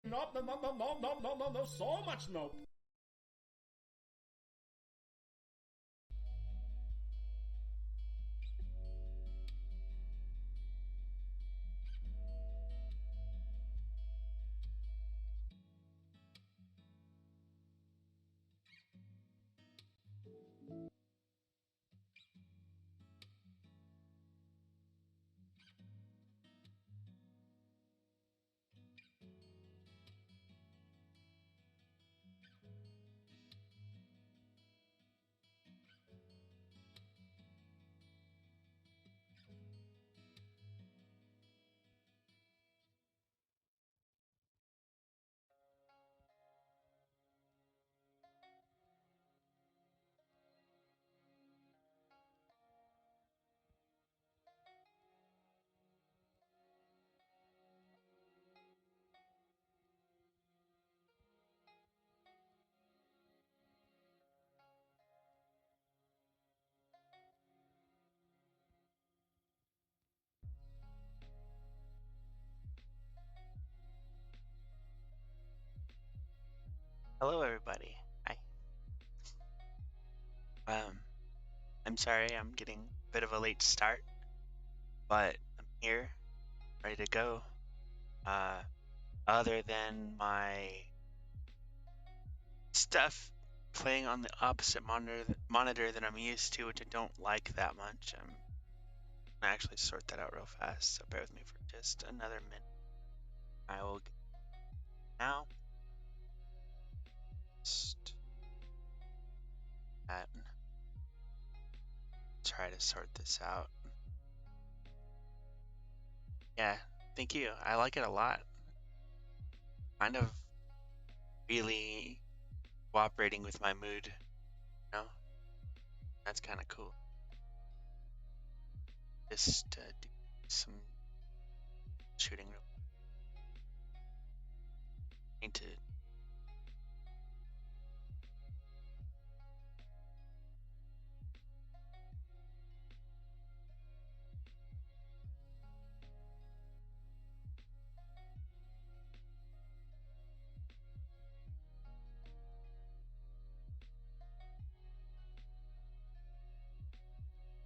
Nope, no, no, no, no, no, no, no, no, so much nope. Hello, everybody. Hi. I'm sorry I'm getting a bit of a late start, but I'm here, ready to go. Other than my stuff playing on the opposite monitor than I'm used to, which I don't like that much, I'm gonna actually sort that out real fast. So bear with me for just another minute. I will now just try to sort this out. Yeah, thank you. I like it a lot. Kind of really cooperating with my mood, you know? That's kind of cool. Just do some shooting. Need to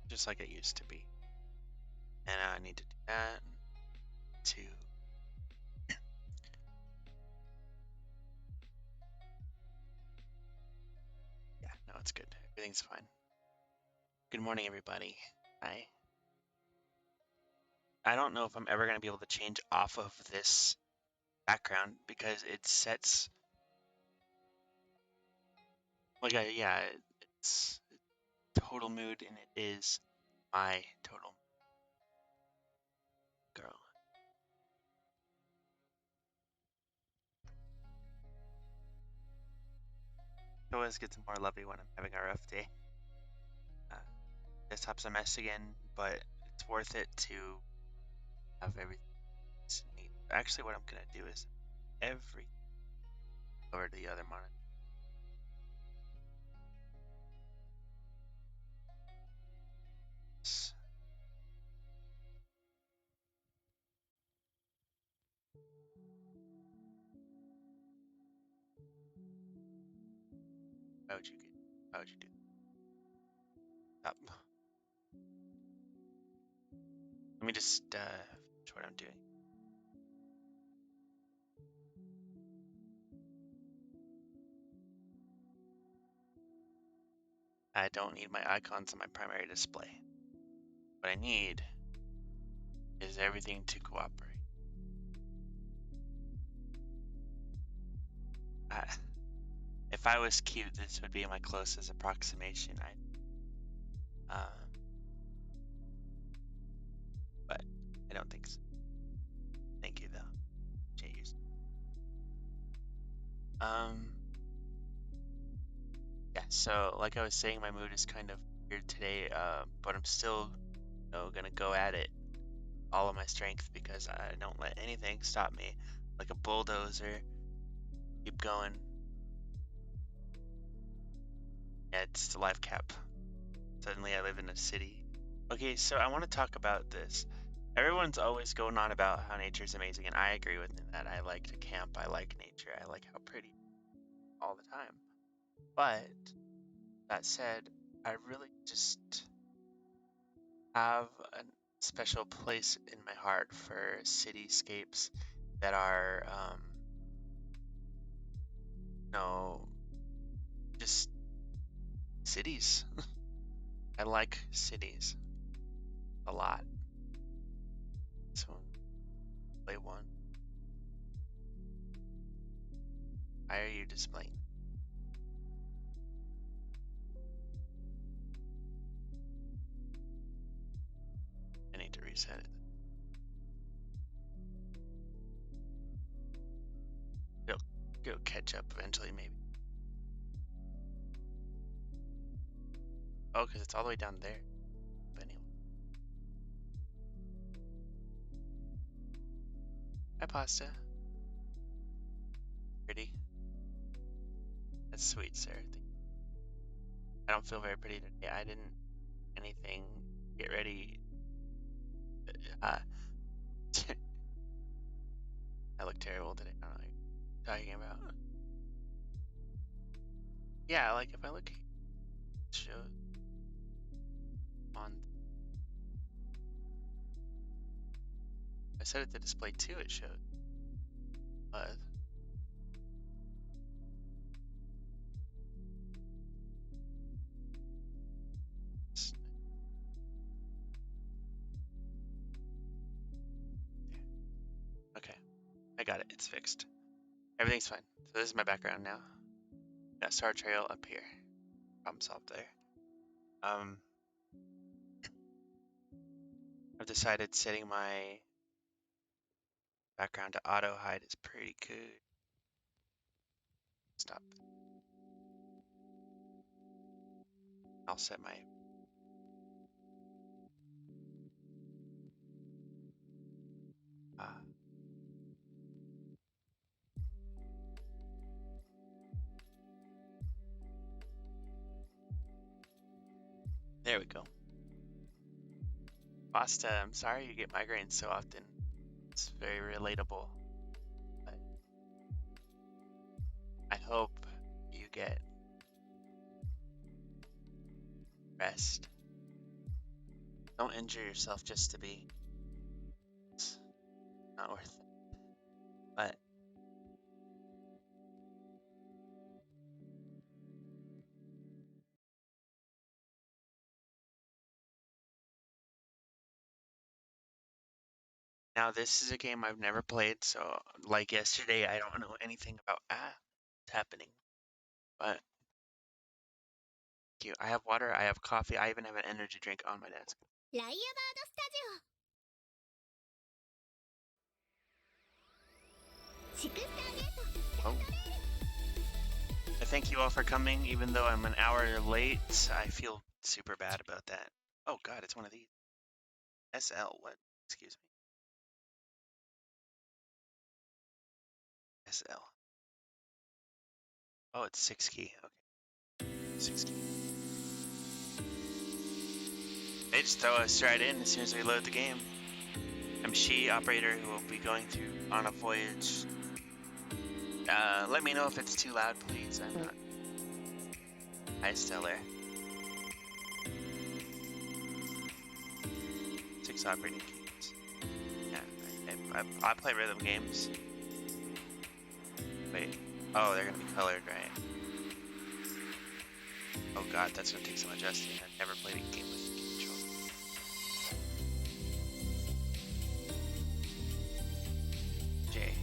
just like it used to be. And I need to do that to yeah, no, it's good. Everything's fine. Good morning, everybody. Hi. I don't know if I'm ever going to be able to change off of this background because it sets like yeah, it's total mood and it is my total girl. It always gets more lovely when I'm having a rough day. Desktop's a mess again, but it's worth it to have everything neat. Actually, what I'm gonna do is everything over to the other monitor. Why would you get? Why would you do that? Let me just finish what I'm doing. I don't need my icons on my primary display. What I need is everything to cooperate. If I was cute, this would be my closest approximation. But I don't think so. Thank you, though. Jeez. Yeah, so like I was saying, my mood is kind of weird today, but I'm still, gonna go at it all of my strength because I don't let anything stop me. Like a bulldozer, keep going. Yeah, it's the life cap. Suddenly I live in a city. Okay, so I want to talk about this. Everyone's always going on about how nature's amazing, and I agree with that. I like to camp. I like nature. I like how pretty all the time. But that said, I really just have a special place in my heart for cityscapes that are, just cities. I like cities a lot. So, play one. Why are you displaying? I need to reset it. It'll catch up eventually, maybe. Oh, because it's all the way down there. But anyway. Hi, pasta. Pretty. That's sweet, sir. I don't feel very pretty today. I didn't anything get ready. I look terrible today. I don't know what you're talking about. Yeah, like if I look here, it shows on. I set it to display 2, it showed. But okay, I got it. It's fixed. Everything's fine. So this is my background now. Got Star Trail up here. Problem solved there. I've decided setting my background to auto hide is pretty good. Stop. I'll set my there we go. Pasta, I'm sorry you get migraines so often. It's very relatable. But I hope you get rest. Don't injure yourself just to be. It's not worth it. But now this is a game I've never played, so like yesterday, I don't know anything about what's happening. But thank you. I have water, I have coffee, I even have an energy drink on my desk. Oh. I thank you all for coming, even though I'm an hour late. I feel super bad about that. Oh god, it's one of these. SL, what? Excuse me. SL. Oh, it's 6 key. Okay. 6 key. They just throw us right in as soon as we load the game. I'm She, operator who will be going through on a voyage. Let me know if it's too loud, please. I'm not. Hi, Stellar. 6 operating keys. Yeah, I play rhythm games. Wait. Oh, they're gonna be colored, right? Oh god, that's gonna take some adjusting. I've never played a game with control. J.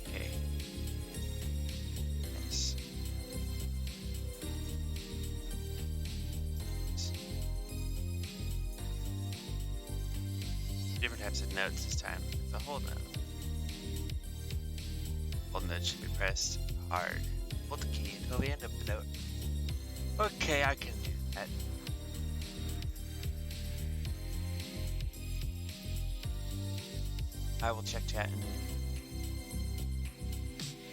K. S. Different types of notes this time. The whole note. Hold note should be pressed hard. Hold the key until the end of the note. Okay, I can do that. I will check chat and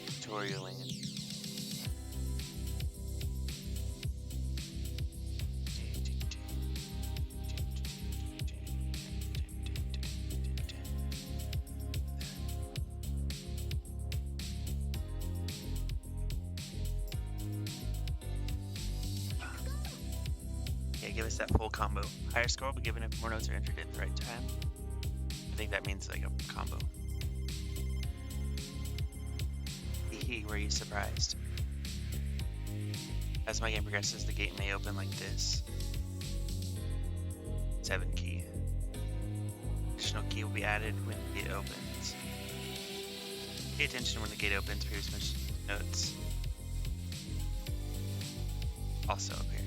tutorialing it. give us that full combo. Higher score will be given if more notes are entered at the right time. I think that means like a combo. Hee, were you surprised? As my game progresses, the gate may open like this. 7 key. Additional key will be added when the gate opens. Pay attention when the gate opens, previous mentioned notes. Also up here.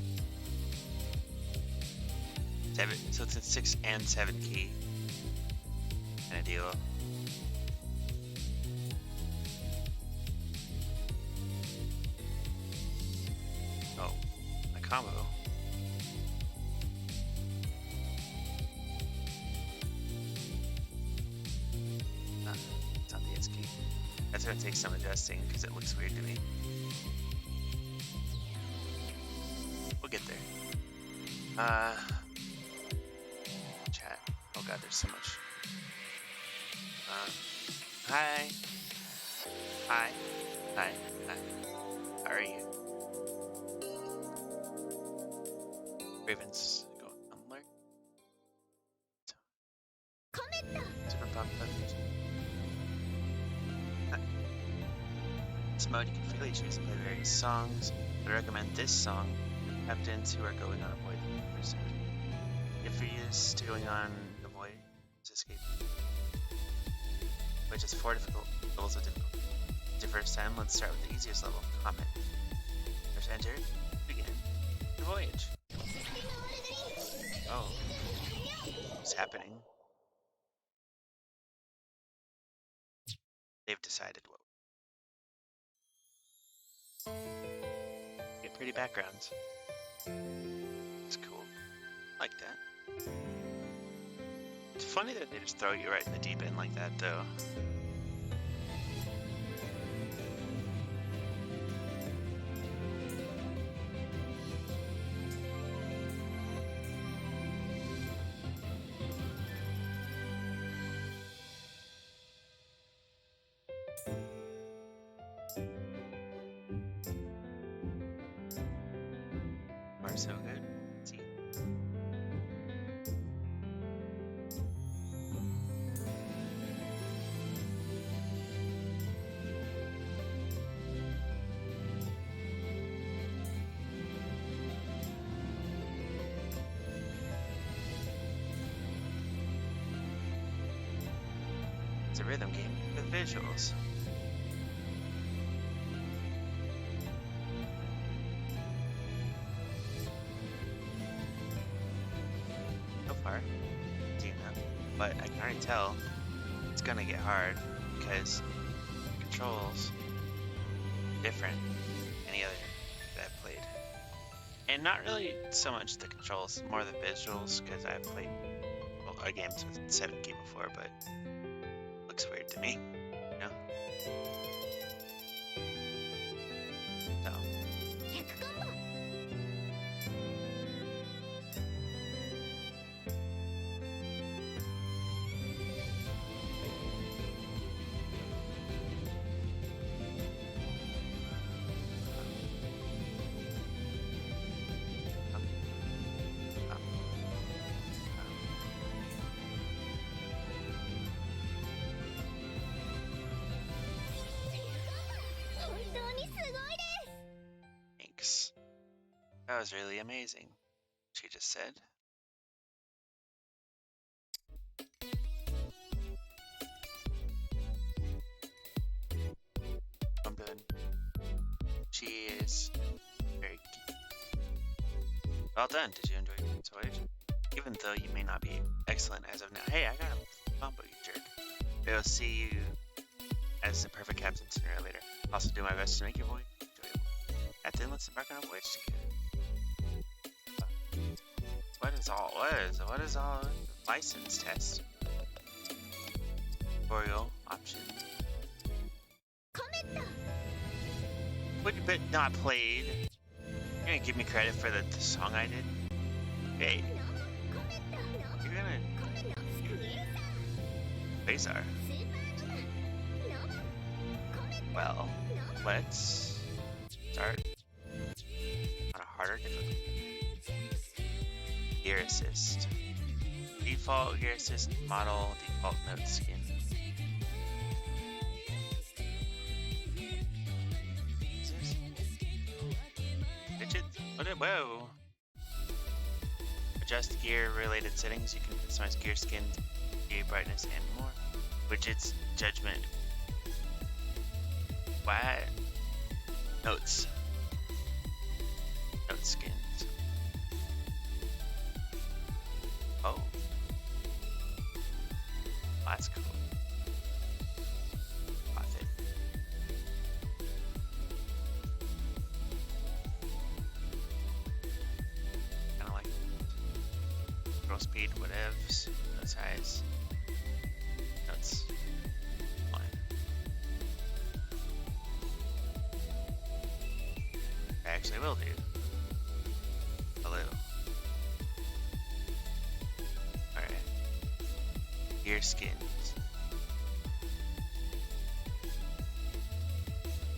7, so it's a 6 and 7 key kind of deal. Oh, a combo. It's not the S key. That's gonna take some adjusting because it looks weird to me. We'll get there. Chat. Oh god, there's so much. Hi. Hi. Hi. Hi. How are you? Ravens go alert. Super pop. This mode you can freely choose to play various songs, but I recommend this song for captains who are going on a voyage for the first time. If you're used to going on the voyage, escape. Which is 4 difficult levels of difficulty. It's your first time, let's start with the easiest level, Comet. First enter, begin the voyage. Oh, what's happening? They've decided what. Get pretty backgrounds. It's cool. Like that. It's funny that they just throw you right in the deep end like that, though. Are so good. Let's see. It's a rhythm game with visuals. So far, easy enough, but I can already tell it's gonna get hard because the controls are different than any other that I've played. And not really so much the controls, more the visuals, because I've played games with 7 key before, but it looks weird to me, you know? So. Thanks. That was really amazing, she just said. I'm done. She is very cute. Well done. Did you enjoy your voyage? Even though you may not be excellent as of now. Hey, I got a combo, you jerk. I'll see you as the perfect captain sooner or later. Also do my best to make your voyage enjoyable. Captain, let's embark on a voyage together. What is all license test? Tutorial option. Would you bet not played? You're gonna give me credit for the song I did? Hey. You're gonna... Quasar. Well, let's start on a harder difficulty. gear assist. Default gear assist model, default note skin. Widget? Whoa! Adjust gear related settings. You can customize gear skin, gear brightness, and more. Widgets, judgment. What? Notes. Note skins. Oh. That's cool. Profit. Kinda like scroll speed, whatevs, note size, notes. Fine. I actually will do. Hello. Alright. Gear skins.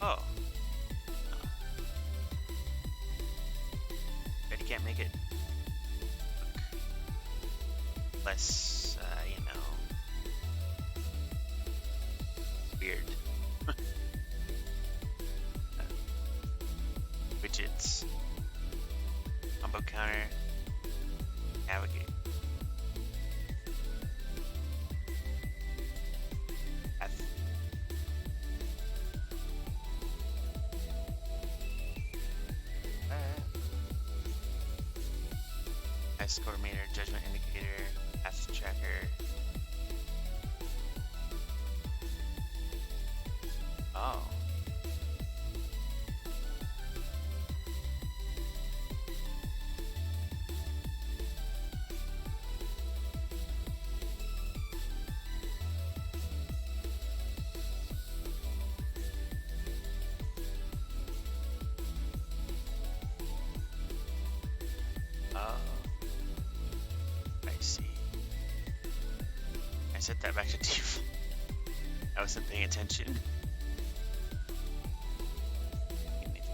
Oh. Bet you can't make it look less, you know, weird. Widgets. Combo counter. Navigate. F. S coordinator, judgment indicator, F tracker. Oh. Oh. I see. I set that back to default. I wasn't paying attention.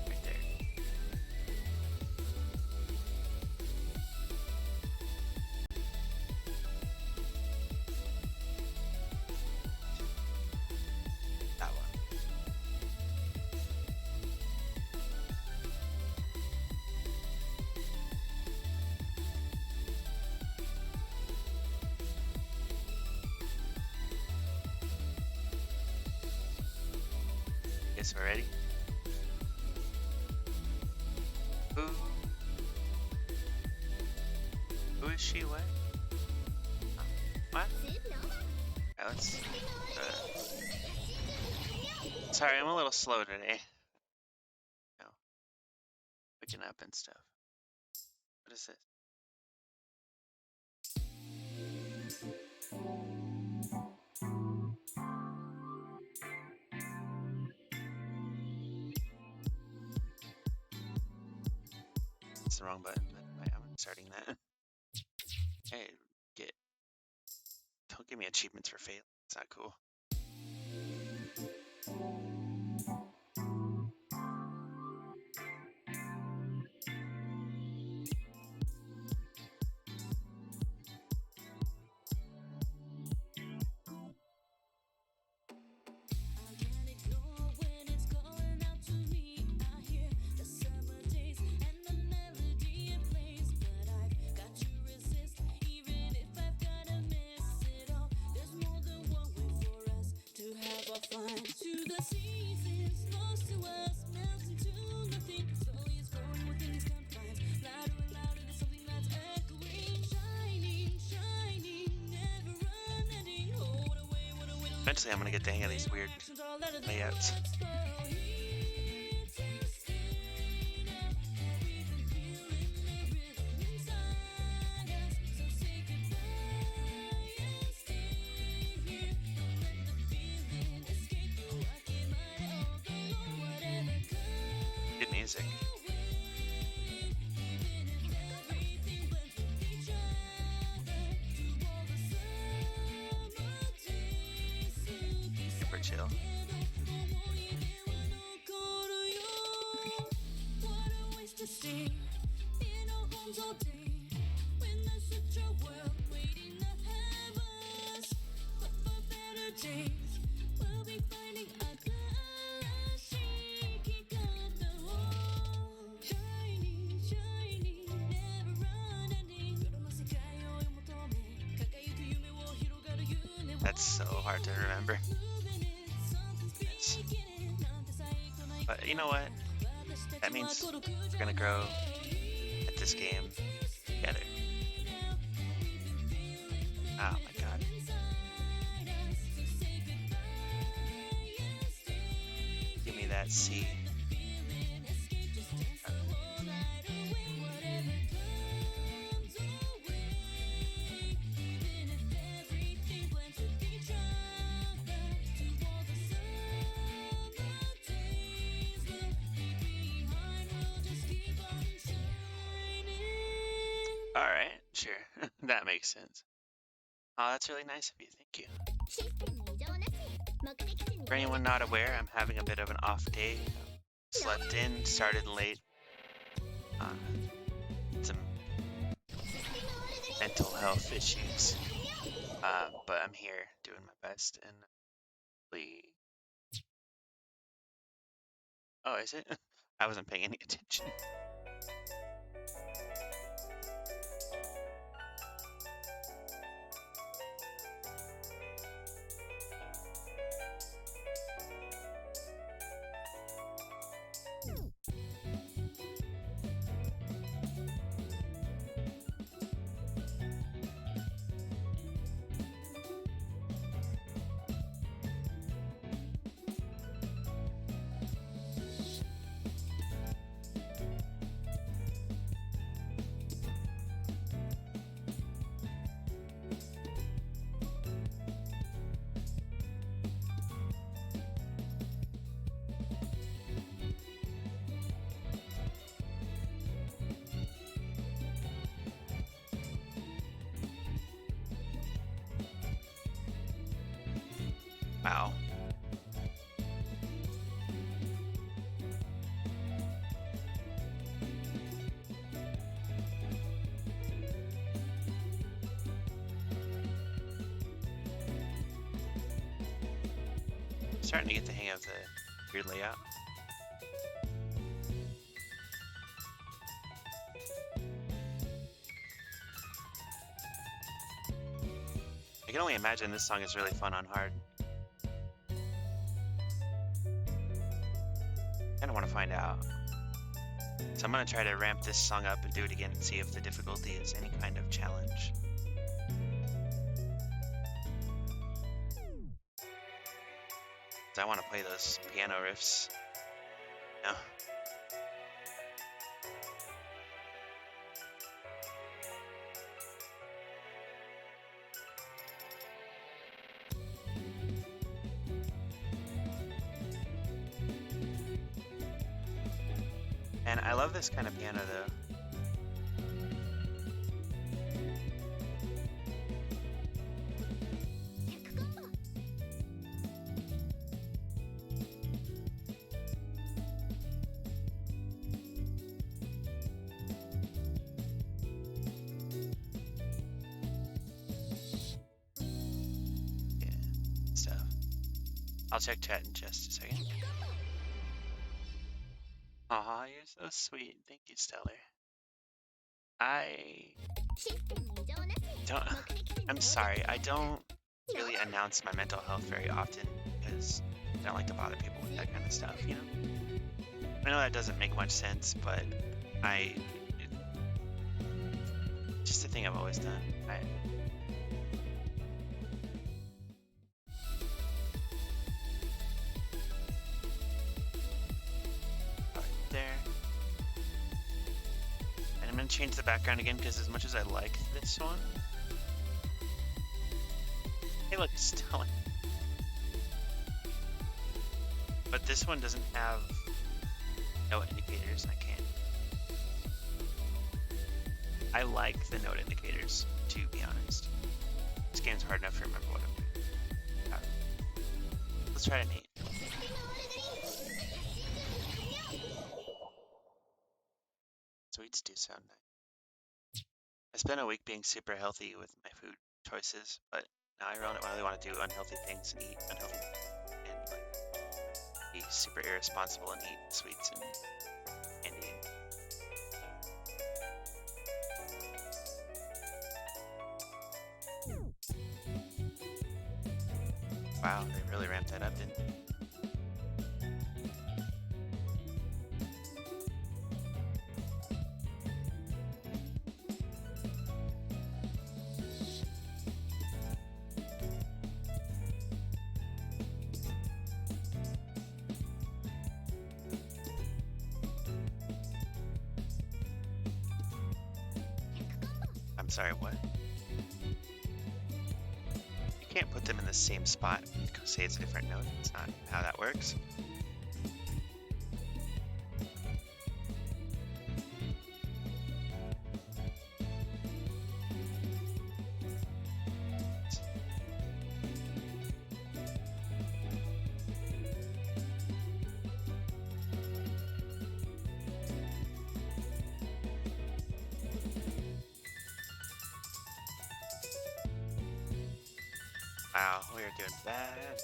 Right there. That one. Guess we're ready. Who is she? What? What? Alright, let's. Sorry, I'm a little slow today. No. Picking up and stuff. What is this? It's the wrong button, but I'm starting that. Hey, don't give me achievements for fail. It's not cool. Eventually I'm gonna get the hang of these weird layouts. Good music. Super chill. That's so hard to remember. But you know what? That means we're gonna grow at this game together. Oh my god. Give me that C. Alright, sure. That makes sense. Oh, that's really nice of you. Thank you. For anyone not aware, I'm having a bit of an off day. Slept in, started late. Some mental health issues. But I'm here doing my best and oh, is it? I wasn't paying any attention. Wow. I'm starting to get the hang of the weird layout. I can only imagine this song is really fun on hard. I kind of want to find out. So I'm going to try to ramp this song up and do it again and see if the difficulty is any kind of challenge. I want to play those piano riffs. No. And I love this kind of piano though. I'll check chat in just a second. Aw, you're so sweet. Thank you, Stellar. I'm sorry, I don't really announce my mental health very often because I don't like to bother people with that kind of stuff, you know? I know that doesn't make much sense, but just a thing I've always done. Change the background again because as much as I like this one, hey look, it's telling. But this one doesn't have note indicators and I can't. I like the note indicators, to be honest. This game's hard enough to remember what I'm doing. Let's try an 8. Sweets do sound nice. spent a week being super healthy with my food choices, but now I really want to do unhealthy things and eat unhealthy and like be super irresponsible and eat sweets and candy. Wow, they really ramped that up, didn't they? I'm sorry, what? You can't put them in the same spot and say it's a different note. It's not how that works. Wow, we are doing bad.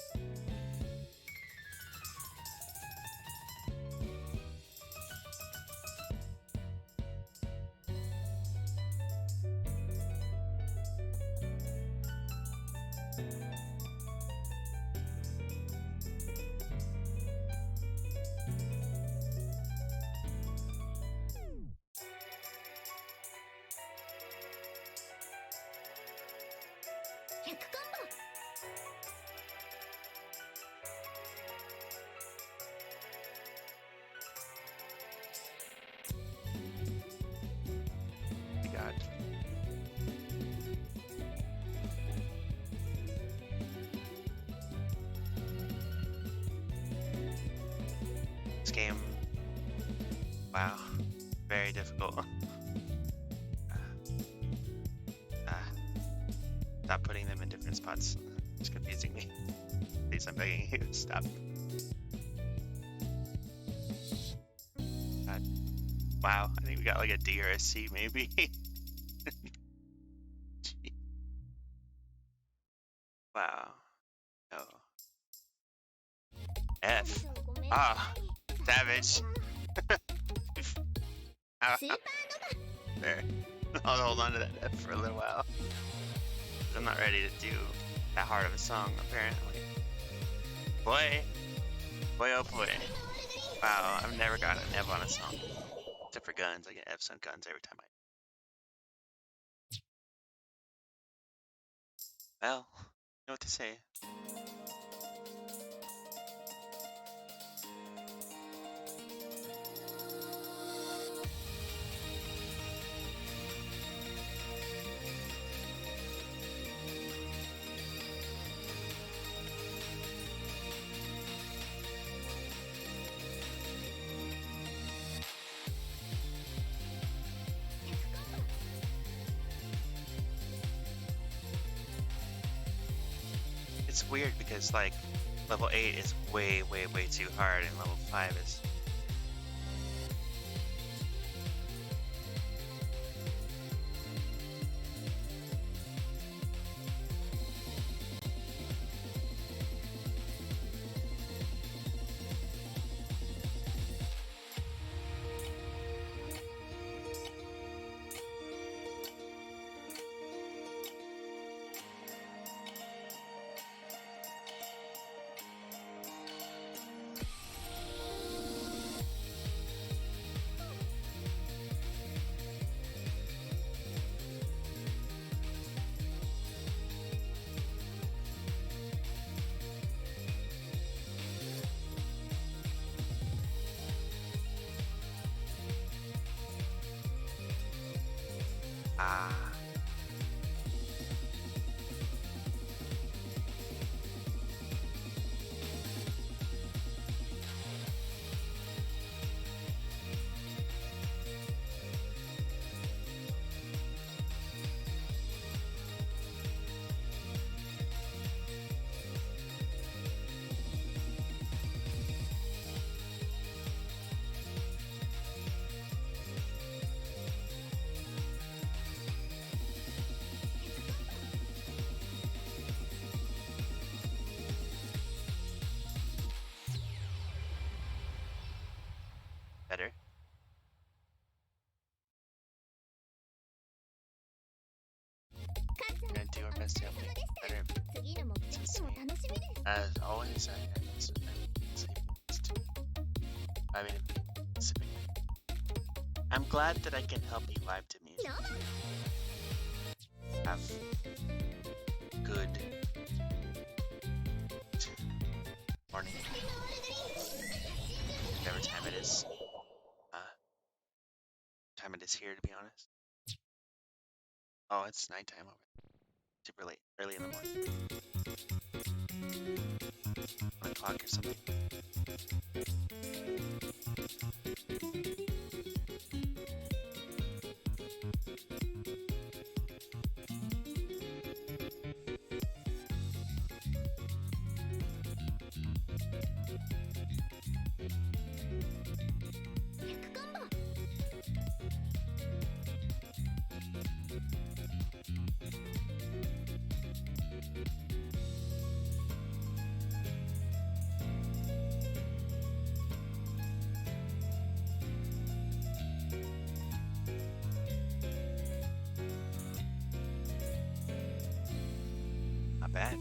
God. This game, wow, very difficult. Stop putting them in different spots. It's confusing me. Please, I'm begging you, stop. God. Wow, I think we got like a D or a C maybe. Wow. No. F. Ah, savage. There. I'll hold on to that F for a little while. I'm not ready to do that hard of a song, apparently. Boy. Boy, oh boy. Wow, I've never gotten an F on a song. Except for guns. I get Fs on guns every time Well, you know what to say. It's weird because like level 8 is way too hard and level 5 is As always, I sipping. I'm glad that I can help you vibe to music. Have good morning, whatever time it is. Time it is here, to be honest. Oh, it's nighttime over there. Super late, early in the morning. 1 o'clock or something. Not bad.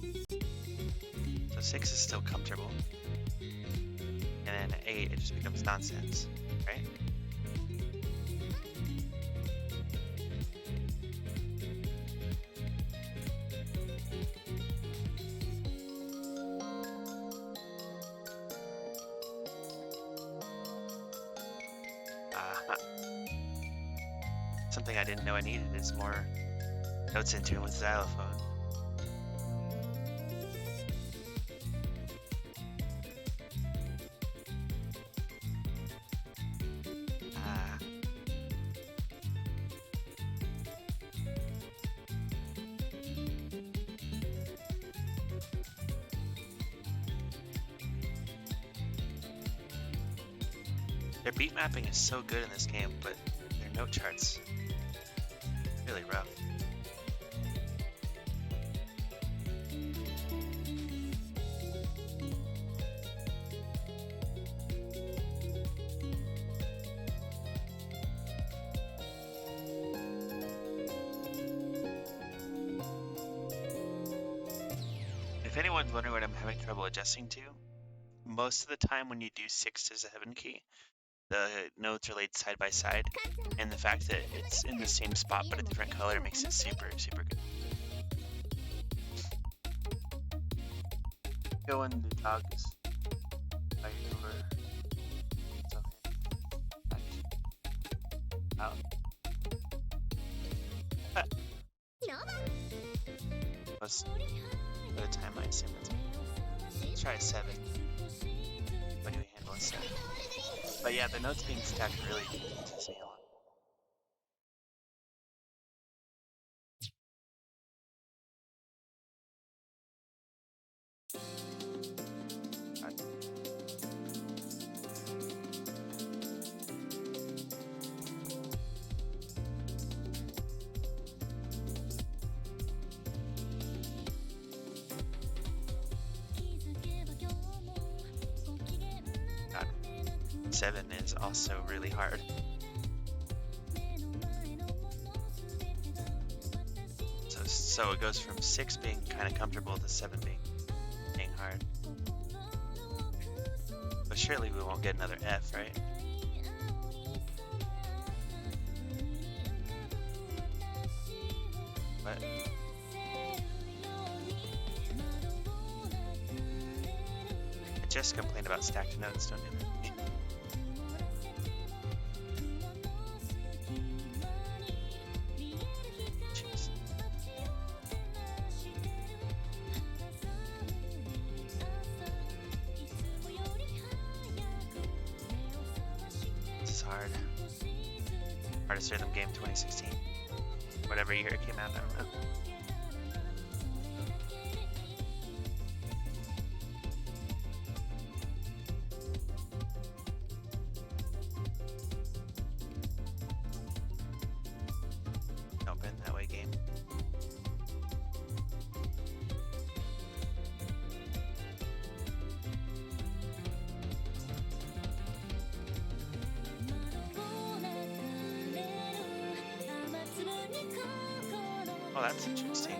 So 6 is still comfortable. And then 8, it just becomes nonsense, right? Something I didn't know I needed is more notes in tune with xylophone. Their beat mapping is so good in this game, but their note charts really rough. If anyone's wondering what I'm having trouble adjusting to, most of the time when you do 6 to 7 key, the notes are laid side by side, and the fact that it's in the same spot but a different color makes it super, super good. Go in the dogs by your door. It's okay. Out. Most of the time I assume it's let's try a 7. When do we handle a 7? But yeah, the notes being stacked really confuses me a lot. God. 7 is also really hard. So it goes from 6 being kind of comfortable to 7 being hard. But surely we won't get another F, right? But I just complained about stacked notes, don't do that. Hardest rhythm game 2016. Whatever year it came out, I don't know. Don't bend that way, game. Oh, that's interesting.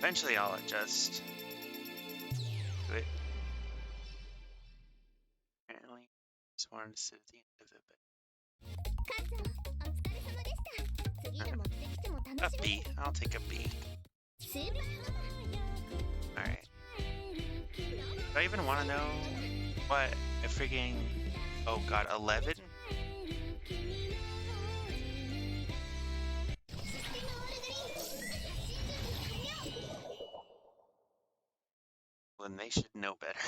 Eventually I'll adjust to it. Apparently, just wanted to sit at the end of it, but a B. I'll take a B. Alright. Do I even want to know what a freaking... Oh god, 11? Well, then they should know better.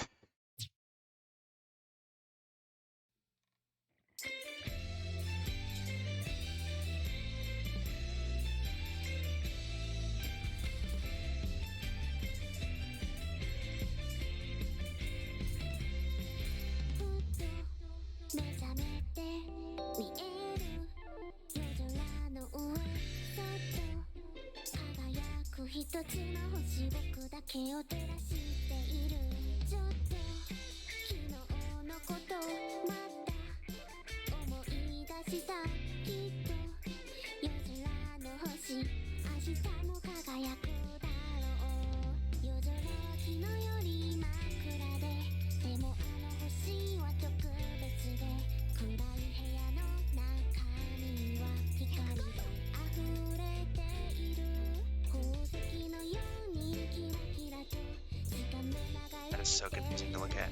That is so confusing to look at.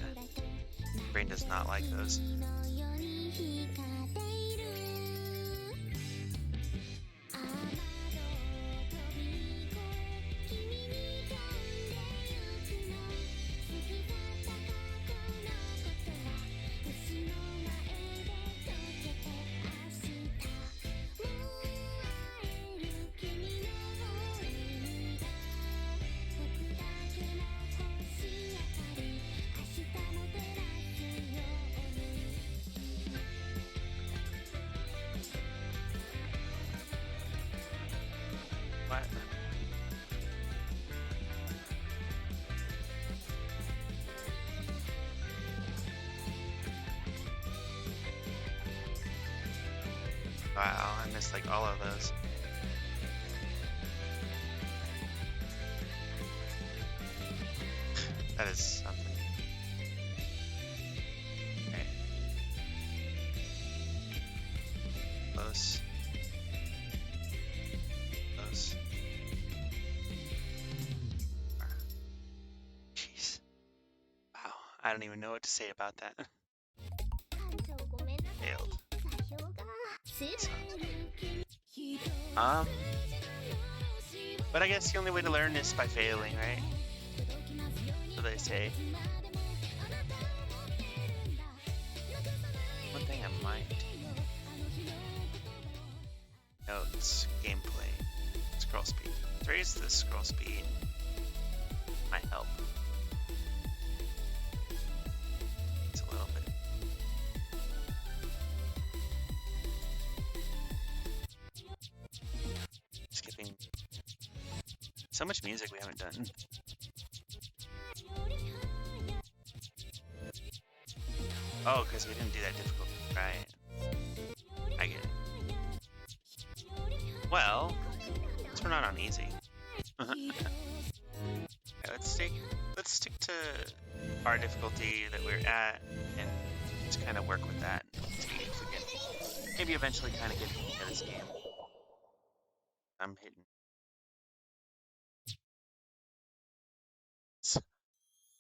My brain does not like those. What? Wow, I missed like all of those. That is something. Okay. Close. Close. Jeez. Wow, I don't even know what to say about that. Failed. But I guess the only way to learn is by failing, right? So they say. One thing I might. Notes, gameplay, scroll speed. Let's raise the scroll speed. Might help. It's a little bit. Skipping. So much music we haven't done. Oh, because we didn't do that difficult, right? I get it. Well, since we're not on easy. Okay, let's stick to our difficulty that we're at and just kind of work with that. See if we can maybe eventually kind of get into this game. I'm hitting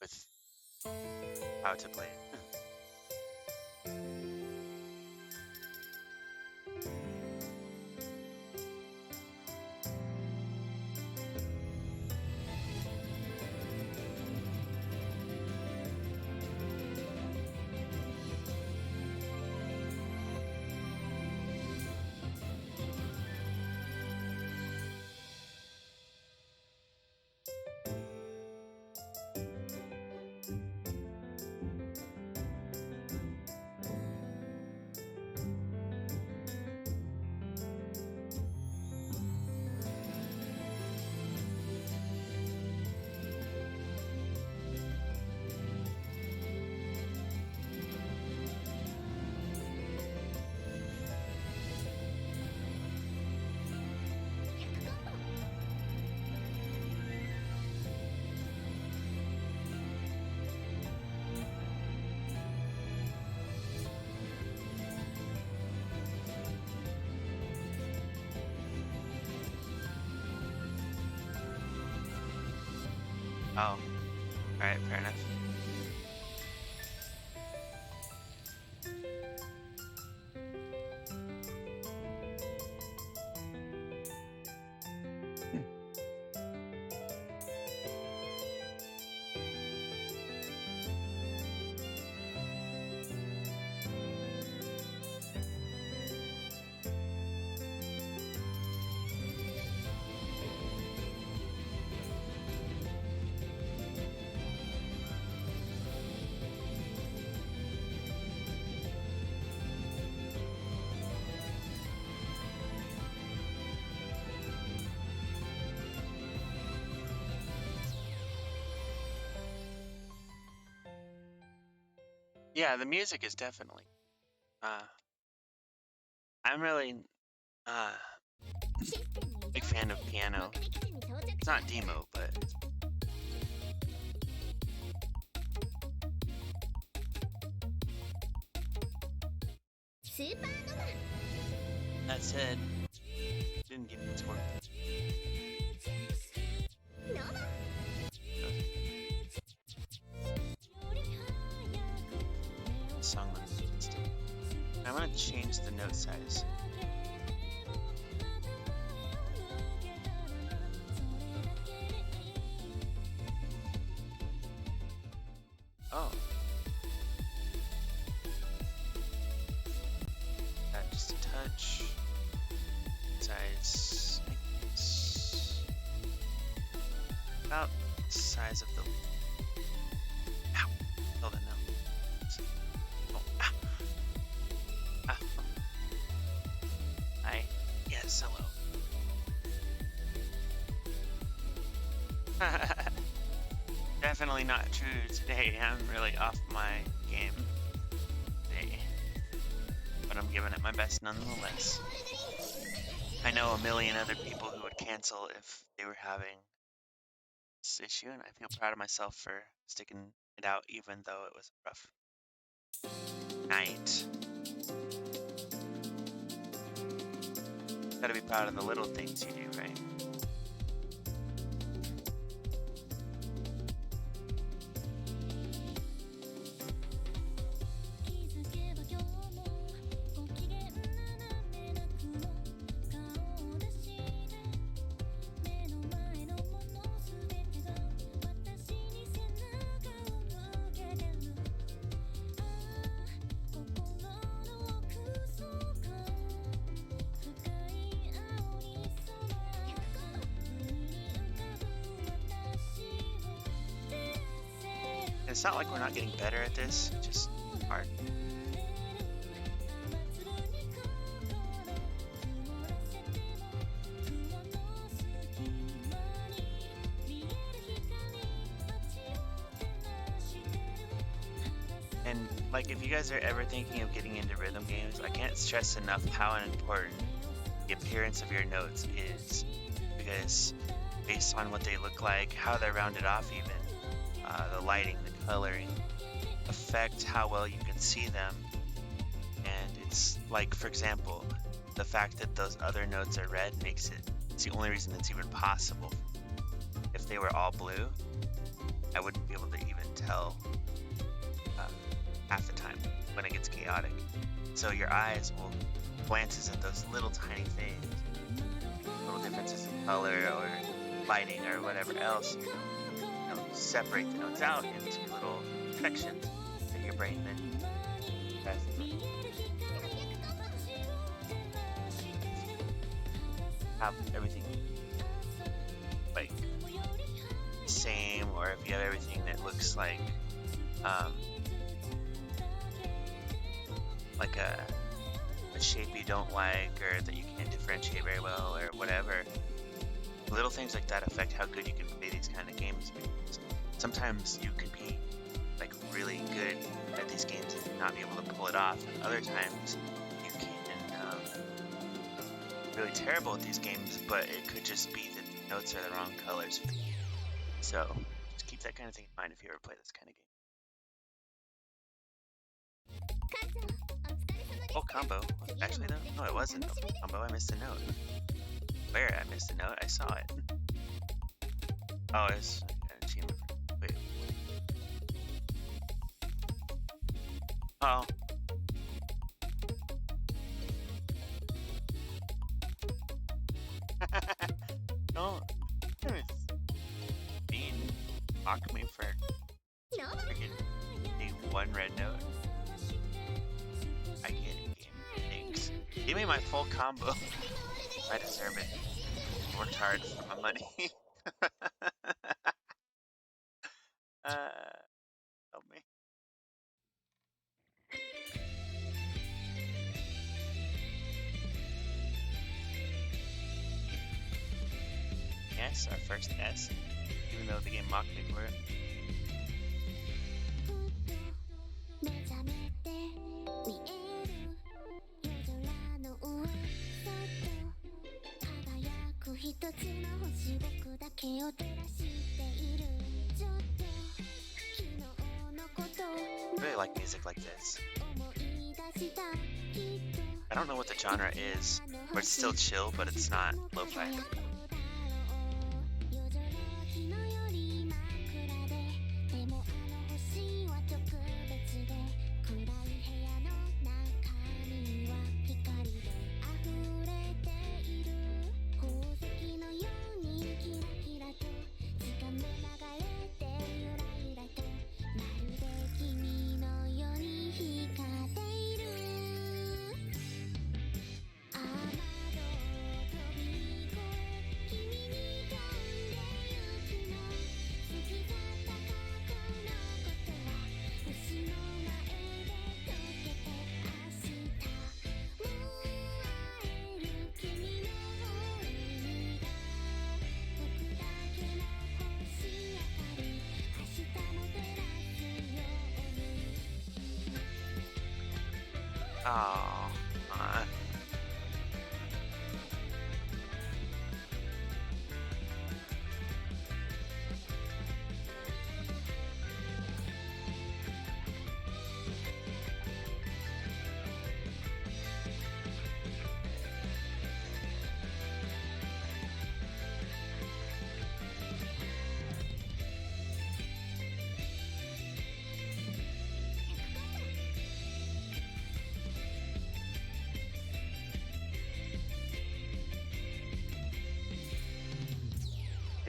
with how to play it. Oh, alright, fair enough. Yeah, the music is definitely. I'm really big fan of piano. It's not demo, but that said, didn't give me the score. Song on the list. I'm gonna change the note size. Oh. Just a touch. Size. About the size of the. Ow! Hold it now. Oh, ah! Ah! Hi. Yes, hello. Definitely not true today. I'm really off my game today. But I'm giving it my best nonetheless. I know a million other people who would cancel if they were having this issue, and I feel proud of myself for sticking it out even though it was a rough night. Gotta be proud of the little things you do, right? It's not like we're not getting better at this, it's just hard. And like, if you guys are ever thinking of getting into rhythm games, I can't stress enough how important the appearance of your notes is, because based on what they look like, how they're rounded off even, the lighting, the coloring, affect how well you can see them. And it's like, for example, the fact that those other notes are red makes it's the only reason it's even possible. If they were all blue, I wouldn't be able to even tell half the time when it gets chaotic. So your eyes will glances at those little tiny things, little differences in color or lighting or whatever else, separate the notes out into little sections that your brain then have everything like the same, or if you have everything that looks like a shape you don't like, or that you can't differentiate very well, or whatever. Little things like that affect how good you can play these kind of games. Because sometimes you can be like really good at these games and not be able to pull it off, and other times you can really terrible at these games, but it could just be that the notes are the wrong colors. So just keep that kind of thing in mind if you ever play this kind of game. Full combo. Actually, no, it wasn't a full combo. I missed a note. Where I missed a note? I saw it. Oh, it's an achievement for Oh. Don't mean mock me for freaking getting one red note. I get it, game. Thanks. Give me my full combo. I deserve it. Worked hard for my money. Help me. Yes, our first S, even though the game mocked me for it. I really like music like this. I don't know what the genre is, but it's still chill, but it's not lo-fi. Oh,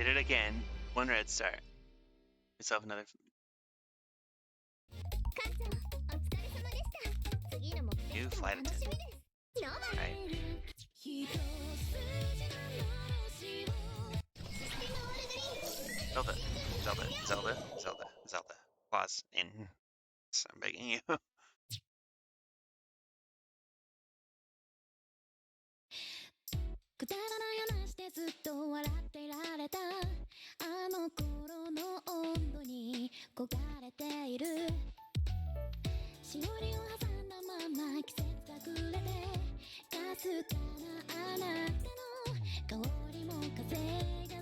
did it again. One red star. Yourself another. New flight attendant. Right. Zelda, Zelda, Zelda, Zelda, Zelda. Pause in. I'm begging you.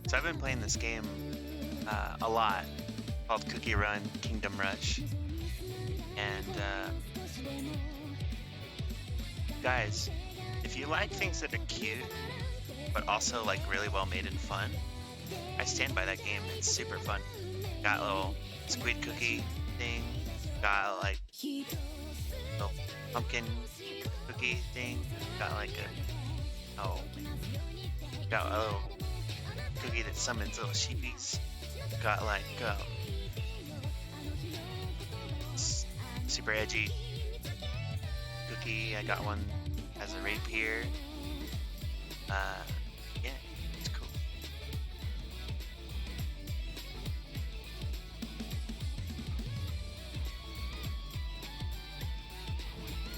So I've been playing this game a lot, called Cookie Run Kingdom Rush, and guys, if you like things that are cute but also like really well made and fun, I stand by that game. It's super fun. Got a little squid cookie thing, got like little pumpkin cookie thing, got like got a little cookie that summons little sheepies, got like super edgy cookie. I got one as a rapier. Yeah, it's cool.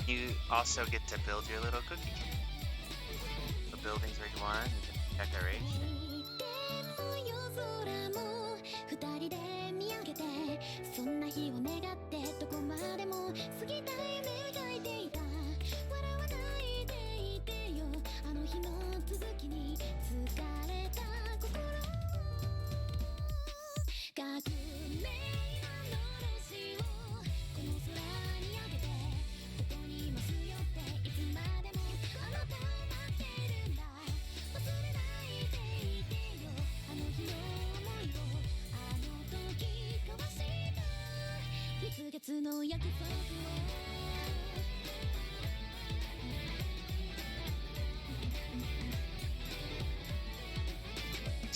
You also get to build your little cookie. The buildings where you want, decoration.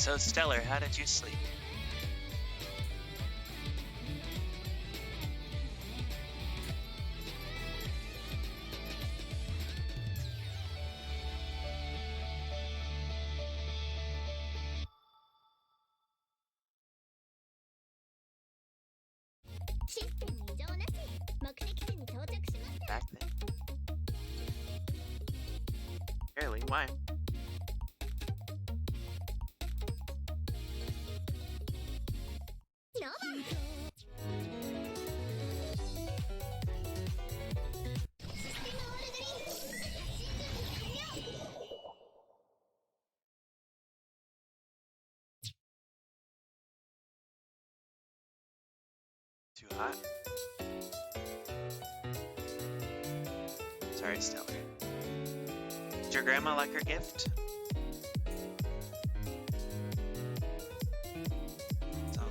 So, Stellar, how did you sleep? Back then. Really? Why? Too hot? Sorry, Stellar. Did your grandma like her gift? So.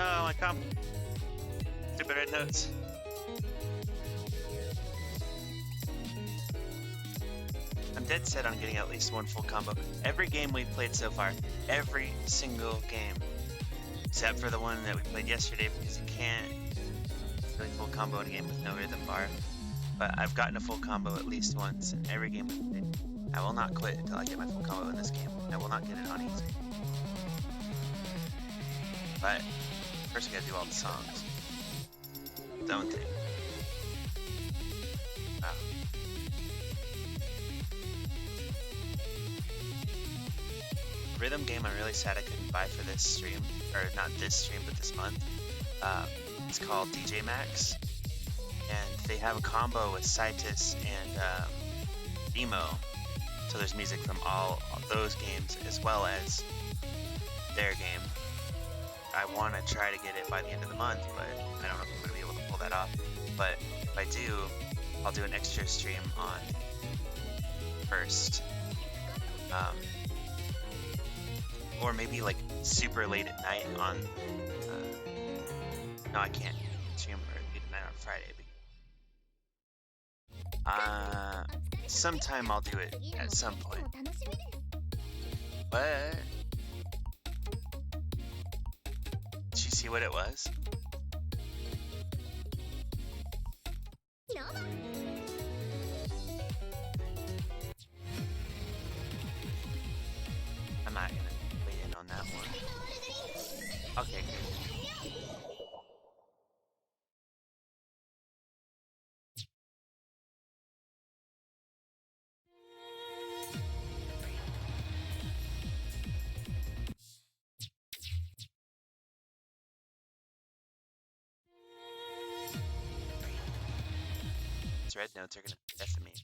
Oh, my comp. Stupid red notes. I'm dead set on getting at least one full combo. Every game we've played so far, every single game, except for the one that we played yesterday because you can't really full combo in a game with no rhythm bar. But I've gotten a full combo at least once in every game we've played. I will not quit until I get my full combo in this game. I will not get it on easy. But first we gotta do all the songs. Don't they? Wow. Rhythm game I'm really sad I couldn't buy for this stream. Or not this stream, but this month. It's called DJ Max. And they have a combo with Citus and Emo. So there's music from all of those games as well as their game. I want to try to get it by the end of the month, but I don't know if I'm going to be able to pull that off. But if I do, I'll do an extra stream on first. Or maybe like super late at night on... no, I can't stream late at night on Friday. Sometime I'll do it at some point. But... did you see what it was? I'm not gonna weigh in on that one. Okay, good. These red notes are gonna decimate.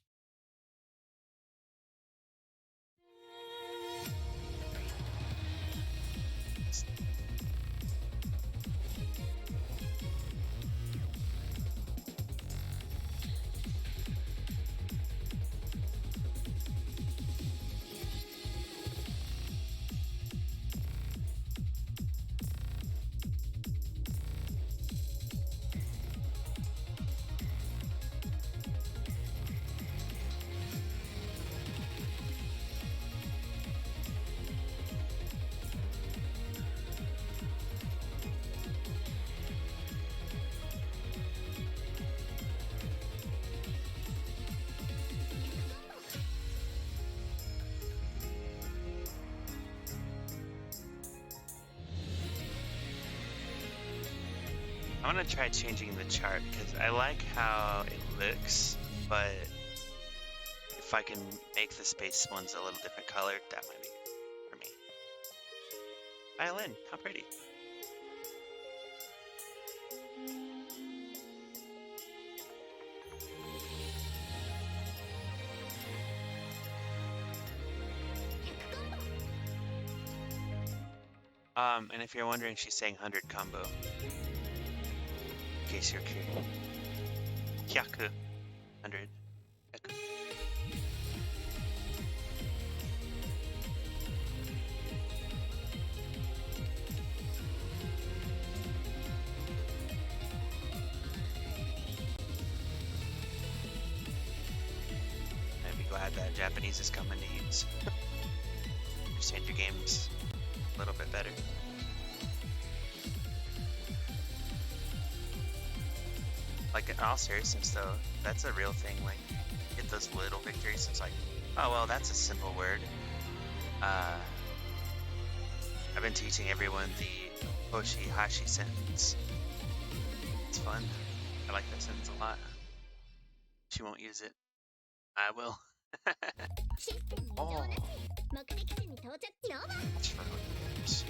I want to try changing the chart because I like how it looks, but if I can make the space ones a little different colored, that might be good for me. Violin, how pretty. And if you're wondering, she's saying 100 combo. in case you're curious. Hyaku. 100. Hyaku. I'd be glad that Japanese is coming to use. Understand your games a little bit better. Like, in all seriousness though, that's a real thing. Like, get those little victories. It's like, oh well, that's a simple word. I've been teaching everyone the Hoshi-Hashi sentence. It's fun. I like that sentence a lot. She won't use it. I will. Oh. That's for hookers.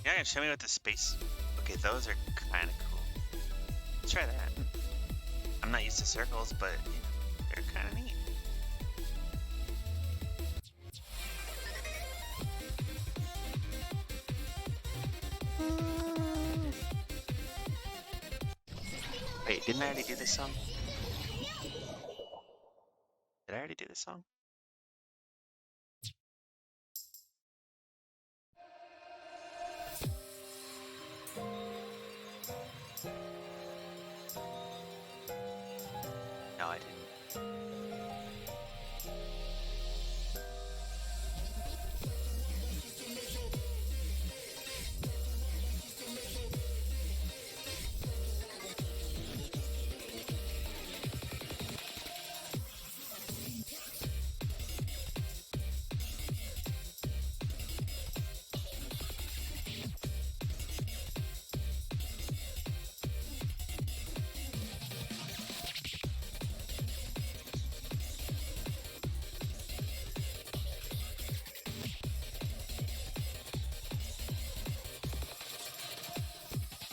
Yeah, show me what the space. Okay, those are kind of cool. Let's try that. I'm not used to circles, but you know, they're kind of neat. Wait, didn't I already do this song? Did I already do this song? No, I didn't.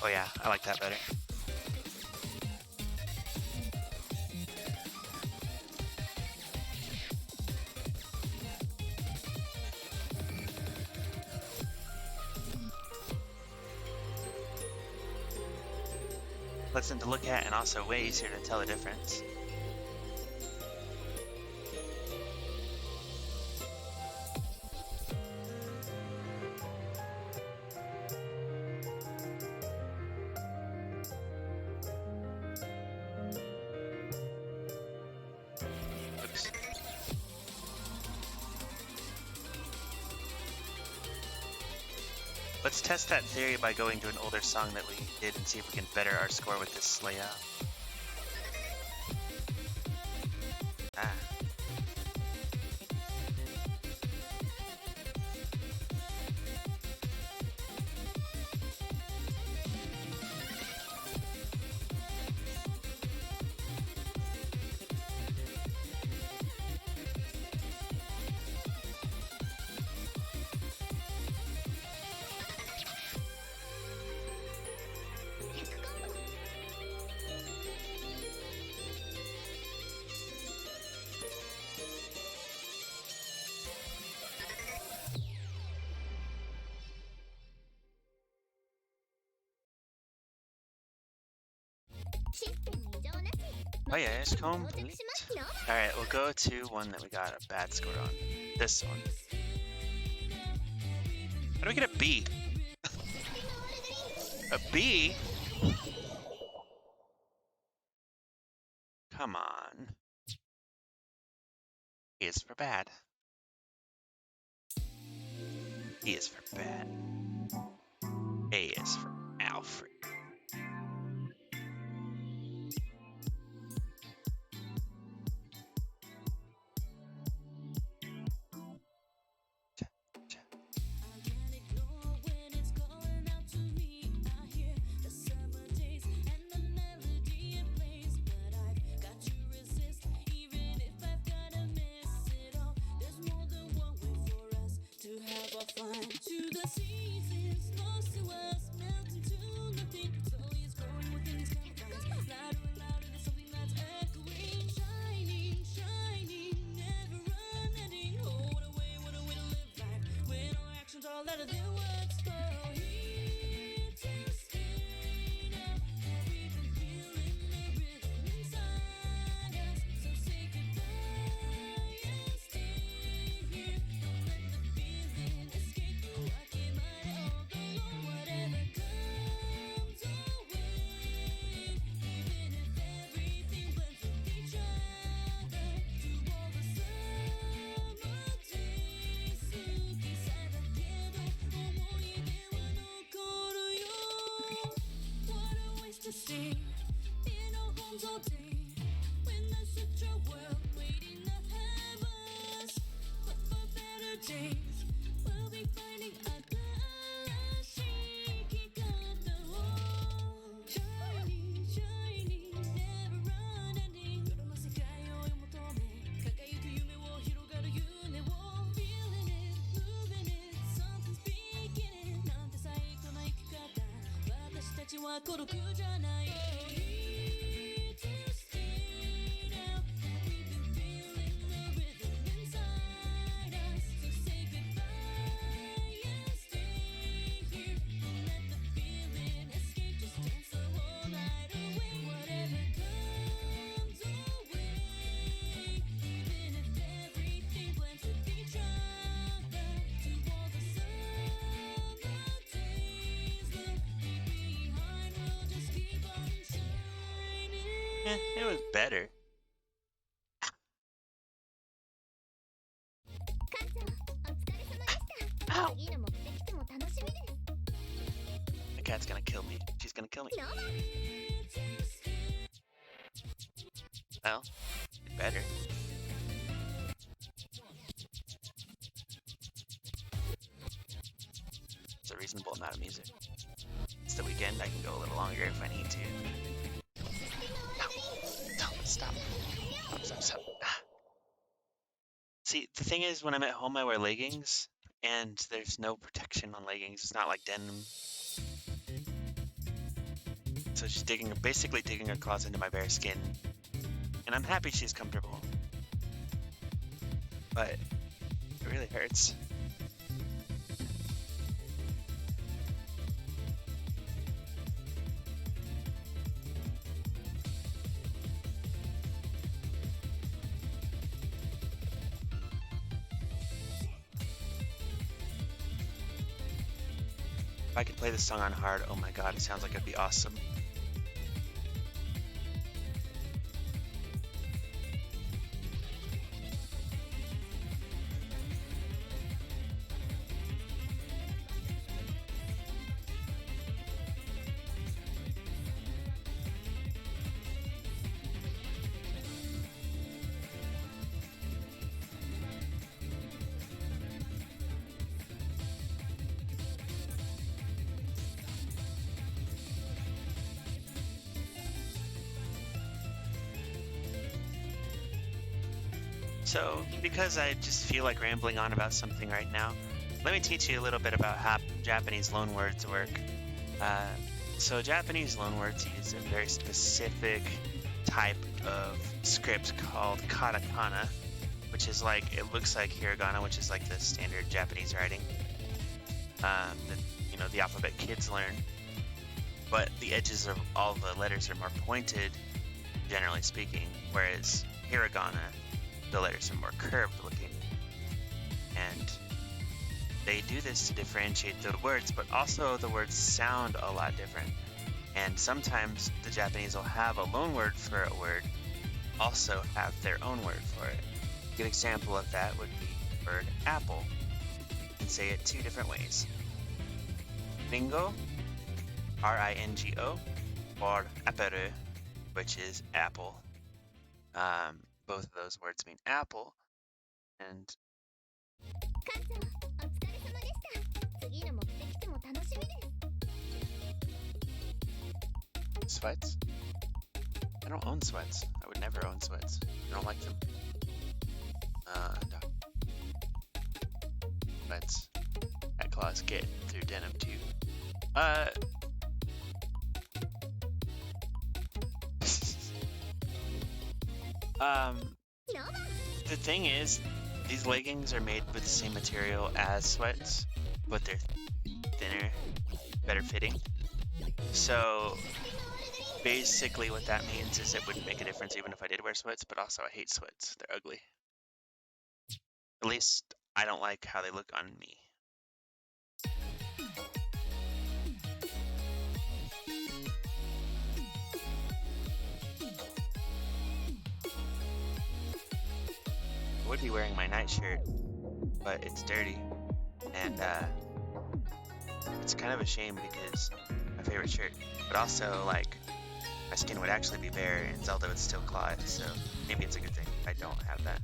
Oh yeah, I like that better. Pleasant to look at and also way easier to tell the difference. Oops. Let's test that theory by going to an older song that we did and see if we can better our score with this layout. Ah. Oh yeah, it's complete. Alright, we'll go to one that we got a bad score on. This one. How do we get a B? A B? Come on. E is for bad. E is for bad. A is for Alfred. It was better. Ow! The cat's gonna kill me. She's gonna kill me. Well, better. It's a reasonable amount of music. It's the weekend, I can go a little longer if I need to. No, stop. Stop. See, the thing is, when I'm at home, I wear leggings, and there's no protection on leggings. It's not like denim. So she's basically digging her claws into my bare skin. And I'm happy she's comfortable. But it really hurts. If I could play this song on hard, oh my god, it sounds like it'd be awesome. So, because I just feel like rambling on about something right now, let me teach you a little bit about how Japanese loanwords work. So Japanese loanwords use a very specific type of script called katakana, which is like, it looks like hiragana, which is like the standard Japanese writing, the alphabet kids learn. But the edges of all the letters are more pointed, generally speaking, whereas hiragana, the letters are more curved looking. And they do this to differentiate the words, but also the words sound a lot different. And sometimes the Japanese will have a loan word for a word, also have their own word for it. A good example of that would be the word apple. You can say it two different ways. Ringo, R-I-N-G-O, or apere, which is apple. Both of those words mean apple, and sweats? I don't own sweats. I would never own sweats. I don't like them. Sweats that claws get through denim too. The thing is, these leggings are made with the same material as sweats, but they're thinner, better fitting. So basically what that means is it wouldn't make a difference even if I did wear sweats, but also I hate sweats. They're ugly. At least I don't like how they look on me. I would be wearing my nightshirt, but it's dirty, and it's kind of a shame because my favorite shirt, but also like my skin would actually be bare and Zelda would still claw it, so maybe it's a good thing I don't have that.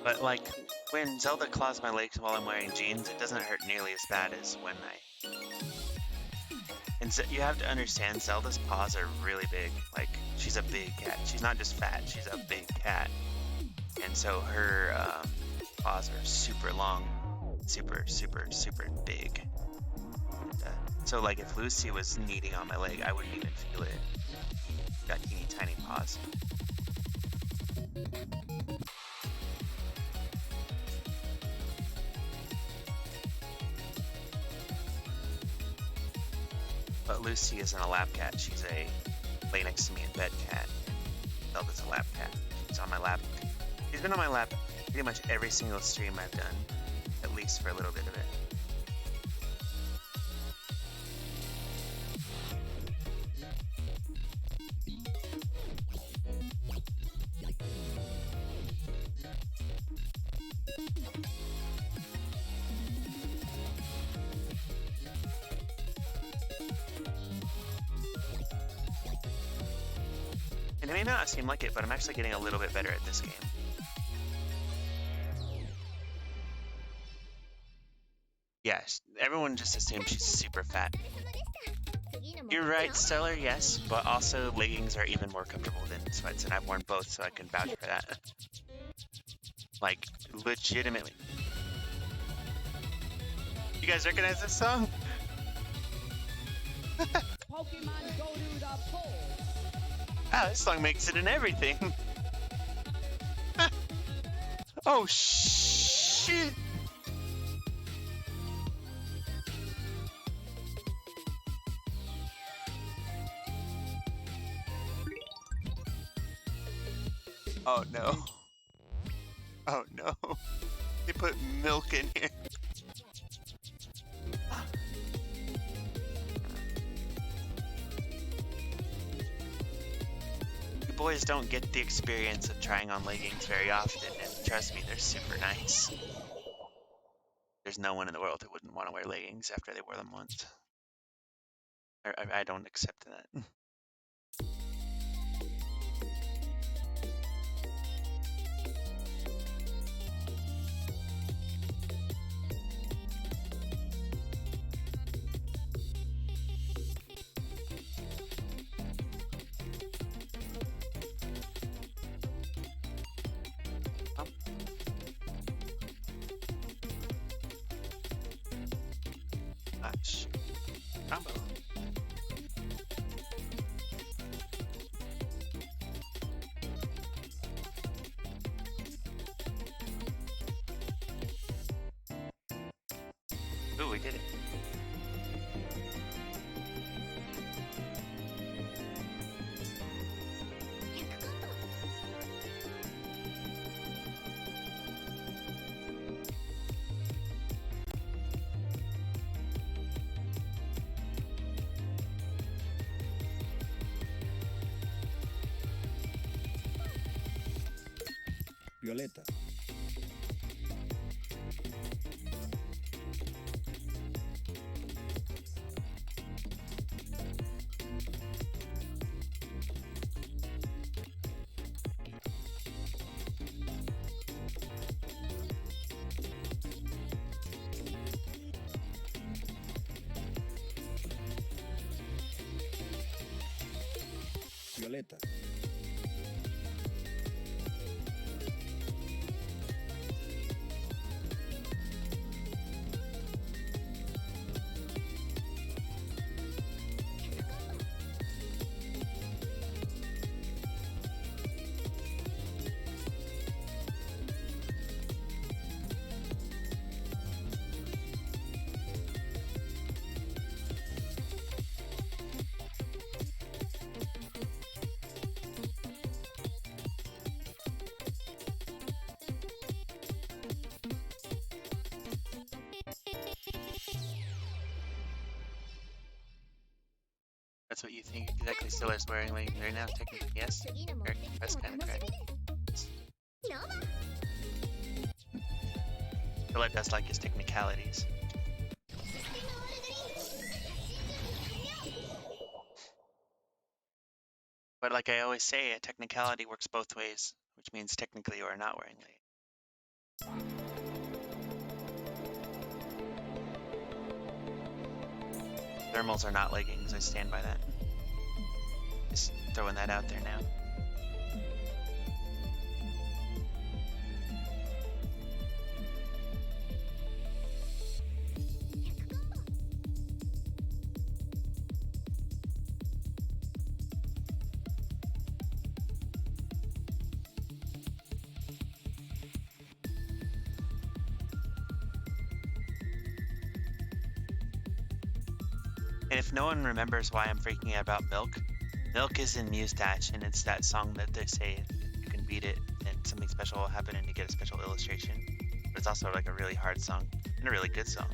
But like, when Zelda claws my legs while I'm wearing jeans, it doesn't hurt nearly as bad as when I... And you have to understand, Zelda's paws are really big. Like, she's a big cat. She's not just fat, she's a big cat. And so her paws are super long, super, super, super big. And, so like, if Lucy was kneading on my leg, I wouldn't even feel it. She's got teeny tiny paws. But Lucy isn't a lap cat, she's a lay next to me in bed cat. Zelda's a lap cat. She's on my lap. She's been on my lap pretty much every single stream I've done, at least for a little bit of it. And it may not seem like it, but I'm actually getting a little bit better at this game. Yes, everyone just assumes she's super fat. You're right, Stellar, yes, but also leggings are even more comfortable than sweats, and I've worn both, so I can vouch for that. Like, legitimately. You guys recognize this song? Pokemon go to the pole. Ah, this song makes it in everything. Oh, shit. Oh, no. Oh, no. They put milk in here. Boys don't get the experience of trying on leggings very often, and trust me, they're super nice. There's no one in the world who wouldn't want to wear leggings after they wore them once. I don't accept that. Combo. Ooh, we did it. Violeta. Violeta. that's what you think exactly Stiller's wearing when you're now technically yes. Eric, that's kind of correct. Stiller does like his technicalities. But like I always say, a technicality works both ways, which means technically you are not wearing leggings. Thermals are not leggings, I stand by that. Just throwing that out there now. And if no one remembers why I'm freaking out about Milk, Milk is in Mustache, and it's that song that they say you can beat it and something special will happen and you get a special illustration. But it's also like a really hard song and a really good song.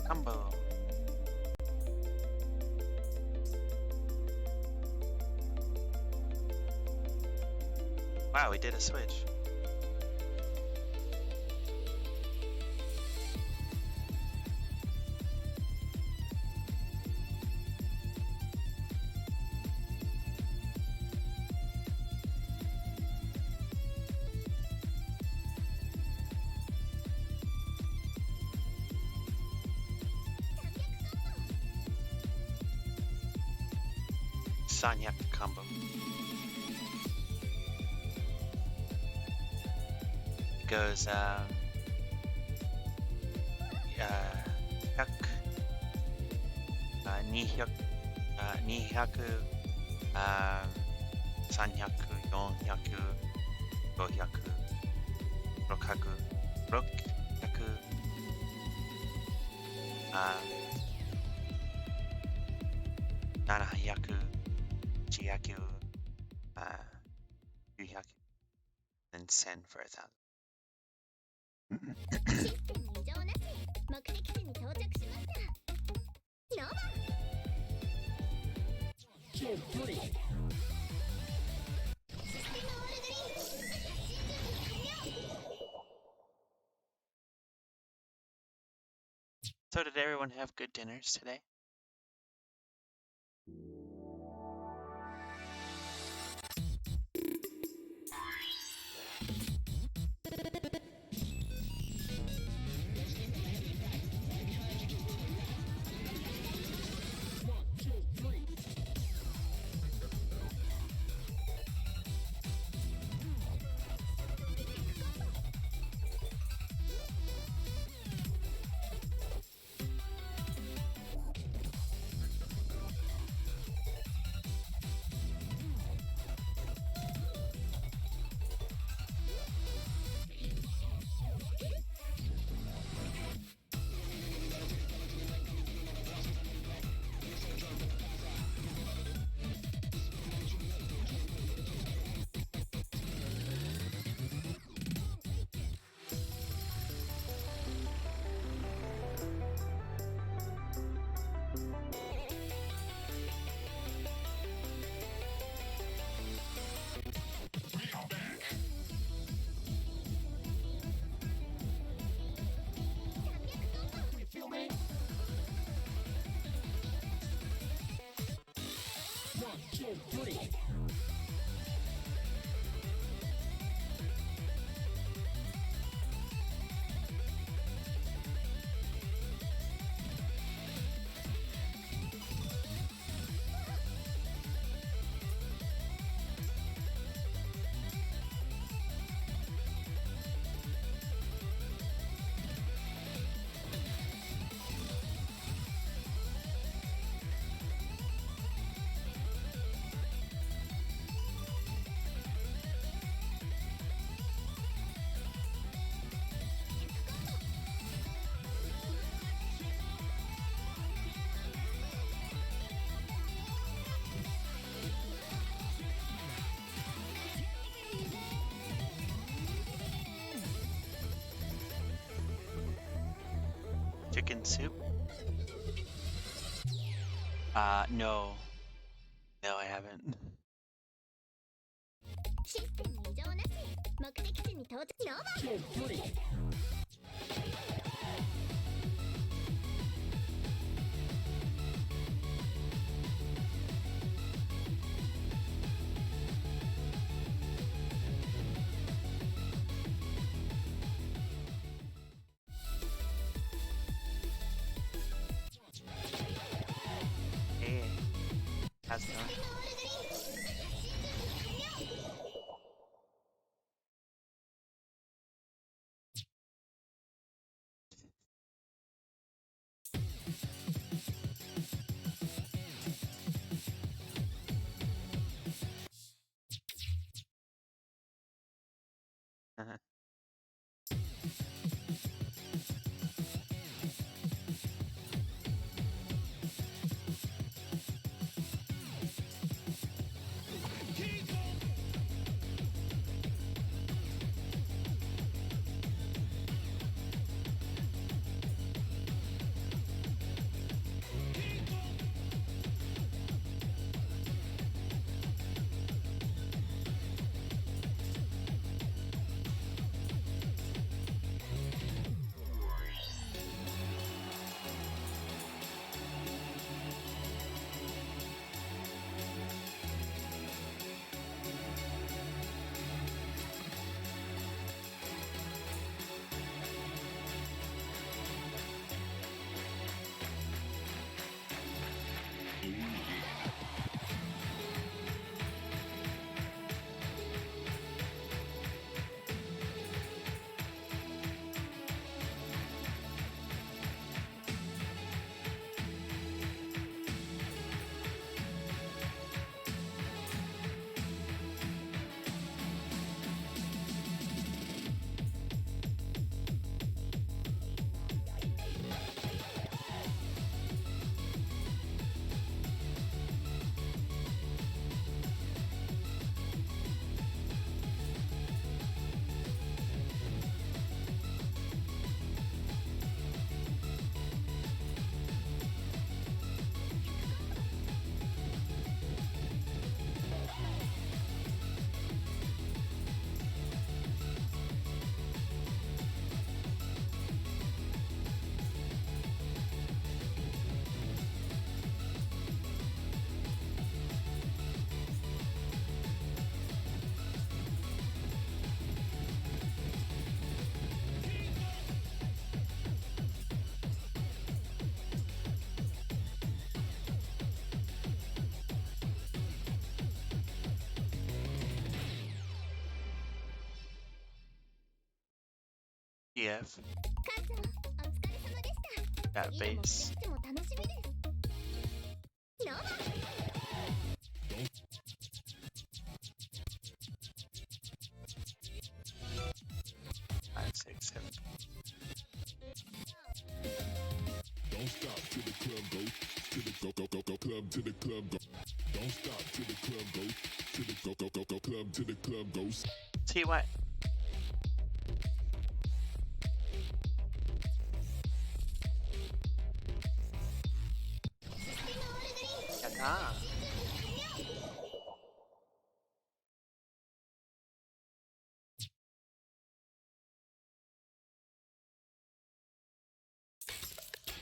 Combo. Wow, we did a switch. Sanyak combo. It goes 100 200 200 300 400 500 600 600 700 800 900 and 1000 for 1,000. So did everyone have good dinners today? chicken soup? No. No, I haven't. システム異常なし。目的地に到着。ノーバー。Hey, how's it going? Uh-huh. EF. カズお疲れ様でした。 That 次の目 base. 的地も楽しみです。ノーバー。 5, 6, 7. Don't stop to the club, go to the club, to the club, go. Don't stop to the club, go to the club, to the club, go. Tell you what. Yatta.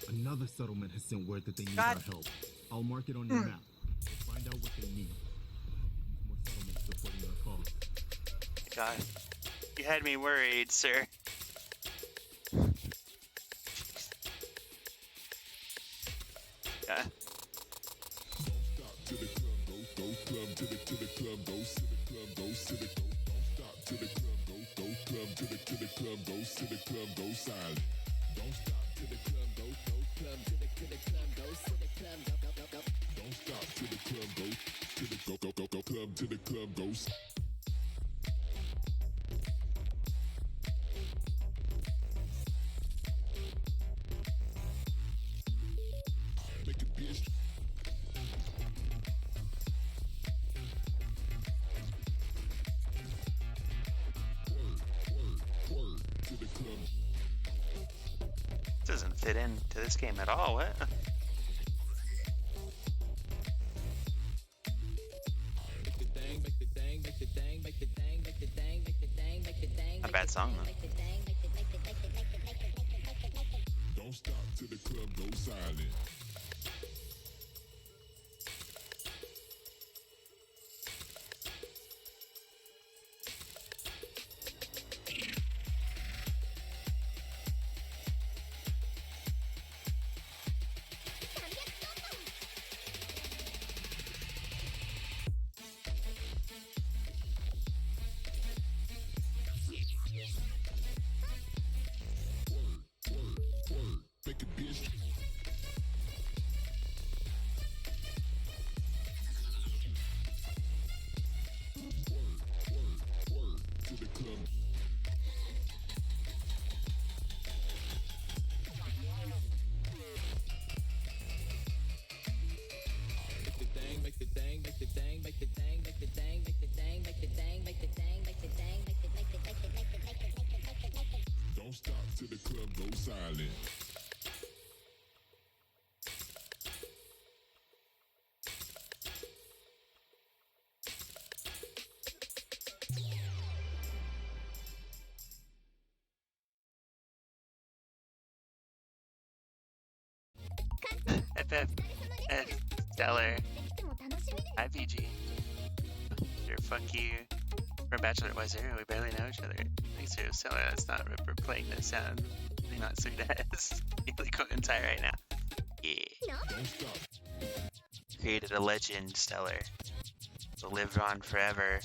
Another settlement has sent word that they need God. our help. I'll mark it on your map. We'll find out what they need. More settlements supporting our cause. God. You had me worried, sir. Yeah. Don't stop to the club, go club to the club, go to the club, go to the go. Don't stop to the club, go club to the club, go to the club, go silent. Don't stop to the club, go club to the club, go to the club, go. Don't stop to the club, go to the club to the club, go. Make it bitch. Word to the club. It's doesn't fit into this game at all. What? Not a bad song though. Don't stop till the club goes silent. Make a bitch. To the club. Don't stop till the club goes silent. FF, Stellar, IPG. Sure, fuck you. We're Bachelor Wazoo, we barely know each other. Thanks to Stellar, that's not Ripper playing that sound. Really not sweet ass. Really quite tight right now. Yeah. Don't stop. Created a legend, Stellar. So lived on forever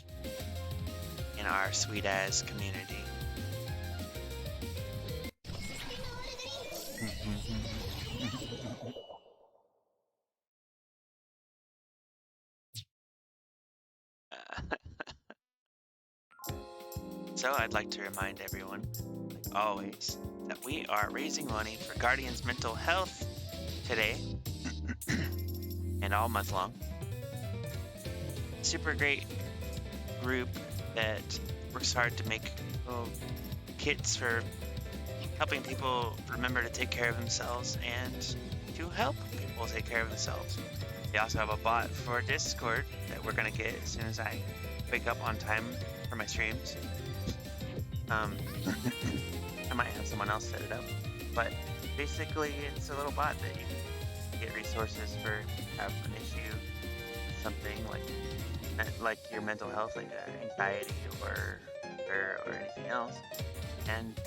in our sweet ass community. So I'd like to remind everyone, like always, that we are raising money for Guardian's mental health today and all month long. Super great group that works hard to make kits for helping people remember to take care of themselves and to help people take care of themselves. They also have a bot for Discord that we're gonna get as soon as I wake up on time for my streams. I might have someone else set it up, but basically it's a little bot that you can get resources for have an issue, something like your mental health, like anxiety or anything else. And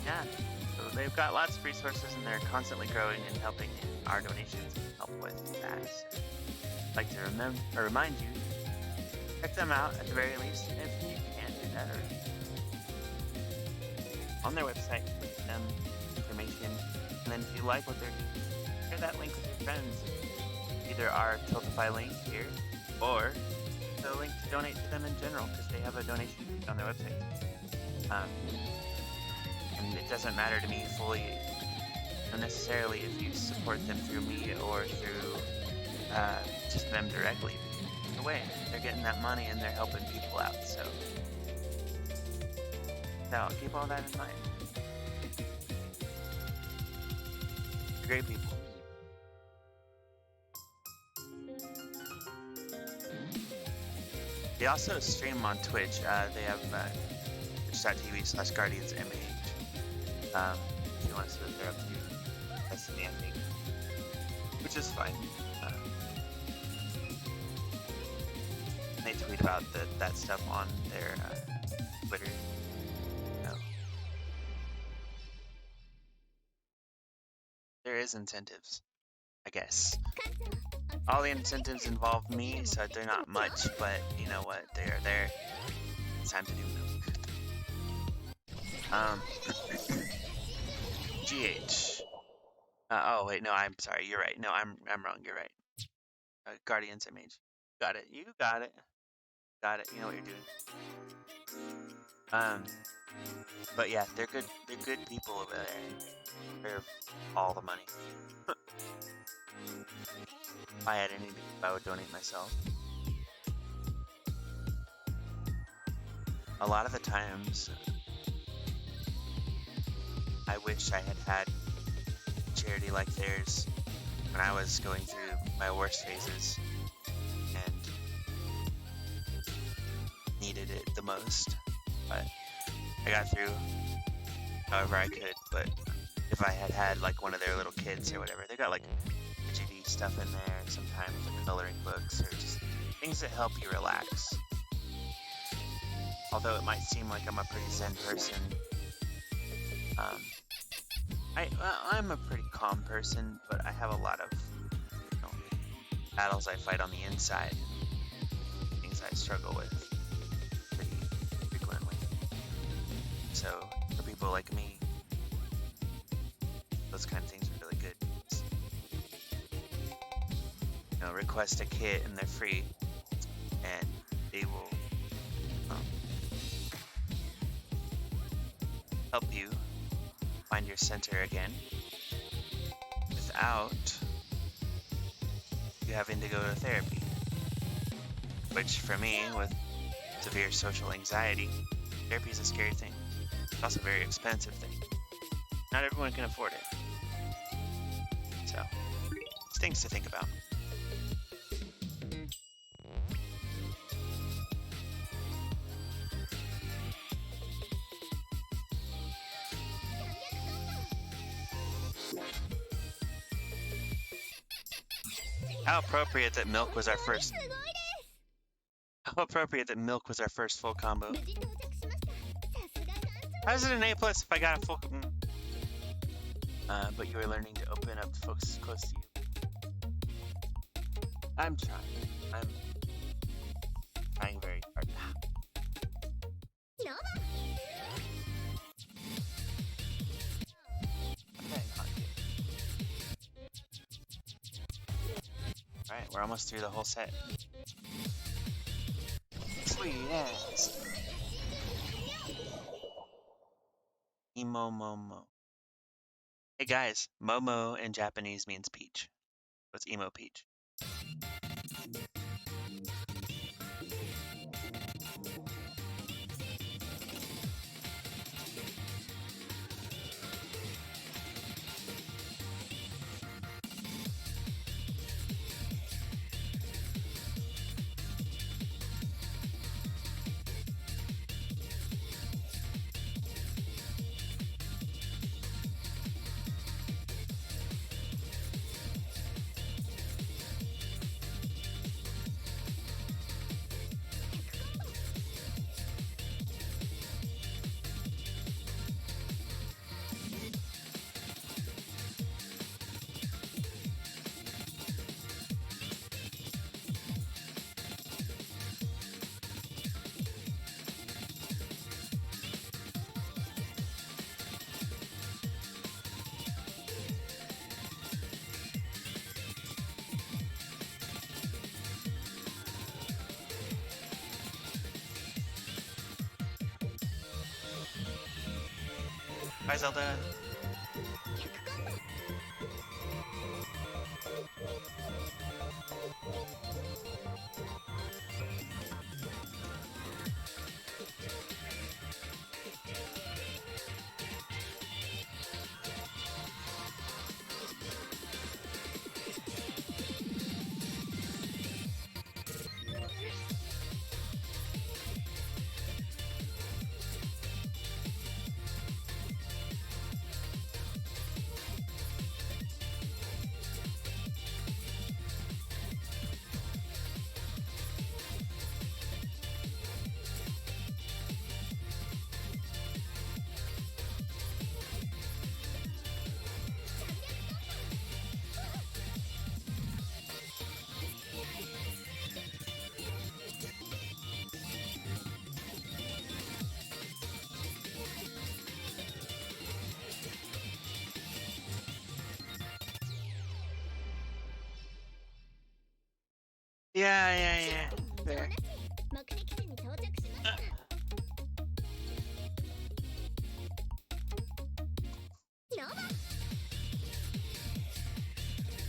yeah, so they've got lots of resources and they're constantly growing and helping our donations help with that. So I'd like to remind you, check them out at the very least if you can do that, or on their website, with them information, and then if you like what they're doing, share that link with your friends. Either our Tiltify link here, or the link to donate to them in general, because they have a donation page on their website. And it doesn't matter to me fully, necessarily, if you support them through me or through just them directly. Either way, they're getting that money and they're helping people out, so keep all that in mind. They're great people. They also stream on Twitch. They have twitch.tv/guardiansmh. If you want to see what they're up to, that's the damn thing. Which is fine. They tweet about that stuff on their Twitter. There is incentives, I guess. All the incentives involve me, so they're not much, but you know what? They are there. It's time to do them. GH. Oh wait, no, I'm sorry. You're right. No, I'm wrong. You're right. Guardians MH. Got it. You got it. Got it. You know what you're doing. But yeah, they're good. They're good people over there. They're all the money. If I had anything, I would donate myself. A lot of the times, I wish I had charity like theirs when I was going through my worst phases and needed it the most. But I got through however I could. But if I had like one of their little kids or whatever, they got like GD stuff in there, sometimes like coloring books or just things that help you relax. Although it might seem like I'm a pretty zen person, I'm a pretty calm person, but I have a lot of battles I fight on the inside, things I struggle with pretty frequently. So for people like me, those kind of things are really good. Request a kit and they're free, and they will help you find your center again without you having to go to therapy. Which for me, with severe social anxiety, therapy is a scary thing. It's also a very expensive thing. Not everyone can afford it. So, it's things to think about. How appropriate that milk was our first. How appropriate that milk was our first full combo. How is it an A+ if I got a full? But you are learning to open up to folks close to you. I'm trying. I'm trying very hard. I'm getting hot here. Alright, we're almost through the whole set. Sweet ass. Imo-momo. Hey guys, Momo in Japanese means peach. So it's emo peach. Bye, Zelda. Yeah. There.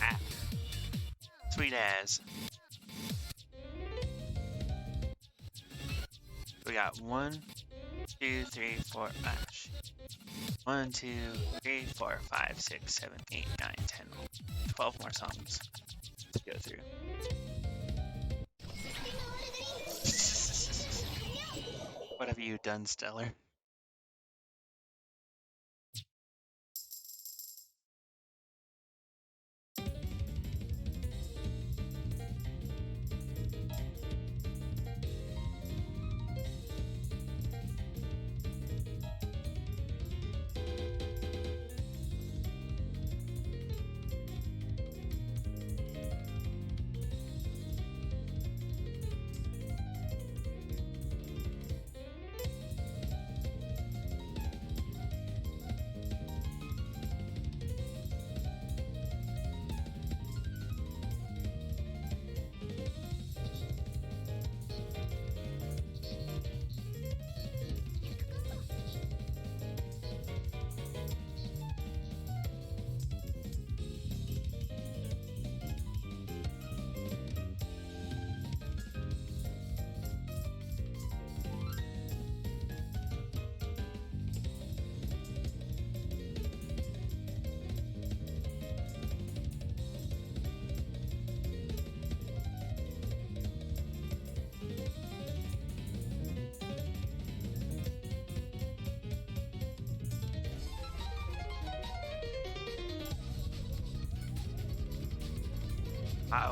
Ah. Sweet as. We got 1, 2, 3, 4. Ah, shit. 1, 2, 3, 4, 5, 6, 7, 8, 9, 10, 12 more songs to go through. What have you done, Stellar?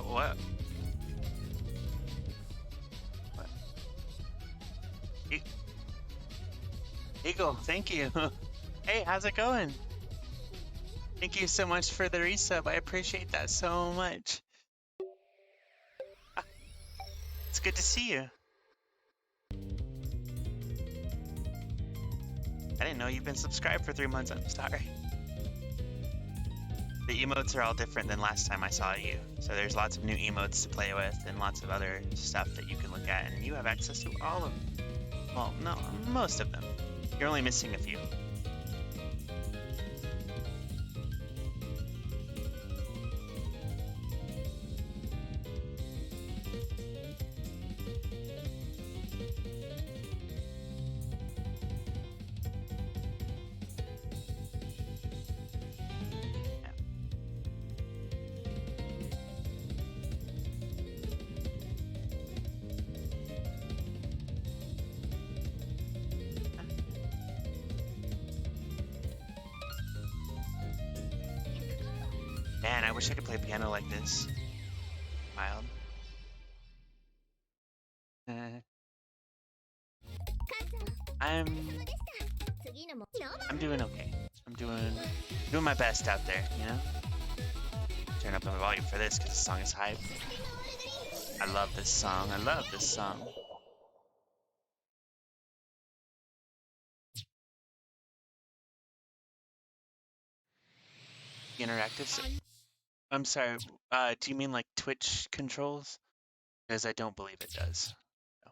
What? What? Eagle, thank you. Hey, how's it going? Thank you so much for the resub. I appreciate that so much. It's good to see you. I didn't know you've been subscribed for 3 months. I'm sorry. The emotes are all different than last time I saw you. So there's lots of new emotes to play with and lots of other stuff that you can look at, and you have access to all of them. Well, no, most of them. You're only missing a few. Man, I wish I could play piano like this. Wild. I'm doing okay. I'm doing my best out there, you know? Turn up the volume for this because the song is hype. I love this song. I love this song. Interactive. I'm sorry. Do you mean like Twitch controls? Because I don't believe it does. No.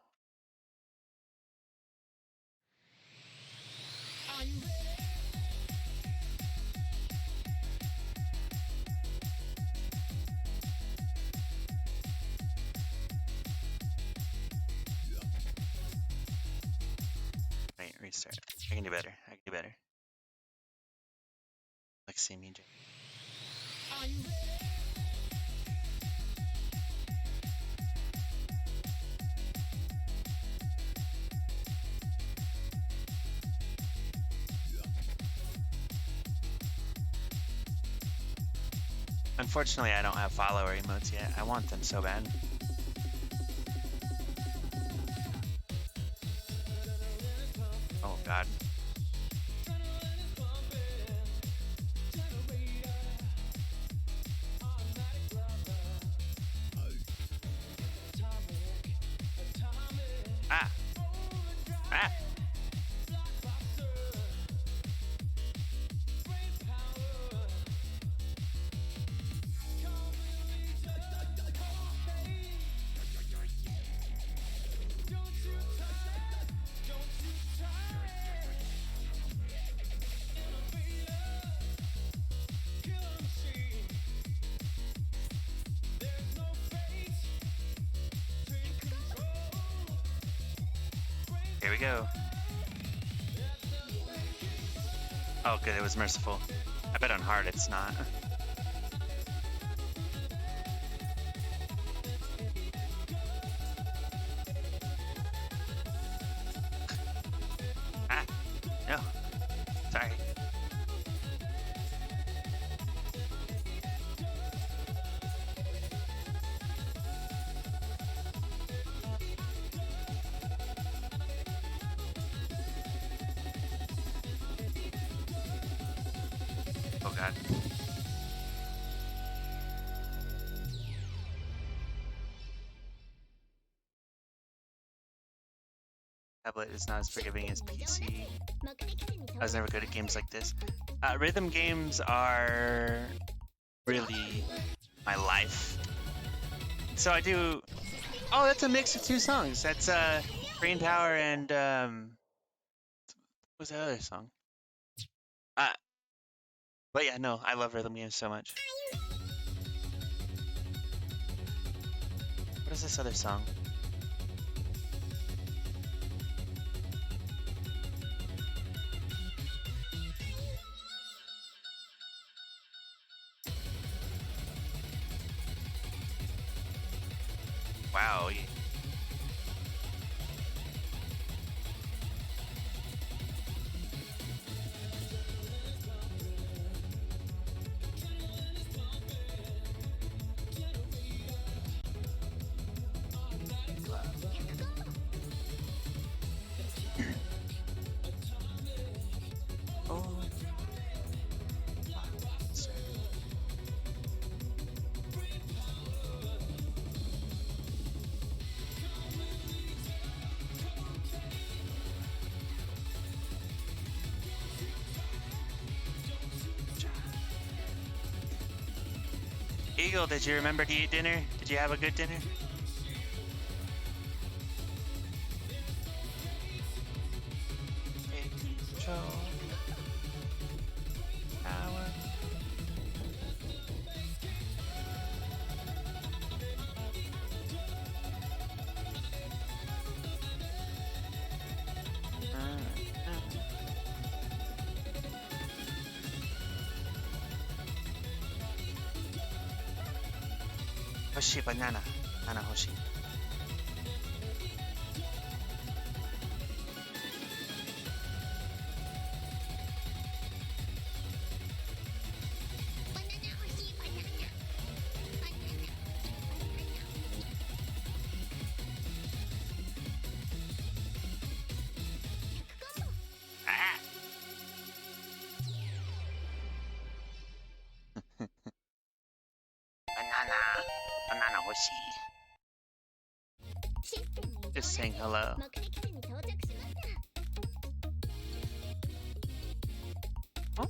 Wait, restart. I can do better. I can do better. Like see me. Unfortunately, I don't have follower emotes yet. I want them so bad. Oh god. Ah! Ah! Here we go. Oh, good. It was merciful. I bet on hard it's not. Ah, no. Sorry. Oh god. Tablet is not as forgiving as PC. I was never good at games like this. Rhythm games are really my life. So I do. Oh, that's a mix of two songs. That's Brain Power and what's the other song? But yeah, no, I love rhythm games so much. What is this other song? Wow. Oh. Eagle, did you remember to eat dinner? Did you have a good dinner? Control. Power. Hoshi banana. Banana hoshi. Ah. Banana hoshi. Just saying hello. Oh?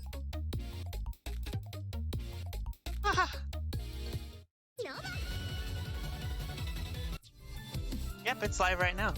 Yep, it's live right now.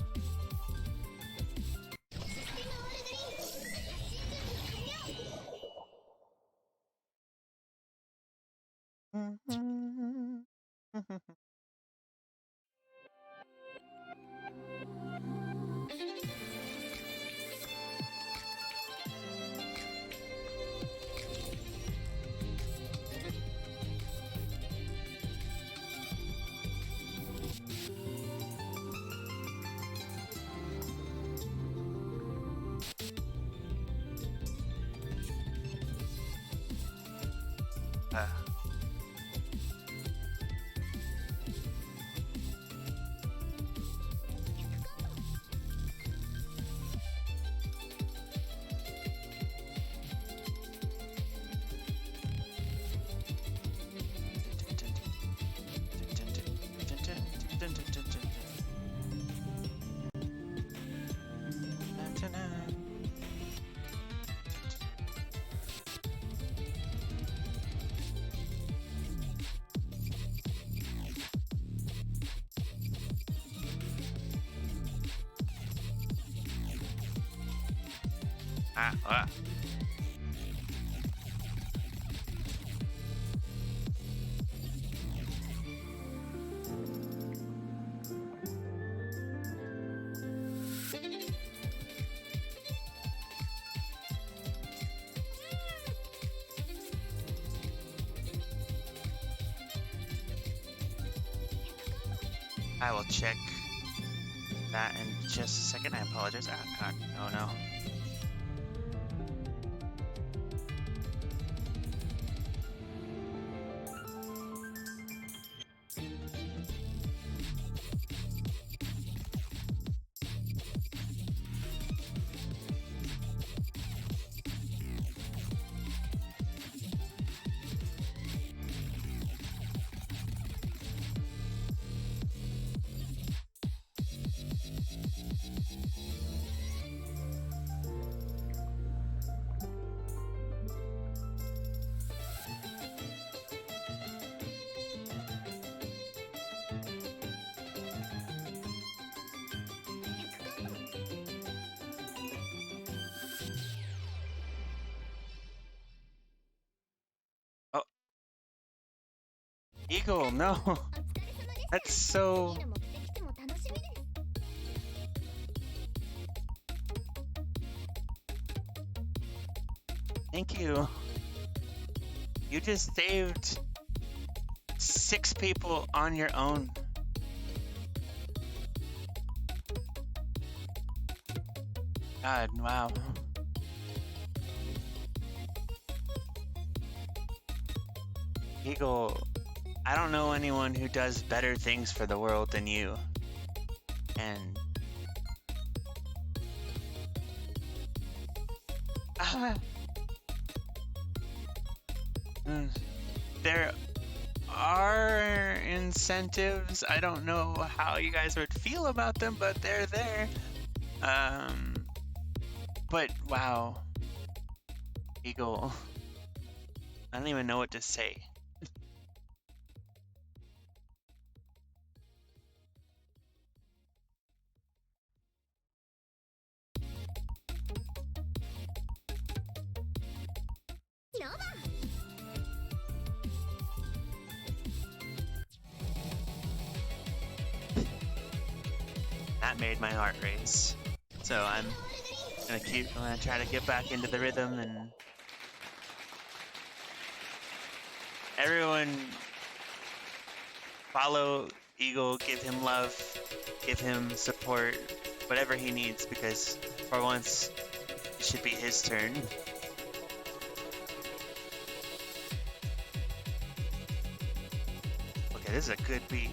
Ah. I will check that in just a second. I apologize. Oh no. Oh, Eagle, no. お疲れ様でした That's so. 次の目的地も楽しみです Thank you. You just saved 6 people on your own. God, wow. Eagle, I don't know anyone who does better things for the world than you. And there are incentives. I don't know how you guys would feel about them, but they're there. But wow, Eagle, I don't even know what to say. That made my heart race. So I'm gonna try to get back into the rhythm, and everyone follow Eagle, give him love, give him support, whatever he needs, because for once it should be his turn. Okay, this is a good beat.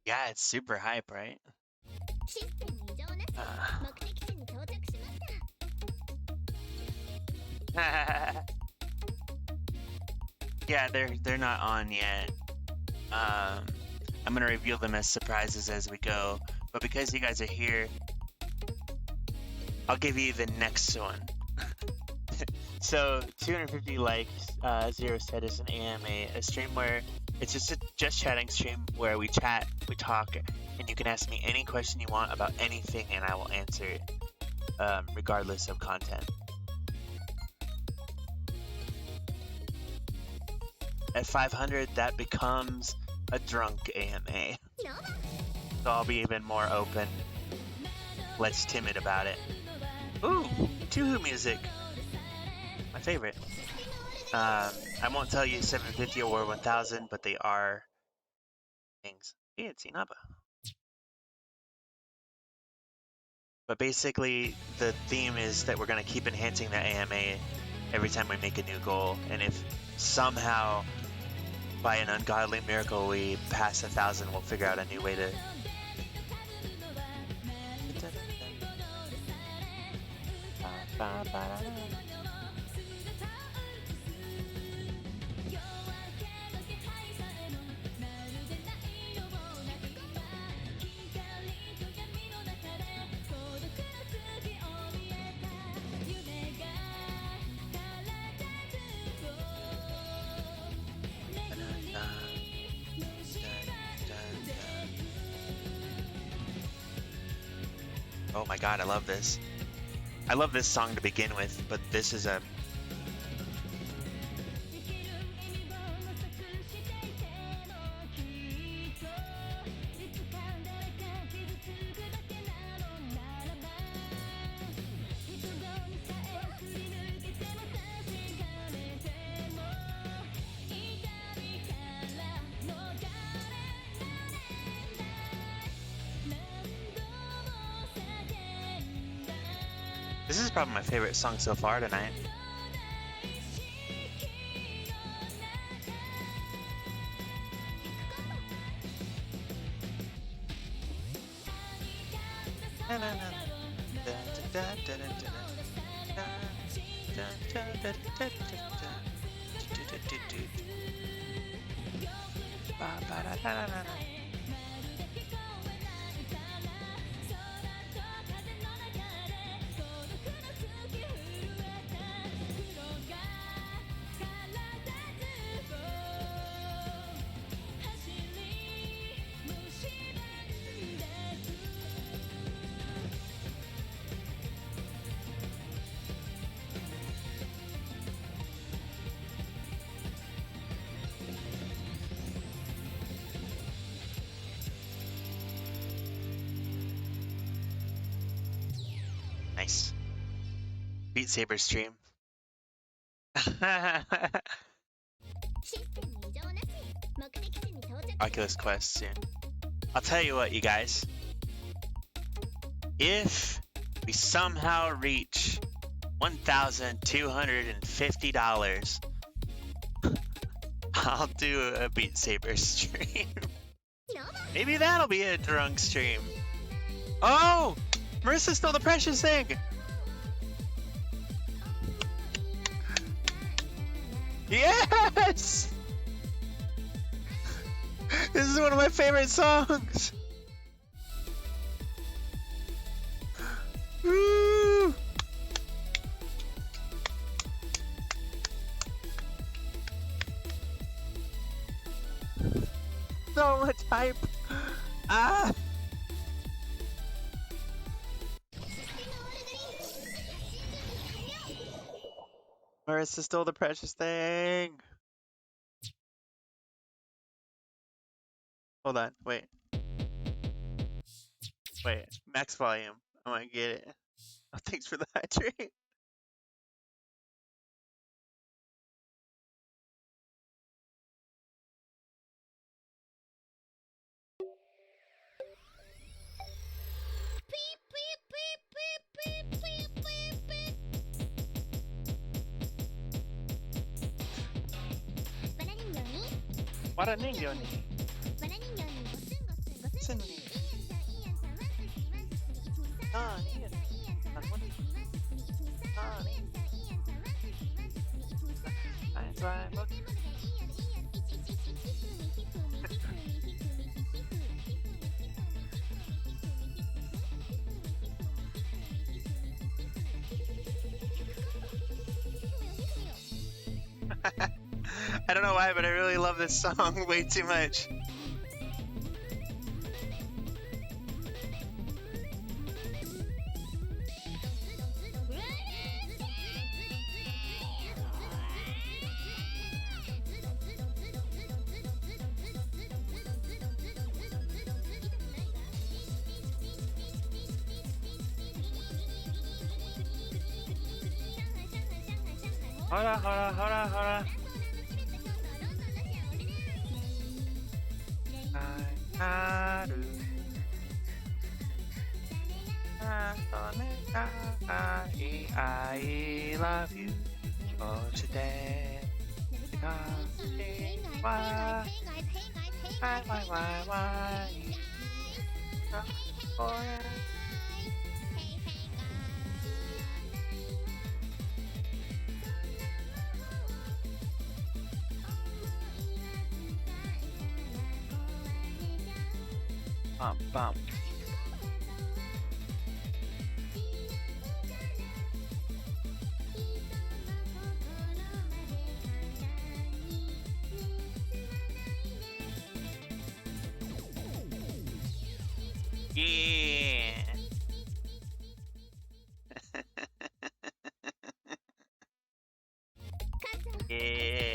Yeah, it's super hype, right? システム異常なし目的地に到着しました Yeah, they're not on yet. I'm gonna reveal them as surprises as we go, but because you guys are here, I'll give you the next one. So 250 likes, Zero said is an AMA, a stream where it's just a just chatting stream where we chat, we talk, and you can ask me any question you want about anything and I will answer it, regardless of content. At 500, that becomes a drunk AMA. So I'll be even more open, less timid about it. Ooh, Tuhu music. My favorite. I won't tell you 750 or 1000, but they are things. Yeah, it's Inaba. But basically, the theme is that we're going to keep enhancing the AMA every time we make a new goal. And if somehow, by an ungodly miracle, we pass 1000, we'll figure out a new way to... Oh my god, I love this. I love this song to begin with, but this is a... This is probably my favorite song so far tonight. Nice. Beat Saber stream. Oculus Quest soon. I'll tell you what, you guys. If we somehow reach $1,250, I'll do a Beat Saber stream. Maybe that'll be a drunk stream. Oh! Marissa stole the precious thing! Yes! This is one of my favorite songs! Woo! So much hype! Ah! Marissa stole the precious thing. Hold on, wait. Wait, max volume. I want to get it. Oh, thanks for the hydrate. What a ninja. I don't know why, but I really love this song way too much. Hold on, hold on, hold on, hold on. I love you for today. Why? Bump. Yeah. Yeah.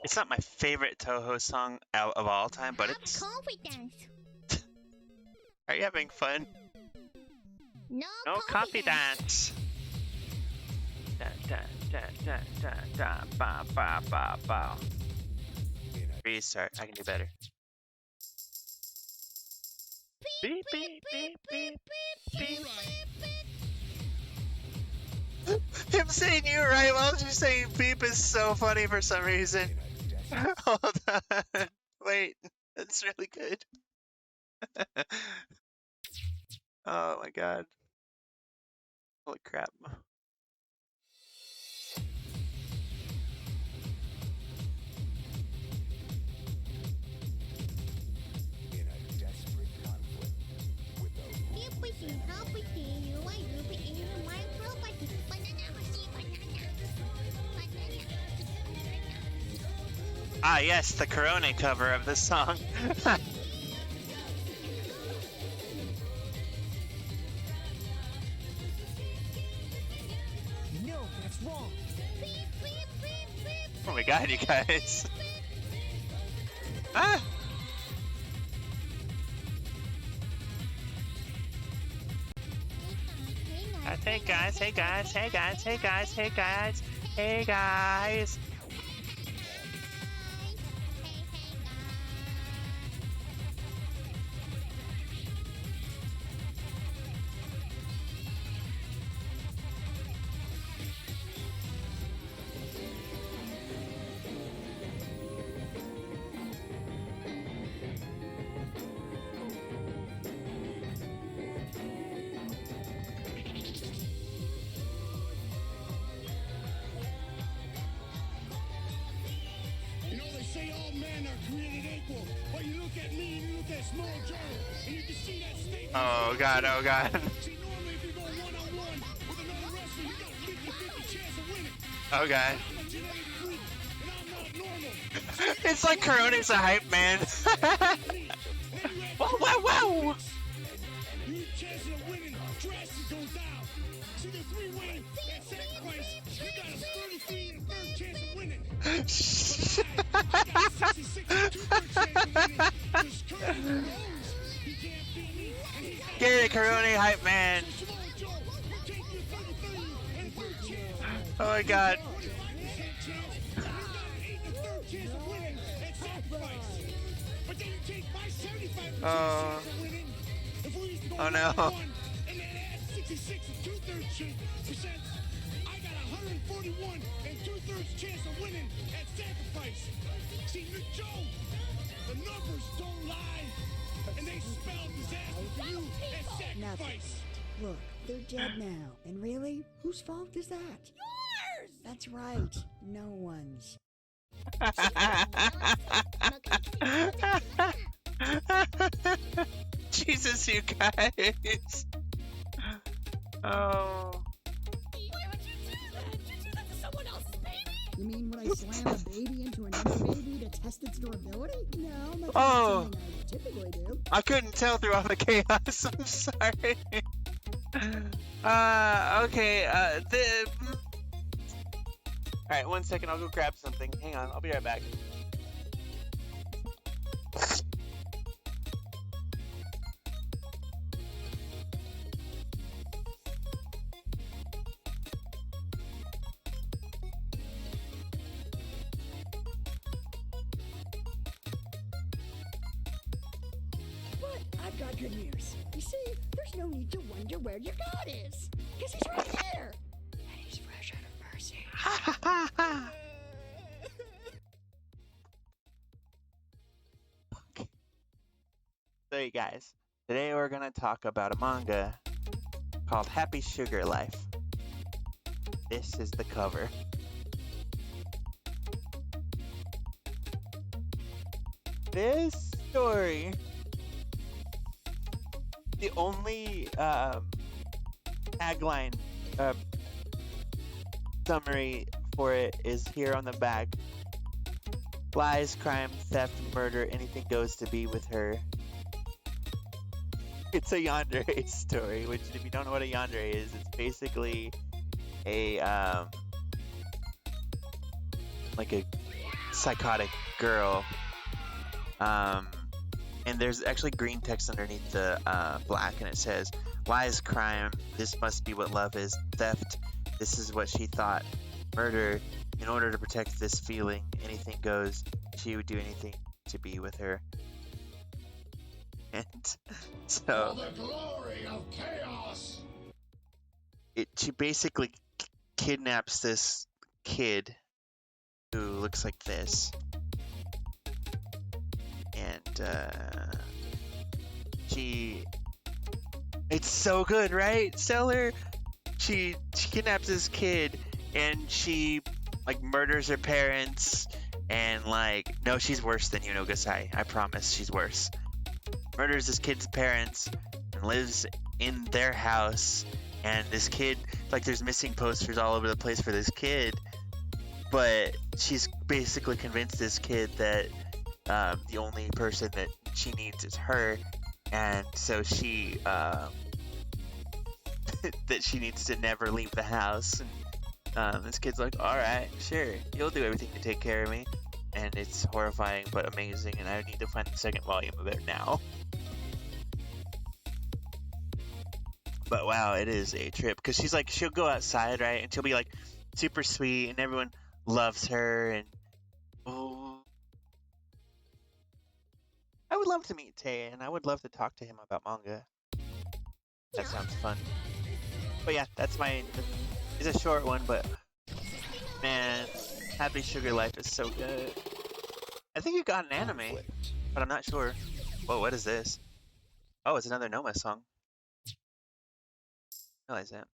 It's not my favorite Toho song of all time, but it's... Are you having fun? No confidence. Restart. I can do better. Beep, beep, beep, beep, beep, beep. Him saying you right while you saying beep is so funny for some reason. Hold on. Wait. That's really good. Oh my god. Holy crap. Ah yes, the Corona cover of this song. No, that's wrong. Oh my god, you guys. Ah! Hey guys, hey guys, hey guys, hey guys, hey guys, hey guys. Oh god, oh god. Oh god. It's like Corona's a hype man. Whoa, whoa, whoa! Get it, Corona hype man. Oh my god. Oh. Oh no. I got 141 and 2/3 chance of winning at sacrifice. See, Joe, the numbers don't lie, and they spell disaster for you at sacrifice. Look, they're dead now. And really, whose fault is that? Yours! That's right. No one's. Jesus, you guys. Oh. Why would you do that? Did you do that to someone else's baby? You mean when I slam a baby into another baby to test its durability? No, that's Oh. not something I typically do. I couldn't tell through all the chaos. I'm sorry. Okay. All right, 1 second. I'll go grab something. Hang on. I'll be right back. But I've got good news. You see, there's no need to wonder where your God is. Because he's right here. And he's fresh out of mercy. So you guys, today we're gonna talk about a manga called Happy Sugar Life. This is the cover. This story, the only tagline summary for it is here on the back. Lies, crime, theft, murder, anything goes to be with her. It's a yandere story, which if you don't know what a yandere is, it's basically a like a psychotic girl. And there's actually green text underneath the black, and it says, lies, crime, this must be what love is. Theft, this is what she thought. Murder, in order to protect this feeling, anything goes. She would do anything to be with her. And so the glory of chaos. she basically kidnaps this kid who looks like this. And it's so good, right, Stellar? She kidnaps this kid and she like murders her parents and like, no, she's worse than Yunogasai. I promise she's worse. Murders this kid's parents and lives in their house, and this kid, like, there's missing posters all over the place for this kid, but she's basically convinced this kid that the only person that she needs is her, and so she that she needs to never leave the house. And this kid's like, all right, sure, you'll do everything to take care of me. And it's horrifying but amazing, and I need to find the second volume of it now. But wow, it is a trip, because she's like, she'll go outside, right, and she'll be like super sweet and everyone loves her, and oh, I would love to meet Tay, and I would love to talk to him about manga. That sounds fun. But yeah, that's it's a short one, but man, Happy Sugar Life is so good. I think it got an anime, but I'm not sure. Whoa, what is this? Oh, it's another Noma song. I realize that.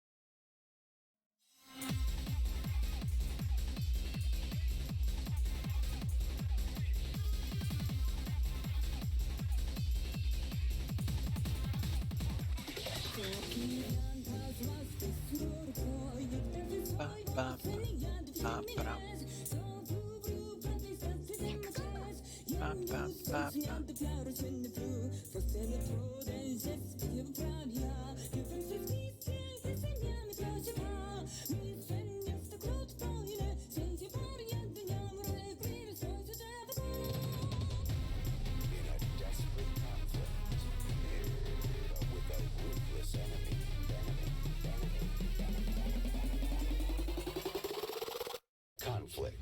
Conflict.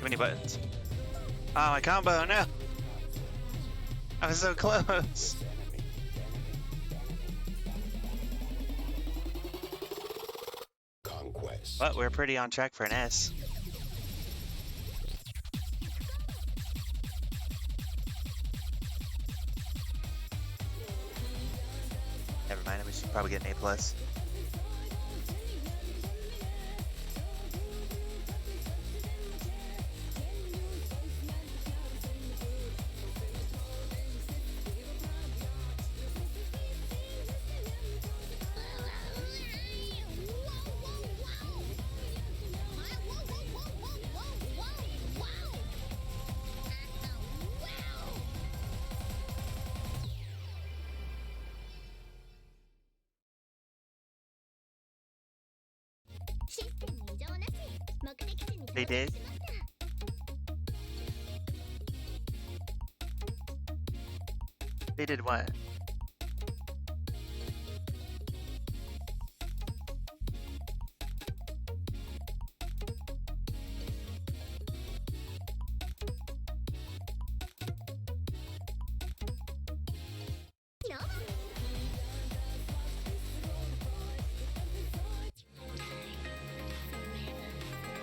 Too many buttons. Oh, my combo, no! I was so close! Conquest. But we're pretty on track for an S. Never mind, we should probably get an A+. They did? They did what?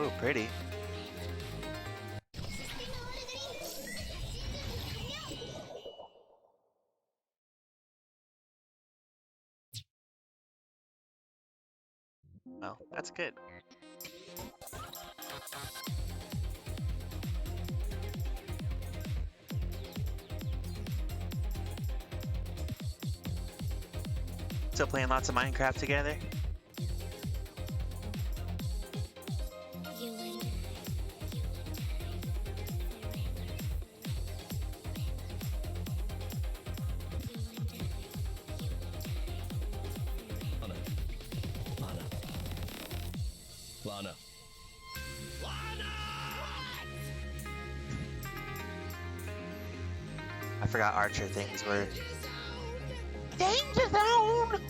Oh, pretty. Well, that's good. Still playing lots of Minecraft together? Lana. I forgot Archer things were... Danger Zone!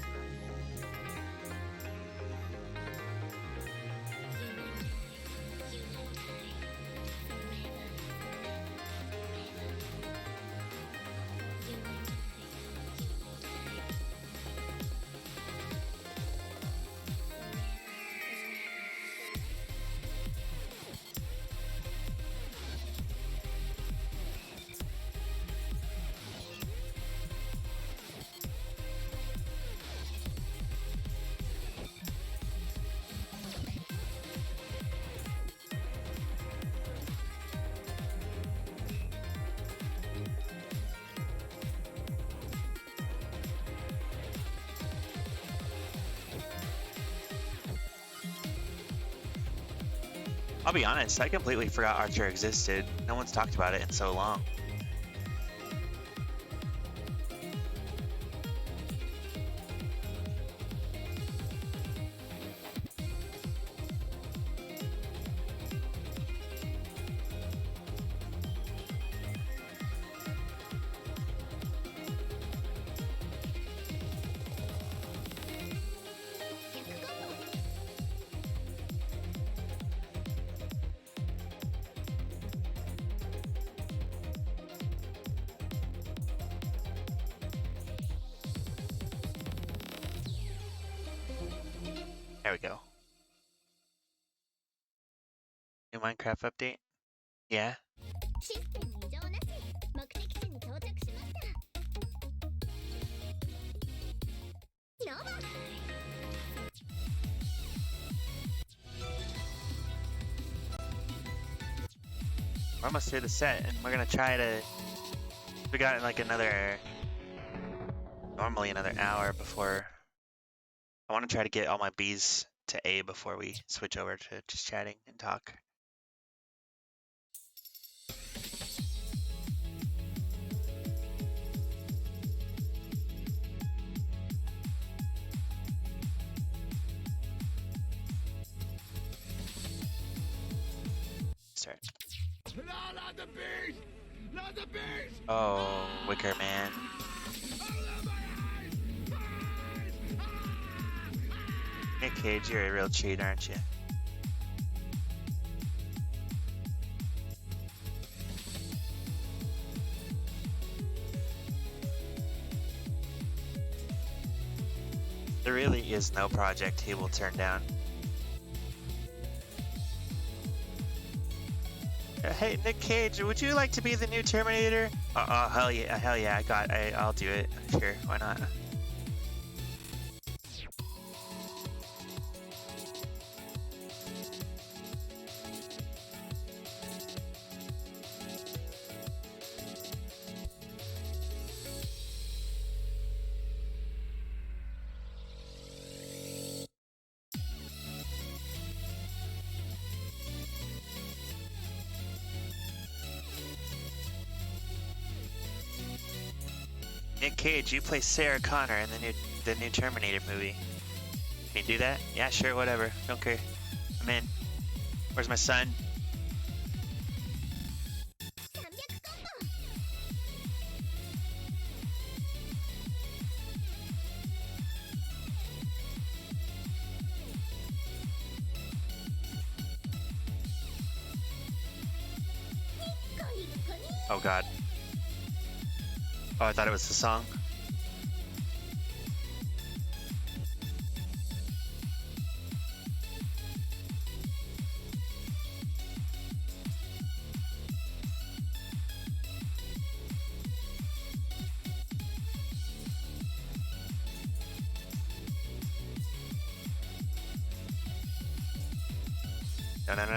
I'll be honest, I completely forgot Archer existed. No one's talked about it in so long. There we go. New Minecraft update? Yeah. We're almost through the set, and we're gonna try to... We got like normally another hour before... I want to try to get all my Bs to A before we switch over to just chatting and talk. Start. Not the beast! Not the beast! Oh, Wicker Man. Nick Cage, you're a real cheat, aren't you? really is no project he will turn down. Hey, Nick Cage, would you like to be the new Terminator? Oh, hell yeah, I'll do it. Sure, why not? Nick Cage, you play Sarah Connor in the new Terminator movie. Can you do that? Yeah, sure, whatever. Don't care. I'm in. Where's my son? 300コンボ Oh god. Oh, I thought it was the song.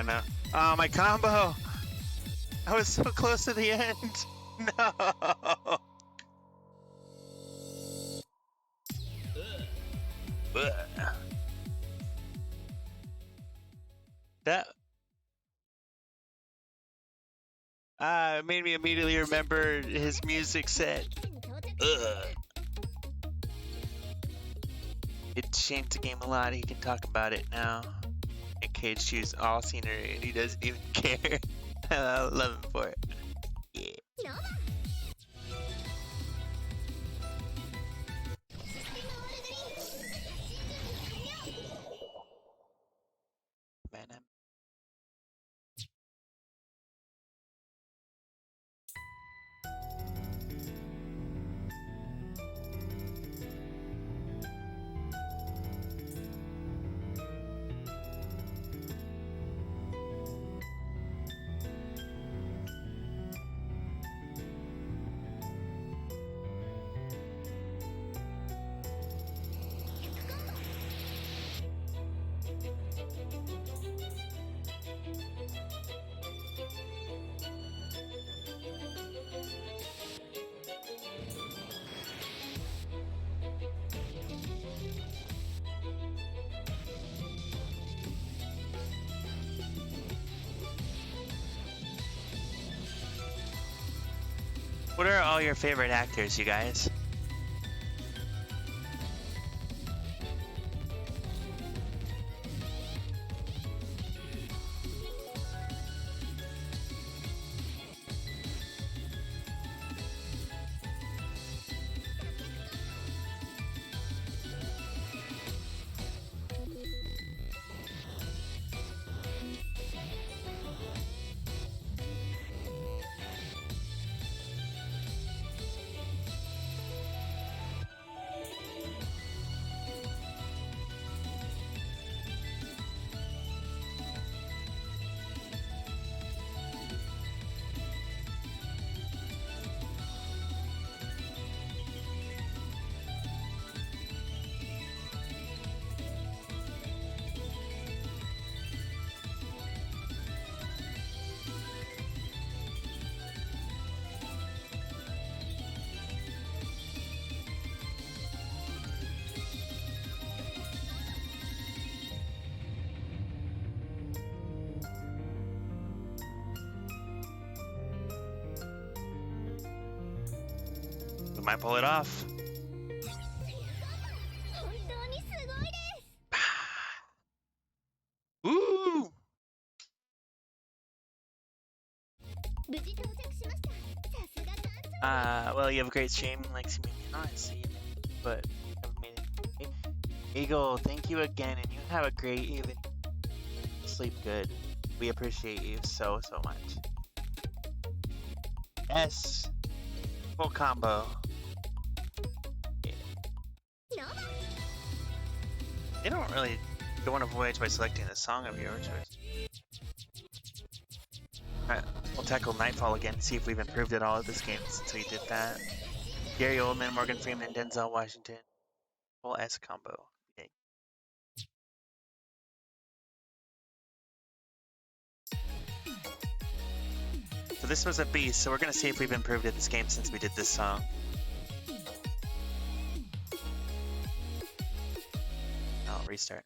No. Oh, my combo! I was so close to the end! No! That made me immediately remember his music set. に到着 It changed the game a lot. He can talk about it now. Nick Cage chooses all scenery and he doesn't even care. I love him for it. Yeah. ノーバシステムオールドリンク新準備完了 Man, I'm... What are all your favorite actors, you guys? We might pull it off. 本当にすごいです Ooh! 無事到着しましたさすが艦長 Well, you have a great stream. Like, see me, I see you, but I've made it. Eagle, thank you again, and you have a great evening. Sleep good. We appreciate you so much. Yes. Full combo. ノーバ They don't really go on a voyage by selecting the song of your choice. Alright, we'll tackle Nightfall again, see if we've improved at all at this game since we did that. Gary Oldman, Morgan Freeman, Denzel Washington. Full S combo. Yay. So this was a beast, so we're gonna see if we've improved at this game since we did this song. I'll restart.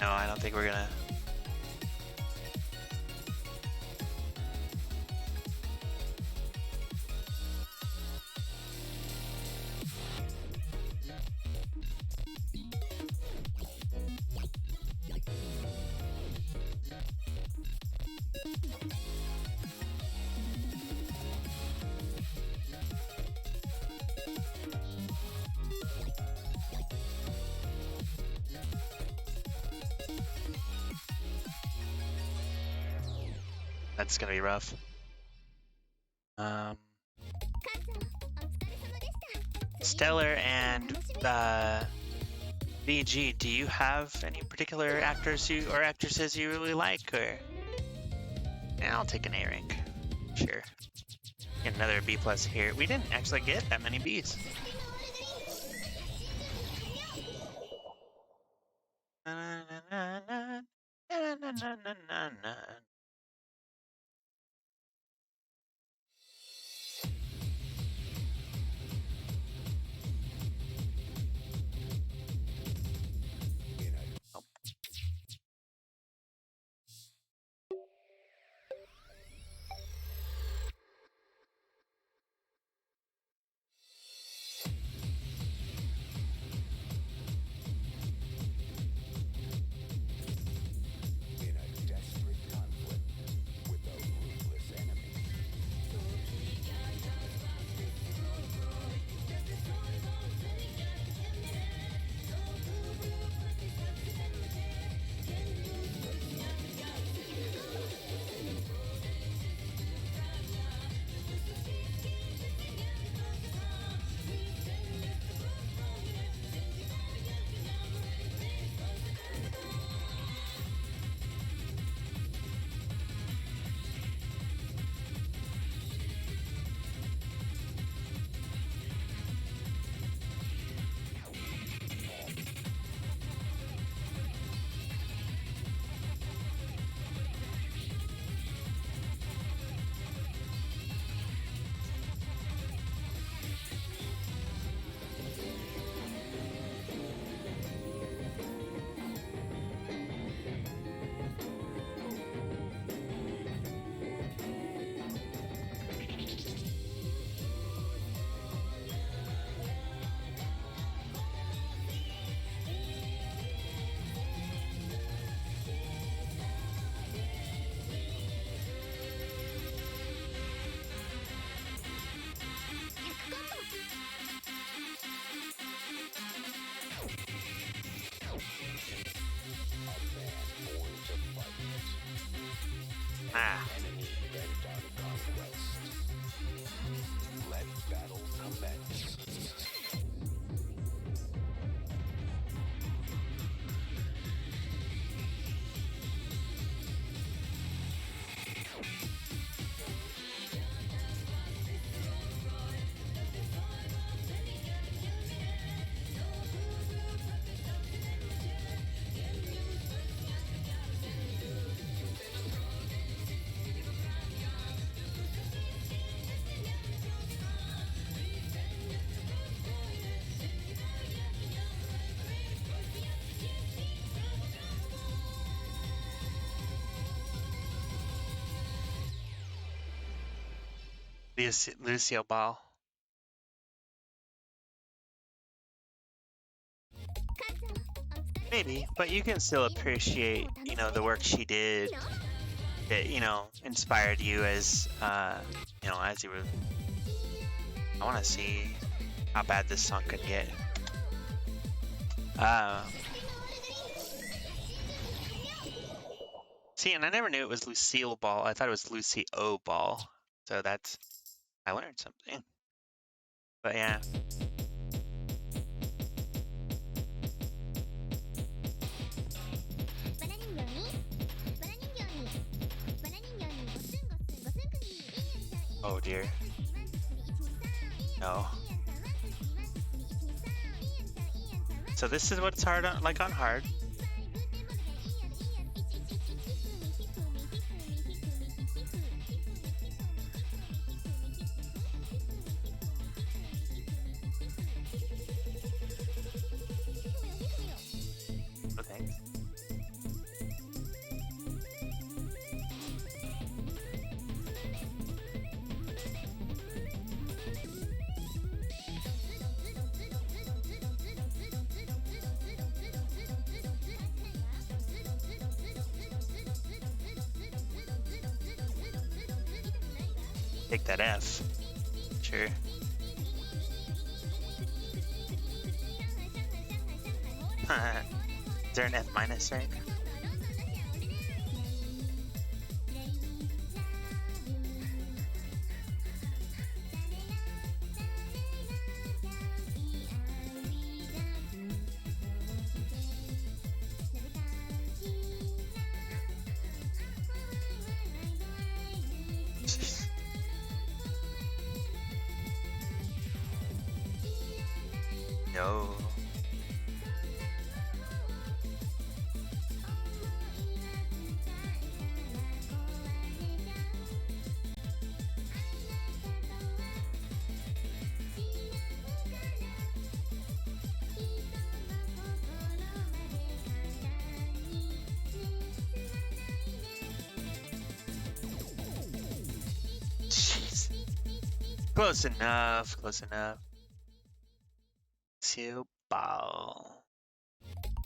No, I don't think we're gonna. That's gonna be rough. Stellar and VG, do you have any particular actors or actresses you really like, or? Yeah, I'll take an A rank. Sure. Get another B plus here. We didn't actually get that many Bs. Ah. Enemy bent out of conquest. Let battle commence. Lucio Ball. Maybe, but you can still appreciate, you know, the work she did that, you know, inspired you as, you know, as you were. I want to see how bad this song could get. See, and I never knew it was Lucille Ball. I thought it was Lucy O Ball. So that's, I learned something. But yeah. Oh dear. No. So this is what's hard on, like on hard. Okay. Take that F. Sure. Is there an F minus rank? No. Jeez. Close enough. Close enough. Two ball.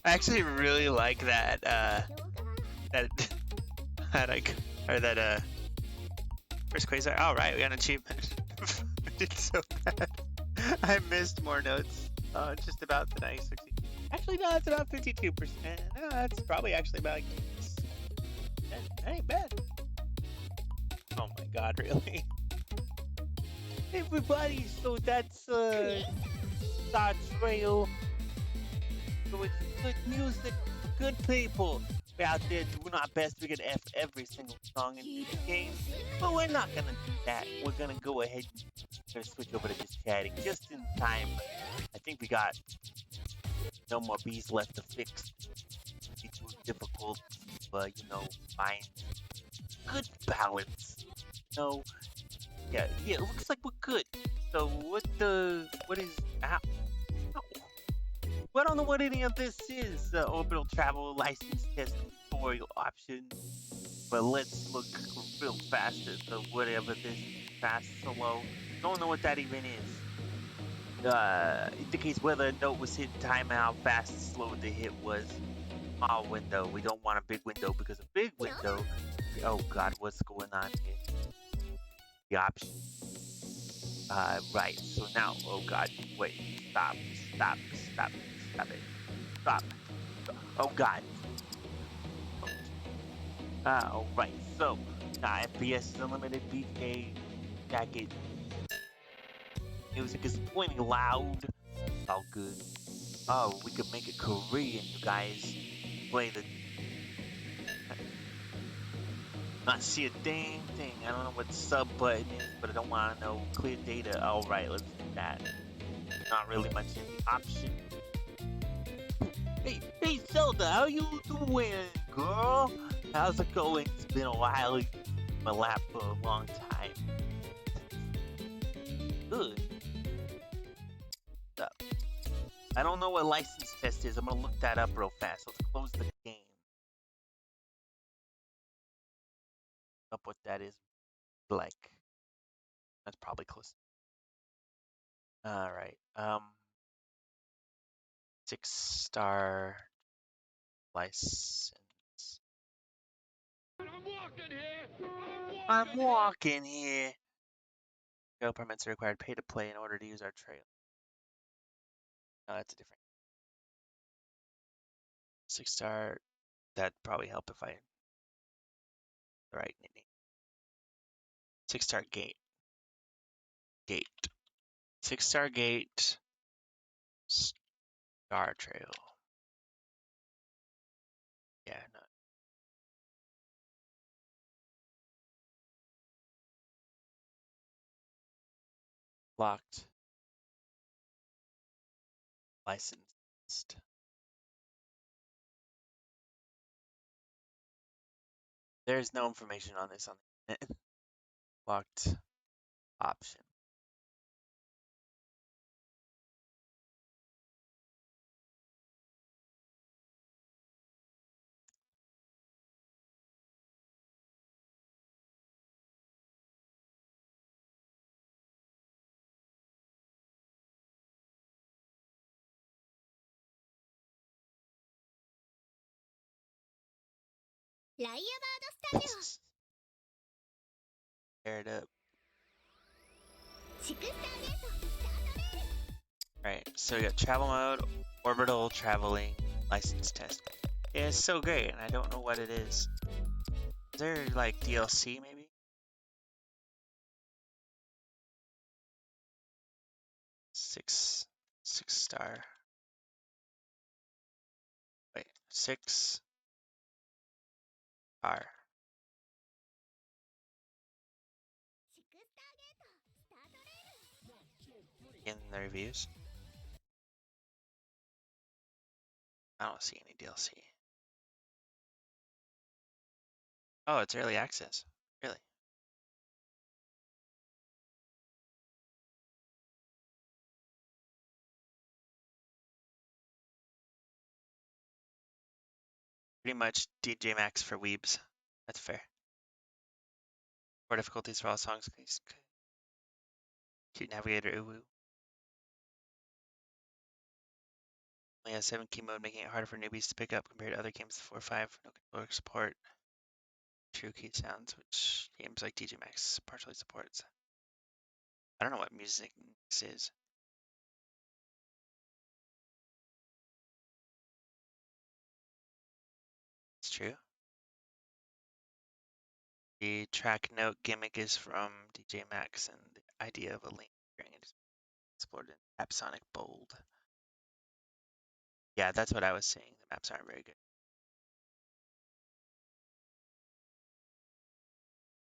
I actually really like that. That that first quasar. All right, we got an achievement. I did so bad. I missed more notes. Just about the 96. Actually, no, it's about 52%. No, that's probably actually about. That ain't bad. Oh my god, really? Everybody, so that's STARTRAIL. So it's good music for good people. We're out there doing our best. We're gonna F every single song in this game. But we're not gonna do that. We're gonna go ahead and switch over to just chatting just in time. I think we got no more bees left to fix. It's too difficult, but you know, find good balance. So yeah, it looks like we're good. So what is ow. I don't know what any of this is. Orbital travel license test tutorial option. But let's look real fast at whatever this fast slow. Don't know what that even is. Indicates whether a note was hit, time how fast and slow the hit was. Small window. We don't want a big window because a big window. Oh god, what's going on here? The option. Right. So now, oh god, wait. Stop it. Stop. Oh god. Alright, so Nah, FPS is unlimited. BK jacket. Music is plenty loud. All good. Oh, we could make it Korean, you guys. Play the. Not see a dang thing. I don't know what sub button is, but I don't want to know clear data. All right, let's do that. Not really much in the option. Hey, Zelda, how you doing, girl? How's it going? It's been a while. You've been my lap for a long time. Good. Up. I don't know what license test is. I'm gonna look that up real fast. Let's close the game. Up what that is like. That's probably close. All right. Sixtar license. I'm walking here. Trail permits are required. Pay to play in order to use our trail. No, that's a different. Sixtar. That'd probably help if I. Right, name. Sixtar Gate. Sixtar Gate STARTRAIL. Yeah, no. Locked. Licensed. There's no information on this on the internet. Locked option. Tear it up. Alright, so we got travel mode, orbital traveling, license test. Yeah, it's so great, and I don't know what it is. Is there like DLC maybe? Six star. Wait, 6 star. In the reviews. I don't see any DLC. Oh, it's early access. Really? Pretty much DJ Max for weebs. That's fair. 4 difficulties for all songs. Cute navigator, ooh. Only has 7 key mode, making it harder for newbies to pick up compared to other games with 4 or 5. No controller support. True key sounds, which games like DJ Max partially supports. I don't know what music this is. It's true. The track note gimmick is from DJ Max, and the idea of a link hearing it is explored in Apsonic Bold. Yeah, that's what I was saying. The maps aren't very good.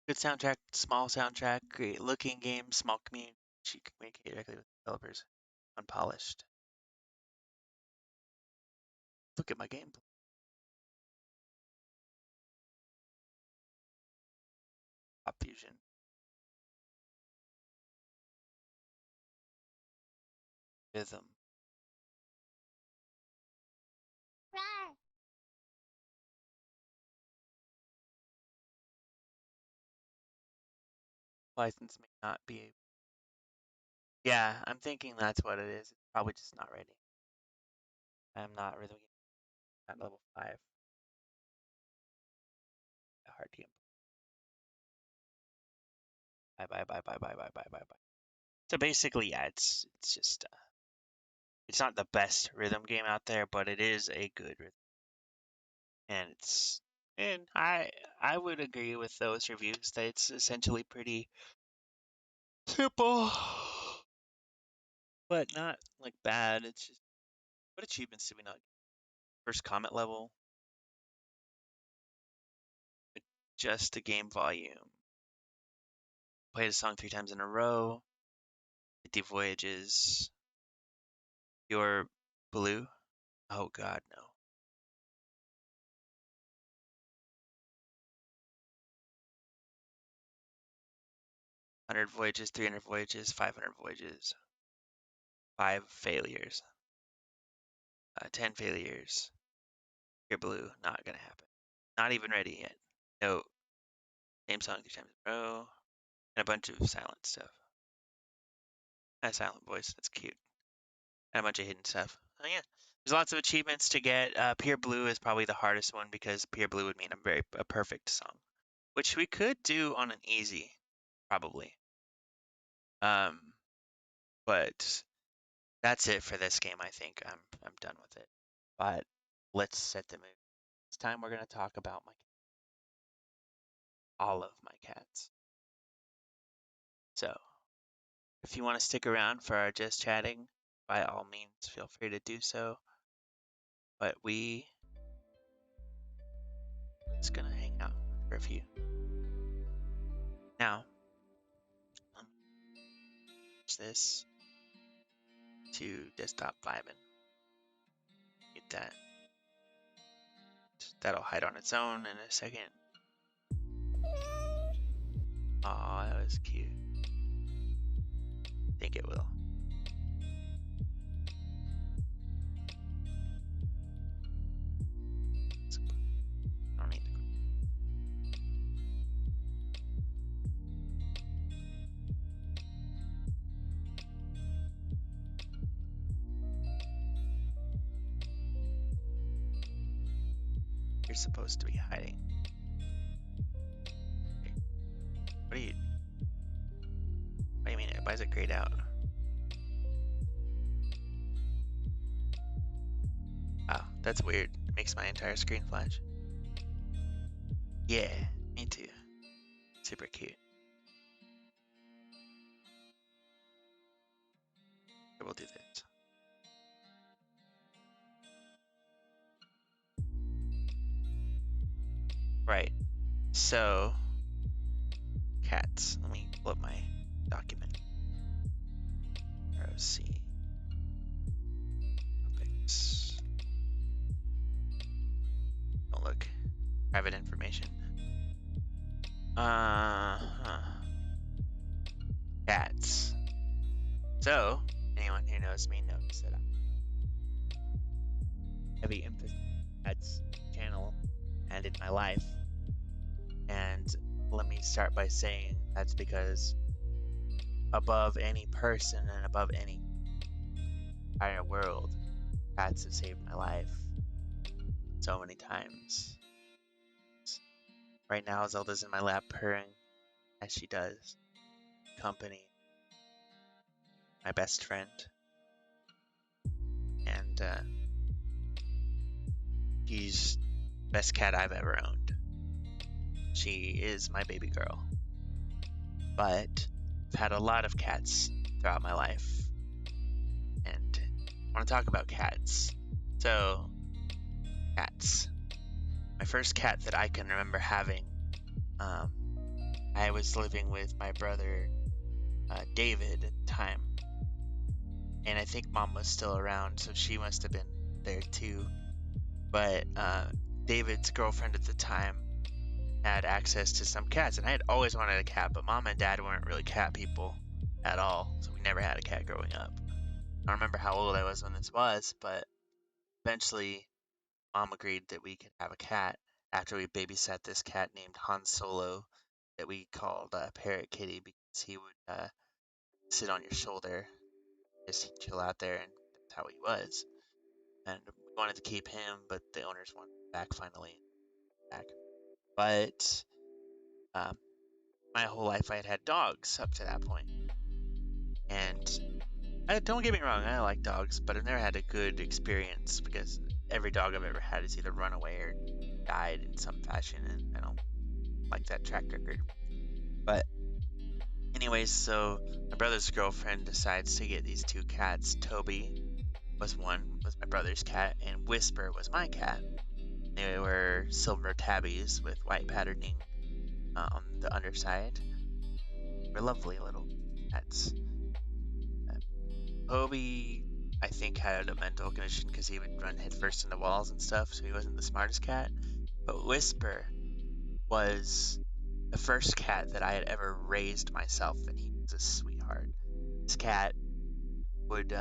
Good soundtrack, small soundtrack, great looking game, small community. You can communicate directly with developers. Unpolished. Look at my gameplay. Pop Fusion. Rhythm. License may not be. Yeah, I'm thinking that's what it is. It's probably just not ready. I'm not really at level 5. A hard game. Bye. So basically, yeah, it's just it's not the best rhythm game out there, but it is a good rhythm, and And I would agree with those reviews that it's essentially pretty simple, but not like bad. It's just what achievements do we not? First comet level, just the game volume. Played a song 3 times in a row. 50 voyages. Your blue? Oh god, no. 100 voyages, 300 voyages, 500 voyages. 5 failures. 10 failures. Your blue, not gonna happen. Not even ready yet. No. Same song 3 times in a row. And a bunch of silent stuff. A silent voice, that's cute. And a bunch of hidden stuff. Oh yeah. There's lots of achievements to get. Pure Blue is probably the hardest one because Pure Blue would mean a perfect song, which we could do on an easy, probably. But that's it for this game. I think I'm done with it. But let's set the mood. This time we're gonna talk about all of my cats. So if you want to stick around for our just chatting, by all means, feel free to do so. But we just gonna hang out for a few. Now, switch this to desktop vibing. Get that. That'll hide on its own in a second. Aw, that was cute. I think it will. I don't need the. You're supposed to be hiding. Okay. What do you mean? Why is it grayed out? Wow, that's weird. It makes my entire screen flash. Yeah, me too. Super cute. We'll do this. Right. So, cats. Let me pull up my document. ROC. Topics. Don't look. Private information. Cats. So, anyone who knows me knows that I'm heavy emphasis on cats channel and in my life. And let me start by saying that's because above any person and above any entire world, cats have saved my life so many times. Right now, Zelda's in my lap purring as she does. Company. My best friend. And she's the best cat I've ever owned. She is my baby girl. But I've had a lot of cats throughout my life. And I want to talk about cats. So, cats. My first cat that I can remember having, I was living with my brother David at the time. And I think Mom was still around, so she must have been there too. But David's girlfriend at the time had access to some cats, and I had always wanted a cat, but Mom and Dad weren't really cat people at all, so we never had a cat growing up. I don't remember how old I was when this was, but eventually Mom agreed that we could have a cat after we babysat this cat named Han Solo that we called Parrot Kitty because he would sit on your shoulder, just chill out there, and that's how he was. And we wanted to keep him, but the owners wanted him back finally. But my whole life I had had dogs up to that point. And don't get me wrong, I like dogs, but I've never had a good experience because every dog I've ever had has either run away or died in some fashion, and I don't like that track record. But anyways, so my brother's girlfriend decides to get these 2 cats. Toby was my brother's cat, and Whisper was my cat. They were silver tabbies with white patterning on the underside. They're lovely little cats. Toby, I think, had a mental condition because he would run headfirst into walls and stuff, so he wasn't the smartest cat. But Whisper was the first cat that I had ever raised myself, and he was a sweetheart. This cat would,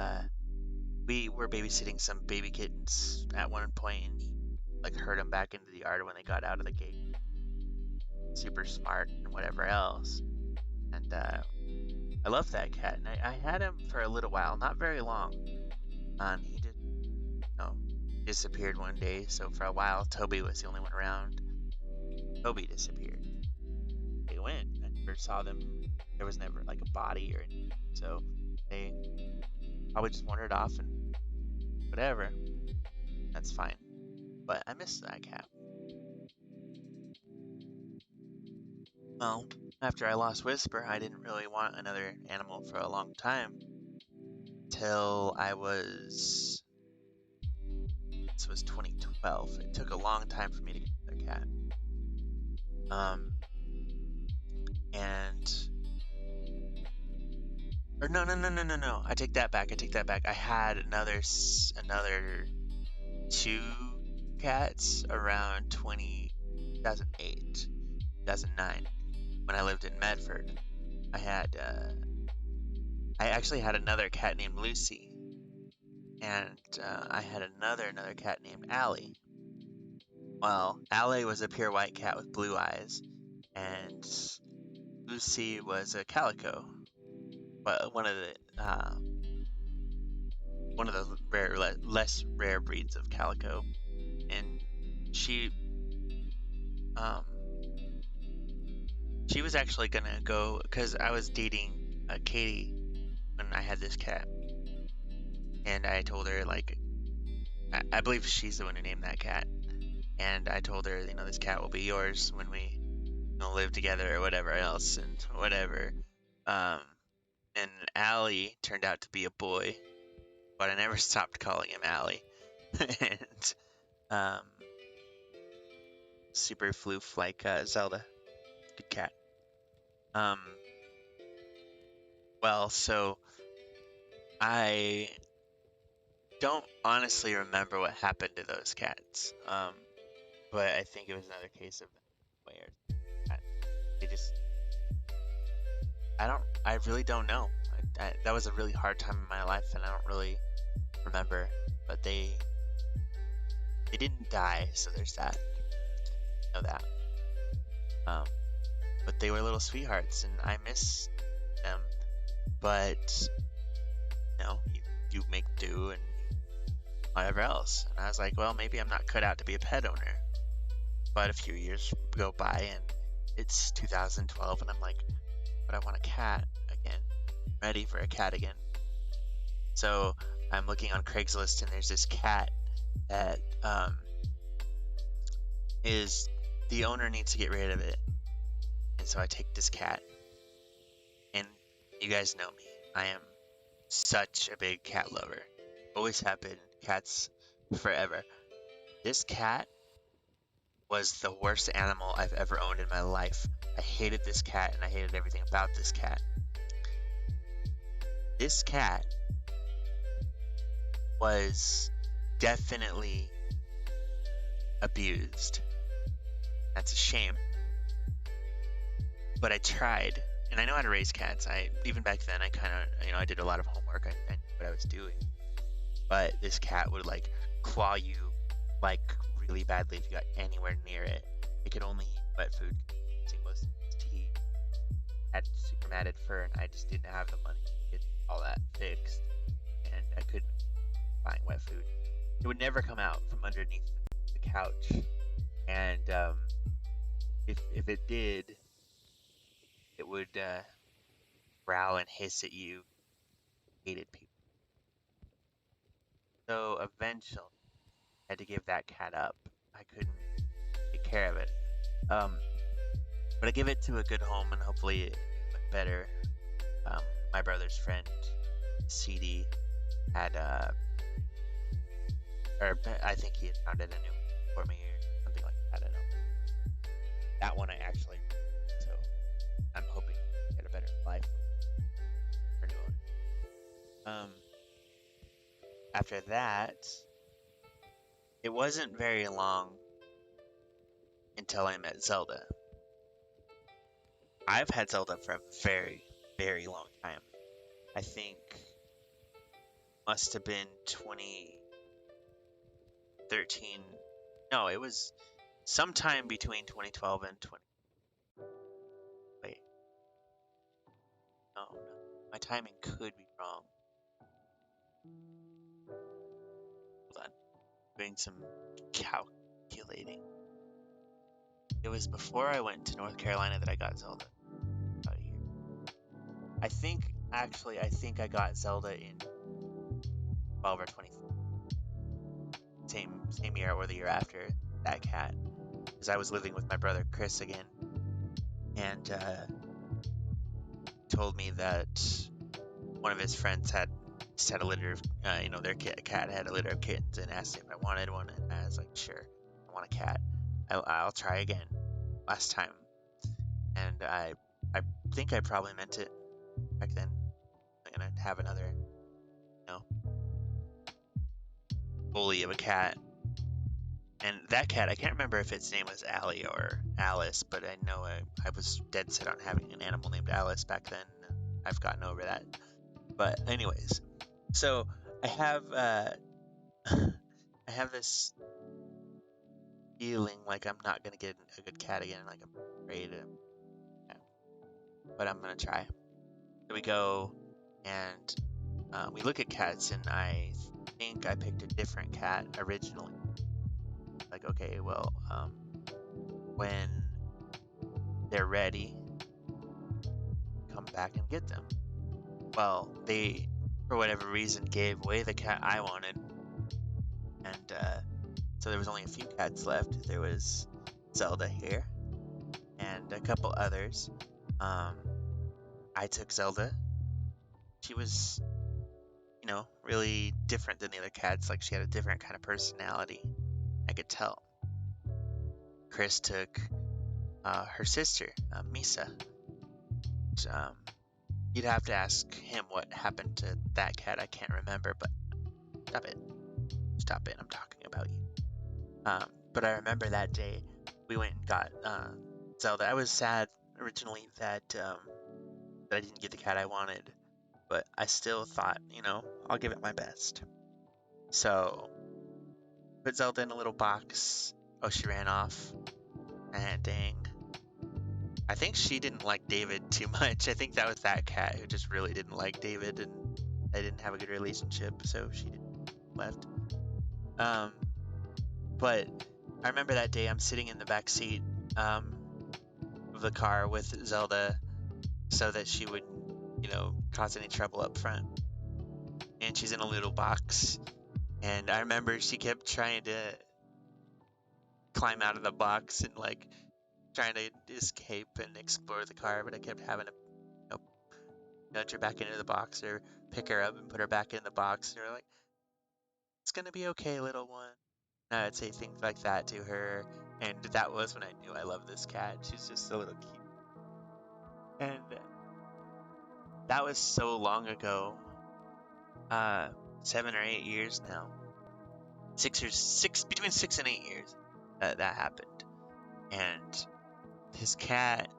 we were babysitting some baby kittens at one point, and he, like, herd them back into the yard when they got out of the gate. Super smart and whatever else. And, I love that cat, and I had him for a little while, not very long. And he just, disappeared one day, so for a while, Toby was the only one around. Toby disappeared. They went. I never saw them. There was never, like, a body or anything, so they probably just wandered off and whatever. That's fine. But I miss that cat. Well, after I lost Whisper, I didn't really want another animal for a long time. Till this was 2012. It took a long time for me to get another cat. No. I take that back. I had another 2 cats around 2008, 2009. When I lived in Medford, I actually had another cat named Lucy, and I had another cat named Allie. Well, Allie was a pure white cat with blue eyes, and Lucy was a calico, but one of the less rare breeds of calico, and she was actually gonna go, because I was dating Katie when I had this cat, and I told her, like, I believe she's the one who named that cat, and I told her, this cat will be yours when we live together or whatever else, and whatever. And Allie turned out to be a boy, but I never stopped calling him Allie. And super floof like Zelda. Good cat. Well, so I don't honestly remember what happened to those cats. But I think it was another case of where they just, I really don't know. That was a really hard time in my life, and I don't really remember. But they didn't die, so there's that. I know that. But they were little sweethearts, and I miss them. But you make do and whatever else. And I was like, well, maybe I'm not cut out to be a pet owner. But a few years go by, and it's 2012, and I'm like, but I want a cat again. Ready for a cat again. So I'm looking on Craigslist, and there's this cat that the owner needs to get rid of it. And so I take this cat, and you guys know me. I am such a big cat lover. Always have been. Cats forever. This cat was the worst animal I've ever owned in my life. I hated this cat, and I hated everything about this cat. This cat was definitely abused. That's a shame. But I tried, and I know how to raise cats. Even back then, I kind of, I did a lot of homework. I knew what I was doing. But this cat would, like, claw you, like, really badly if you got anywhere near it. It could only eat wet food. Most of its teeth had super matted fur, and I just didn't have the money to get all that fixed. And I couldn't find wet food. It would never come out from underneath the couch. And if it did, it would growl and hiss at you. Hated people. So eventually, I had to give that cat up. I couldn't care of it. But I give it to a good home and hopefully better. My brother's friend, CD, had or I think he had found it a new one for me or something like that. I don't know. That one I actually, so I'm hoping to get a better life for new owner. After that, it wasn't very long until I met Zelda. I've had Zelda for a very, very long time. I think must have been 2013. No, it was sometime between 2012 and 20. Wait. No. My timing could be wrong. Hold on. Doing some calculating. It was before I went to North Carolina that I got Zelda. About a year. I think I got Zelda in 12 or 24. Same year or the year after that cat. Because I was living with my brother Chris again. And told me that one of his friends had a litter of, their cat had a litter of kittens and asked if I wanted one. And I was like, sure, I want a cat. I'll try again. Last time. And I think I probably meant it back then. I'm going to have another, bully of a cat. And that cat, I can't remember if its name was Allie or Alice, but I know I was dead set on having an animal named Alice back then. I've gotten over that. But anyways, so I have this feeling like I'm not gonna get a good cat again. Like I'm afraid, but I'm gonna try. So we go and we look at cats, and I think I picked a different cat originally. Like, okay, well, when they're ready, come back and get them. Well, they, for whatever reason, gave away the cat I wanted, and so there was only a few cats left. There was Zelda here, and a couple others. I took Zelda. She was, really different than the other cats. Like, she had a different kind of personality. I could tell. Chris took her sister, Misa. You'd have to ask him what happened to that cat. I can't remember, but stop it. I'm talking about you. But I remember that day we went and got Zelda. I was sad originally that I didn't get the cat I wanted, but I still thought, I'll give it my best. So put Zelda in a little box. Oh, she ran off. And dang. I think she didn't like David too much. I think that was that cat who just really didn't like David, and they didn't have a good relationship, so she left. But I remember that day I'm sitting in the back seat of the car with Zelda so that she wouldn't, cause any trouble up front. And she's in a little box. And I remember she kept trying to climb out of the box and trying to escape and explore the car, but I kept having to nudge her back into the box or pick her up and put her back in the box. And they're like, it's gonna be okay, little one. And I'd say things like that to her, and that was when I knew I loved this cat. She's just so little cute. And that was so long ago. 7 or 8 years now. Between 6 and 8 years that happened. And this cat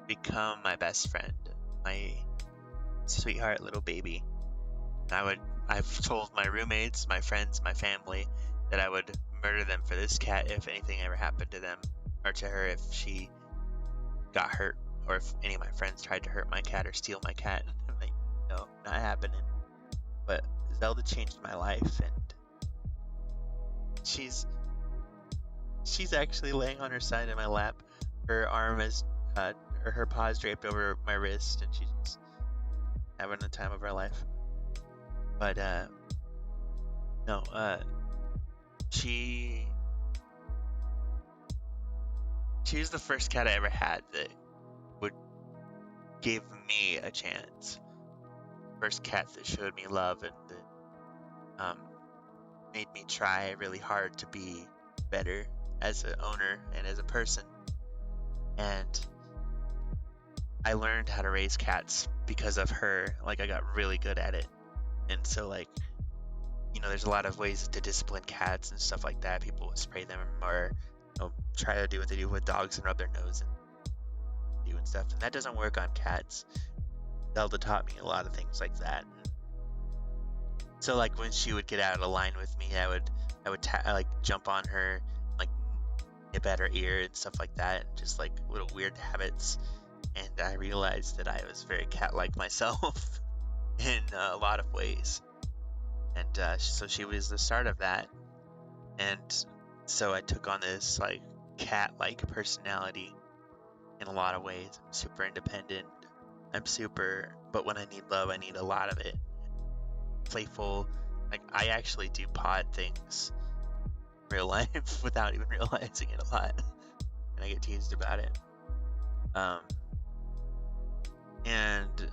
become my best friend, my sweetheart little baby. I've told my roommates, my friends, my family that I would murder them for this cat if anything ever happened to them or to her if she got hurt, or if any of my friends tried to hurt my cat or steal my cat. I'm like, no, not happening. But Zelda changed my life, and she's actually laying on her side in my lap. Her arm is, or her paw is draped over my wrist, and she's just having the time of her life. But, she She was the first cat I ever had that would give me a chance. First cat that showed me love and that made me try really hard to be better as an owner and as a person. And I learned how to raise cats because of her. Like, I got really good at it. And so, like, you know, there's a lot of ways to discipline cats and stuff like that. People will spray them or, you know, try to do what they do with dogs and rub their nose and do and stuff. And that doesn't work on cats. Zelda taught me a lot of things like that. So, like, when she would get out of line with me, I would like jump on her, like nip at her ear and stuff like that, and just like little weird habits. And I realized that I was very cat-like myself in a lot of ways. And so she was the start of that. And so I took on this like cat-like personality in a lot of ways. I'm super independent. But when I need love, I need a lot of it. Playful. Like, I actually do pod things in real life without even realizing it a lot. And I get teased about it. And,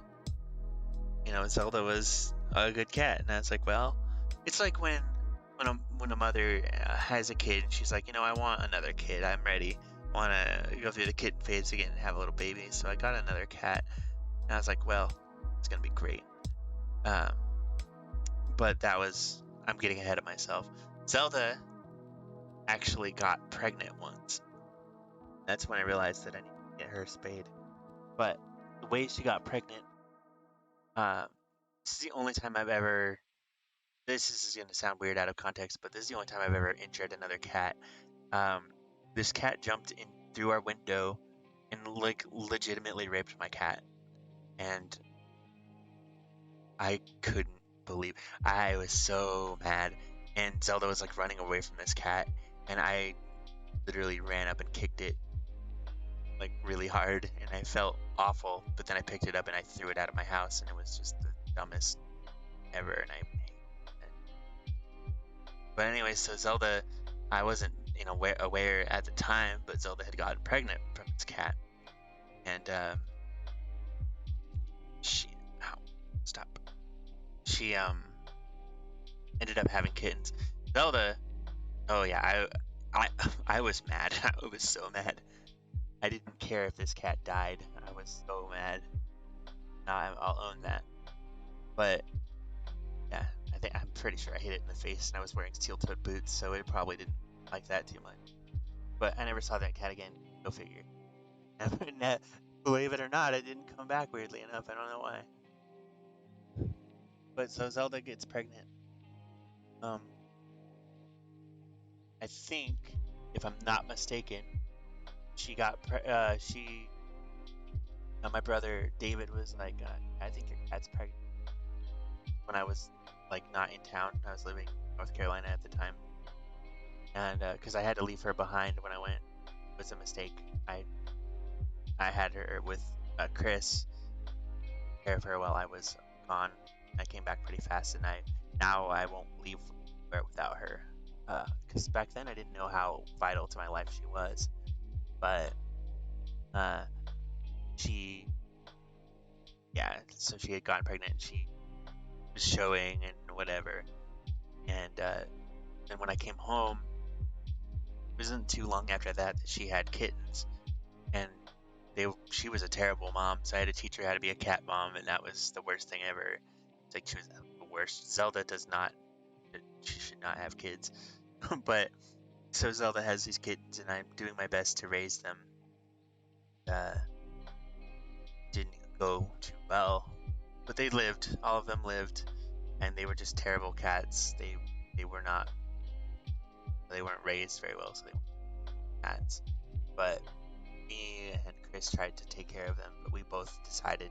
you know, Zelda was a good cat. And I was like, well, it's like when a mother has a kid and she's like, you know, I want another kid. I'm ready. I want to go through the kitten phase again and have a little baby. So I got another cat. And I was like, well, it's going to be great. But I'm getting ahead of myself. Zelda actually got pregnant once. That's when I realized that I need to get her spayed. But the way she got pregnant, this is the only time I've ever, this is going to sound weird out of context, but this is the only time I've ever injured another cat. This cat jumped in through our window and like legitimately raped my cat. And I couldn't believe, I was so mad. And Zelda was like running away from this cat, and I literally ran up and kicked it like really hard, and I felt awful. But then I picked it up and I threw it out of my house, and it was just the dumbest ever. And I hate it. But anyway, so Zelda, I wasn't aware at the time, but Zelda had gotten pregnant from this cat, and she ended up having kittens. Zelda, oh yeah, I was mad. I was so mad. I didn't care if this cat died. I was so mad. Now I'll own that. But yeah, I'm pretty sure I hit it in the face, and I was wearing steel-toed boots, so it probably didn't like that too much. But I never saw that cat again. Go figure. And believe it or not, it didn't come back. Weirdly enough, I don't know why. But so Zelda gets pregnant. I think, if I'm not mistaken, my brother David was like, I think your cat's pregnant. When I was like not in town, I was living in North Carolina at the time, and because I had to leave her behind when I went, it was a mistake. I had her with Chris, care of her while I was gone. I came back pretty fast, and now I won't leave without her, because back then I didn't know how vital to my life she was. But so she had gotten pregnant, and she was showing and whatever. And then when I came home, it wasn't too long after that she had kittens, and she was a terrible mom, so I had to teach her how to be a cat mom, and that was the worst thing ever. It's like, she was the worst. Zelda she should not have kids. But so Zelda has these kittens, and I'm doing my best to raise them. Didn't go too well, but they lived. All of them lived, and they were just terrible cats. They weren't raised very well, so they weren't cats. But me and Chris tried to take care of them, but we both decided,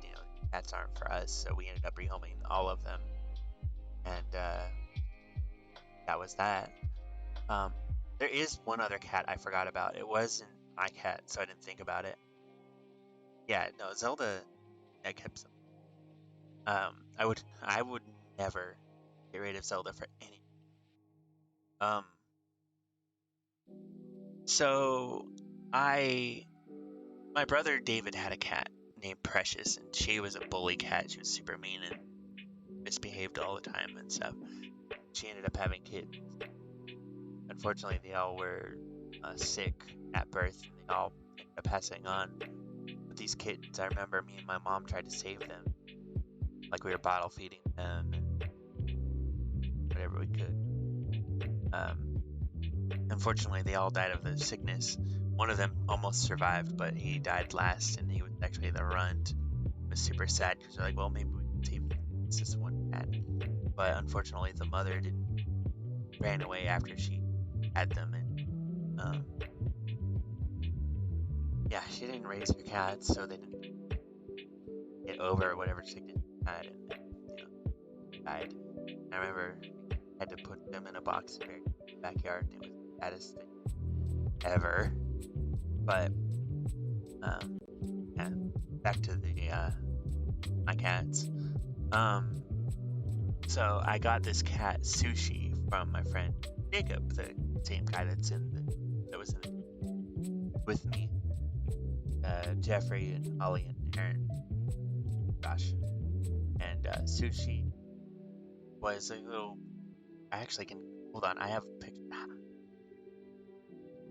cats aren't for us, so we ended up rehoming all of them, and that was that. There is one other cat I forgot about. It wasn't my cat, so I didn't think about it. Yeah, no, Zelda, I kept some. I would never get rid of Zelda for any. So My brother David had a cat named Precious, and she was a bully cat. She was super mean and misbehaved all the time and stuff. She ended up having kids. Unfortunately, they all were sick at birth, and they all ended up passing on. But these kittens, I remember me and my mom tried to save them. Like, we were bottle feeding them and whatever we could. Unfortunately, they all died of the sickness. One of them almost survived, but he died last, and he was actually the runt. It was super sad because they're like, well, maybe we can save this one cat. But unfortunately, the mother ran away after she had them, and yeah, she didn't raise her cats, so they didn't get over whatever sickness she had, and died. I remember I had to put them in a box in the backyard. It was the saddest thing ever. But yeah, back to the my cats. So I got this cat Sushi from my friend Jacob, the same guy that was with me. Jeffrey and Ollie and Aaron. Gosh. And Sushi was a little. I actually can hold on. I have a picture.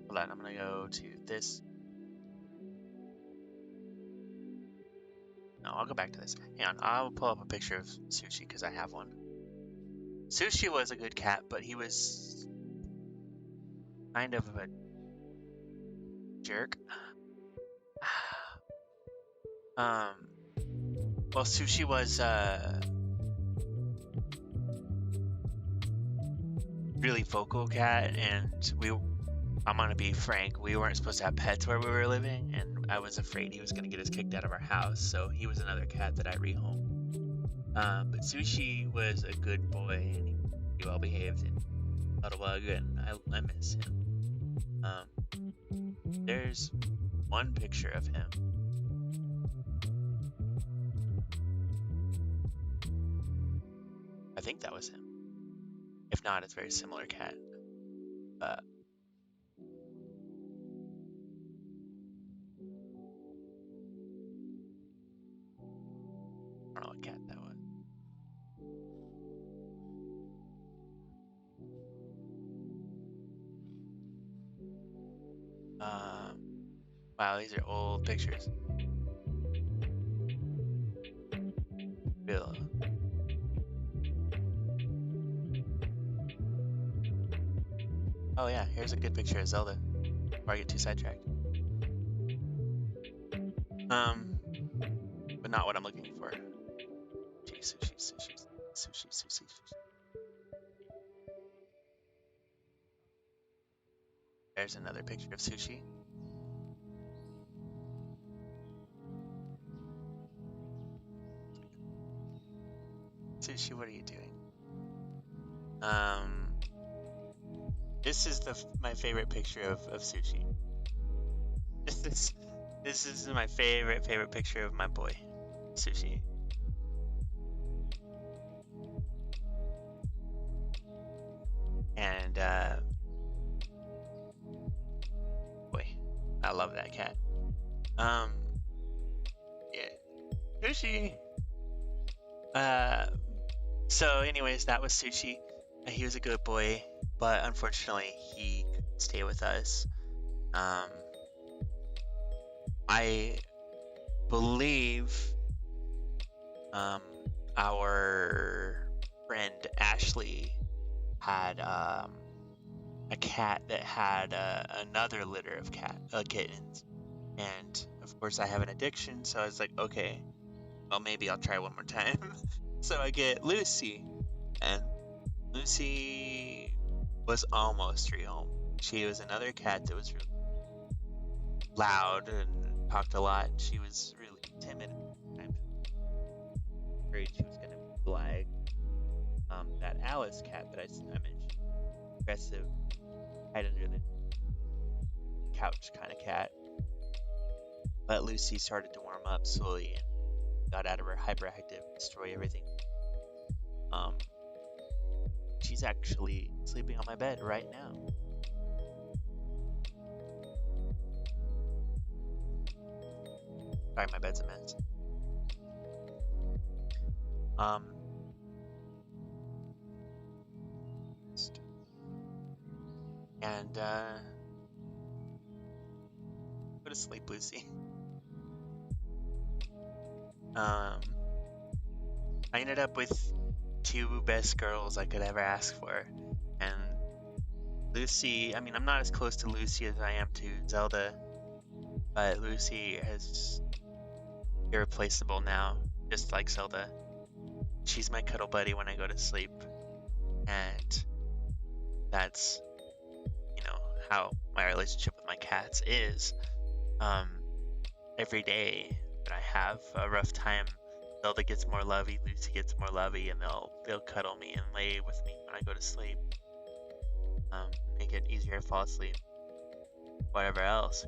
Hold on. I'm gonna go to this. No, I'll go back to this. Hang on. I'll pull up a picture of Sushi because I have one. Sushi was a good cat, but he was kind of a jerk. Well, Sushi was really vocal cat, and I'm gonna be frank, we weren't supposed to have pets where we were living, and I was afraid he was gonna get us kicked out of our house, so he was another cat that I rehomed. But Sushi was a good boy, and he well behaved and Bug, and I miss him. There's one picture of him. I think that was him. If not, it's a very similar cat. I don't know what cat that was. Wow, these are old pictures. Bill. Oh yeah, here's a good picture of Zelda. Before I get too sidetracked. But not what I'm looking for. Sushi. There's another picture of Sushi. Sushi, what are you doing? This is my favorite picture of Sushi. This is my favorite picture of my boy, Sushi. And boy, I love that cat. Yeah, Sushi. So anyways, that was Sushi. He was a good boy, but unfortunately he couldn't stay with us. I believe our friend Ashley had a cat that had another litter of kittens, and of course I have an addiction, so I was like, okay, well, maybe I'll try one more time. So I get Lucy, and Lucy was almost rehomed. She was another cat that was really loud and talked a lot. She was really timid at the time. Afraid she was gonna be like that Alice cat that I mentioned, aggressive, hide under the couch kind of cat. But Lucy started to warm up slowly and got out of her hyperactive, destroy everything. She's actually sleeping on my bed right now. Sorry, my bed's a mess. Um, and go to sleep, Lucy. I ended up with 2 best girls I could ever ask for, and Lucy. I mean, I'm not as close to Lucy as I am to Zelda, but Lucy is irreplaceable now, just like Zelda. She's my cuddle buddy when I go to sleep, and that's, how my relationship with my cats is. Every day that I have a rough time, Zelda gets more lovey, Lucy gets more lovey, and they'll cuddle me and lay with me when I go to sleep. Make it easier to fall asleep. Whatever else.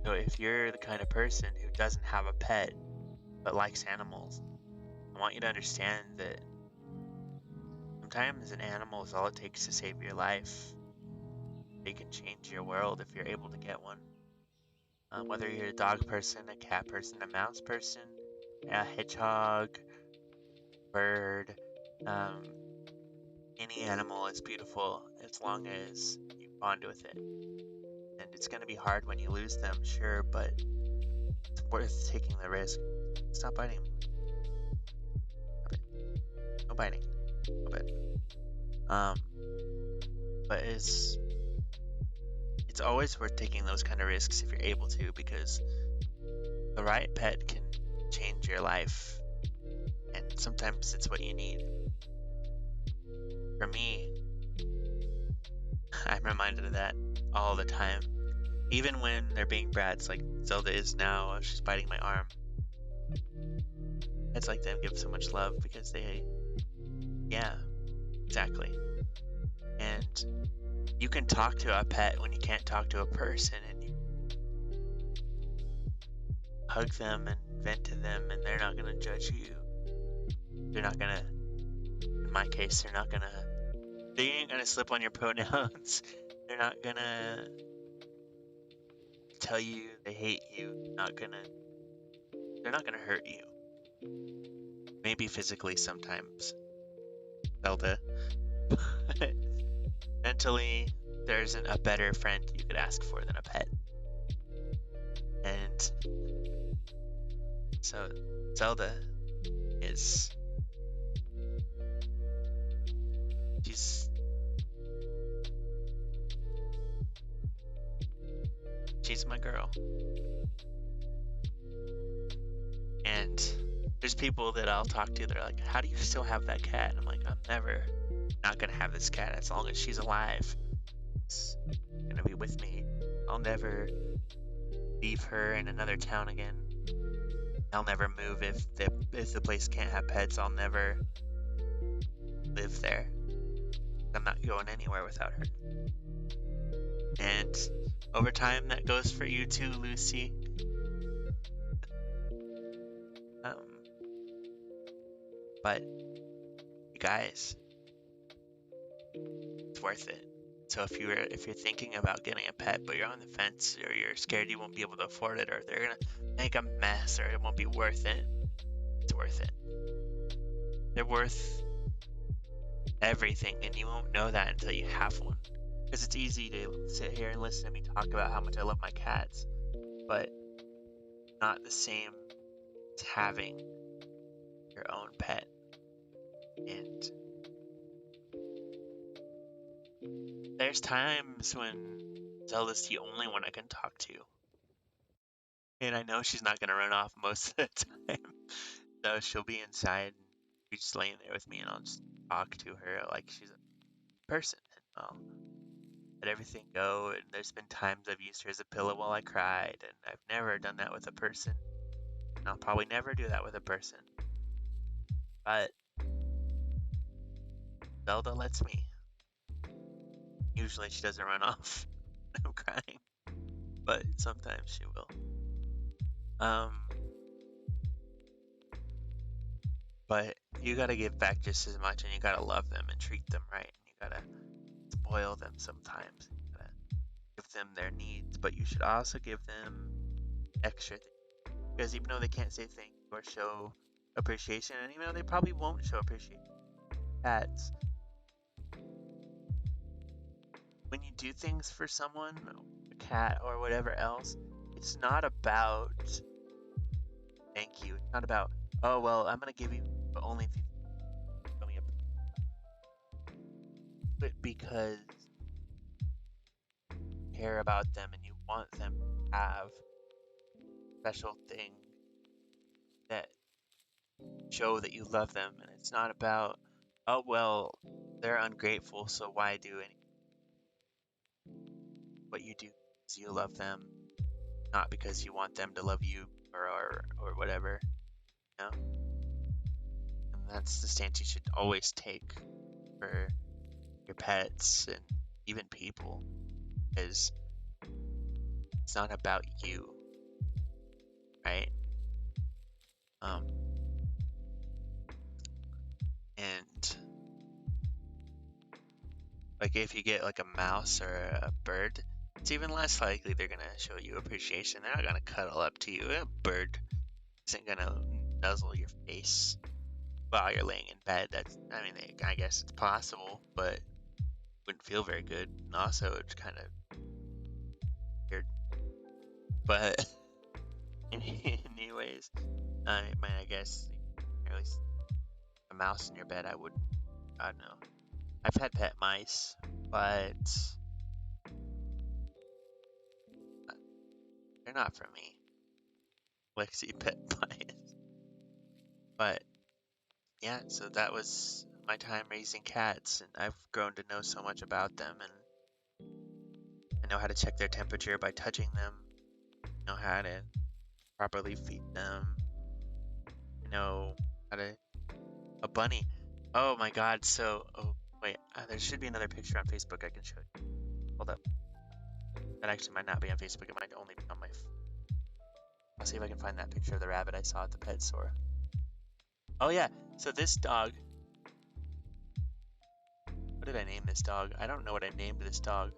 So if you're the kind of person who doesn't have a pet but likes animals, I want you to understand that sometimes an animal is all it takes to save your life. They can change your world if you're able to get one. Whether you're a dog person, a cat person, a mouse person, a hedgehog, bird, any animal is beautiful as long as you bond with it. And it's going to be hard when you lose them, sure, but it's worth taking the risk. Stop biting me. Stop it. No biting. No bit. But it's always worth taking those kind of risks if you're able to, because the right pet can change your life, and sometimes it's what you need. For me, I'm reminded of that all the time. Even when they're being brats, like Zelda is now, she's biting my arm. It's like them give so much love because yeah, exactly. And you can talk to a pet when you can't talk to a person, and you hug them and vent to them, and they're not gonna judge you. They're not gonna, in my case, they ain't gonna slip on your pronouns. They're not gonna tell you they hate you. They're not gonna hurt you. Maybe physically sometimes, Zelda. But mentally, there isn't a better friend you could ask for than a pet. And so Zelda is, she's my girl. And there's people that I'll talk to that are like, how do you still have that cat? And I'm like, I'm never not gonna have this cat as long as she's alive. It's gonna be with me. I'll never leave her in another town again. I'll never move if the place can't have pets. I'll never live there. I'm not going anywhere without her. And over time, that goes for you too, Lucy. But you guys, it's worth it. So if you're thinking about getting a pet, but you're on the fence, or you're scared you won't be able to afford it, or they're gonna make a mess, or it won't be worth it, it's worth it. They're worth everything, and you won't know that until you have one. Because it's easy to sit here and listen to me talk about how much I love my cats, but not the same as having your own pet. And there's times when Zelda's the only one I can talk to. And I know she's not going to run off most of the time. So she'll be inside and be just laying there with me, and I'll just talk to her like she's a person. And I'll let everything go. And there's been times I've used her as a pillow while I cried, and I've never done that with a person. And I'll probably never do that with a person. But Zelda lets me. Usually she doesn't run off when I'm crying, but sometimes she will. But you gotta give back just as much, and you gotta love them and treat them right, and you gotta spoil them sometimes. You gotta give them their needs, but you should also give them extra things. Because even though they can't say thank you or show appreciation, and even though they probably won't show appreciation, cats, when you do things for someone, a cat or whatever else, it's not about thank you. It's not about, oh, well, I'm going to give you only if you show me but because you care about them and you want them to have a special thing that show that you love them. And it's not about, oh, well, they're ungrateful, so why do anything? What you do is you love them, not because you want them to love you or whatever, you know? And that's the stance you should always take for your pets and even people, is it's not about you, right? And like if you get like a mouse or a bird, it's even less likely they're gonna show you appreciation. They're not gonna cuddle up to you. A bird isn't gonna nuzzle your face while you're laying in bed. I mean, I guess it's possible, but wouldn't feel very good. And also, it's kind of weird. But anyways, I mean, I guess at least a mouse in your bed, I wouldn't. I don't know. I've had pet mice, but they're not for me. Lexi pet mice. But yeah, so that was my time raising cats, and I've grown to know so much about them, and I know how to check their temperature by touching them. I know how to properly feed them. I know how to... A bunny. Oh my god, so... Oh, wait, there should be another picture on Facebook I can show you. Hold up. That actually might not be on Facebook, it might only be on my... I'll see if I can find that picture of the rabbit I saw at the pet store. Oh yeah, so this dog... What did I name this dog? I don't know what I named this dog.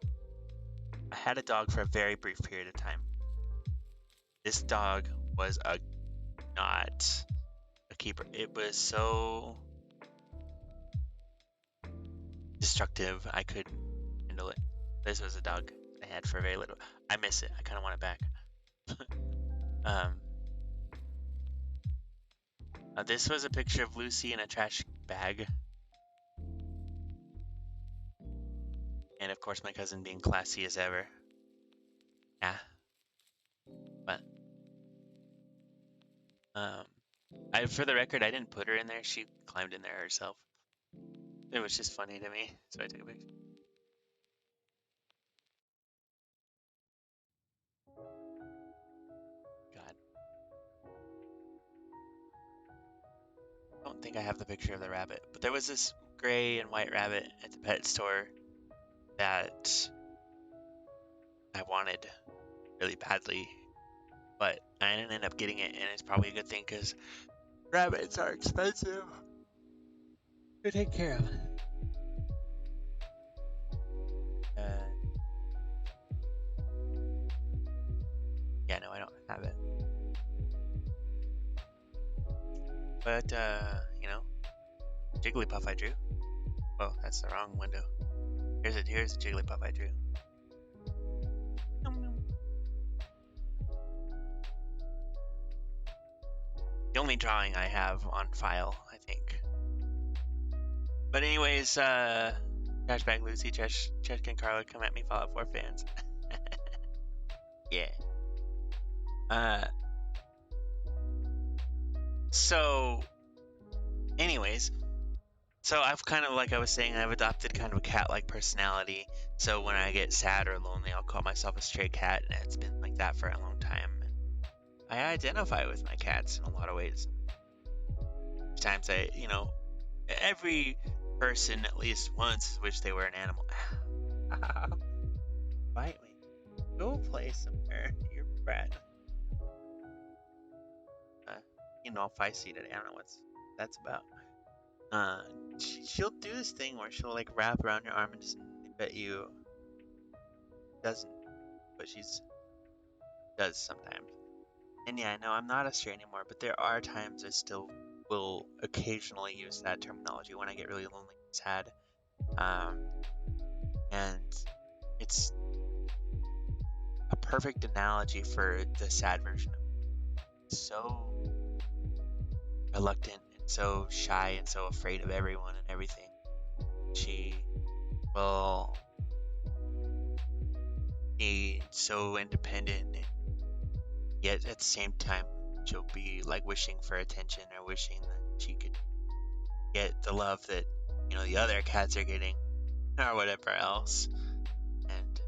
I had a dog for a very brief period of time. This dog was not a keeper. It was so destructive, I couldn't handle it. This was a dog I had for a very little... I miss it. I kind of want it back. This was a picture of Lucy in a trash bag. And of course my cousin being classy as ever. Yeah. But for the record, I didn't put her in there. She climbed in there herself. It was just funny to me, so I took a picture. God. I don't think I have the picture of the rabbit, but there was this gray and white rabbit at the pet store that I wanted really badly, but I didn't end up getting it, and it's probably a good thing because rabbits are expensive to take care of. Yeah, no, I don't have it. But, you know, Jigglypuff I drew. Oh, that's the wrong window. Here's a Jigglypuff I drew. The only drawing I have on file, I think. But anyways, Trashbag Lucy, Cheshkin and Carla, come at me, Fallout 4 fans. Yeah. So, anyways, so I've kind of, like I was saying, I've adopted kind of a cat-like personality. So when I get sad or lonely, I'll call myself a stray cat, and it's been like that for a long time. I identify with my cats in a lot of ways. Sometimes every person at least once wish they were an animal. Bite me. Go play somewhere. You're brat. All feisty today. I don't know what that's about. She'll do this thing where she'll like wrap around your arm and just bet you doesn't, but does sometimes. And yeah, no, I'm not a stray anymore, but there are times I still will occasionally use that terminology when I get really lonely and sad. And it's a perfect analogy for the sad version of me. So reluctant and so shy and so afraid of everyone and everything. She will be so independent, and yet at the same time she'll be like wishing for attention or wishing that she could get the love that, you know, the other cats are getting or whatever else. And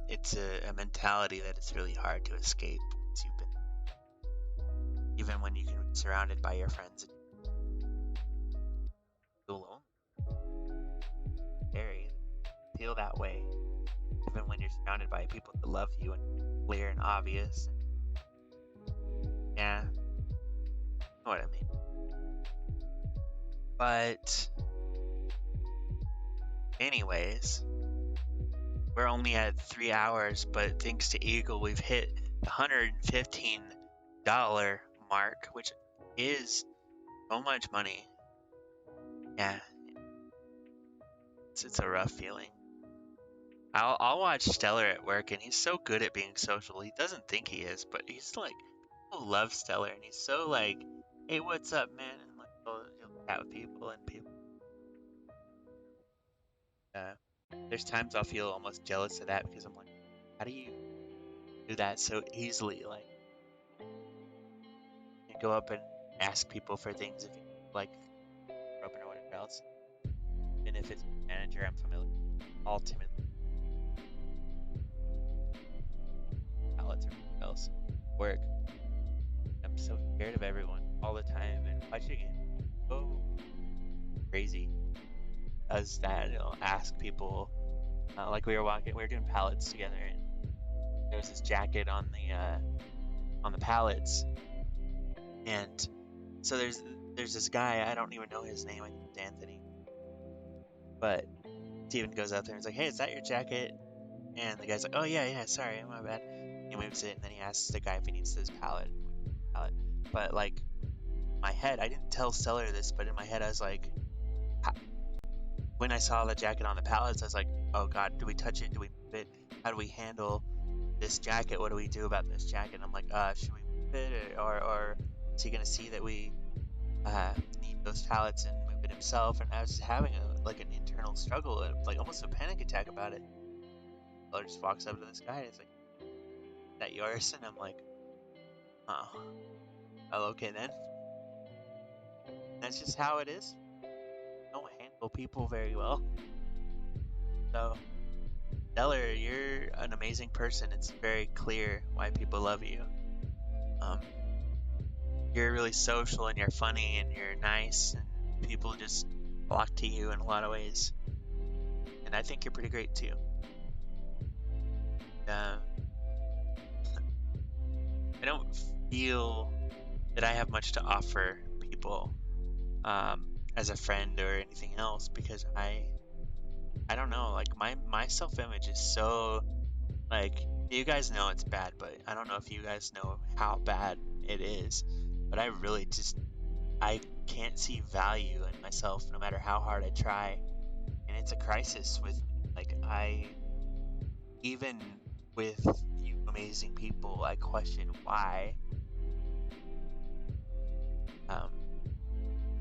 it's a mentality that it's really hard to escape once you've been, even when you can be surrounded by your friends and feel alone. Scary. Feel that way even when you're surrounded by people that love you and clear and obvious. Yeah, you know what I mean. But anyways, we're only at 3 hours, but thanks to Eagle, we've hit the $115 mark, which is so much money. Yeah, it's a rough feeling. I'll watch Stellar at work, and he's so good at being social. He doesn't think he is, but he's like, people love Stellar, and he's so like, hey, what's up, man? And like, he'll chat with people, and people. There's times I'll feel almost jealous of that because I'm like, how do you do that so easily? Like, you go up and ask people for things if you like, open or whatever else. And if it's a manager I'm familiar with, all timid pallets or whatever else work. I'm so scared of everyone all the time, and watching it go crazy does that. It'll ask people, like we were doing pallets together, and there was this jacket on the pallets, and so there's this guy, I don't even know his name, I think it's Anthony, but Steven goes out there and he's like, hey, is that your jacket? And the guy's like, oh yeah, sorry, my bad. He moves it, and then he asks the guy if he needs this pallet. But like, my head, I didn't tell Stellar this, but in my head I was like, when I saw the jacket on the pallets, I was like, oh god, do we touch it? Do we move it? How do we handle this jacket? What do we do about this jacket? And I'm like, should we move it, or is he gonna see that we need those pallets and move it himself? And I was just having an internal struggle, like almost a panic attack about it. Stellar just walks up to this guy and he's like, is that yours? And I'm like, oh, okay then. That's just how it is. I don't handle people very well. So, Stellar, you're an amazing person. It's very clear why people love you. You're really social, and you're funny, and you're nice, and people just flock to you in a lot of ways. And I think you're pretty great too. I don't feel that I have much to offer people as a friend or anything else, because I don't know, like my self-image is so, like, you guys know it's bad, but I don't know if you guys know how bad it is, but I really just, I can't see value in myself no matter how hard I try, and it's a crisis with me. Like, even with you amazing people, I question why.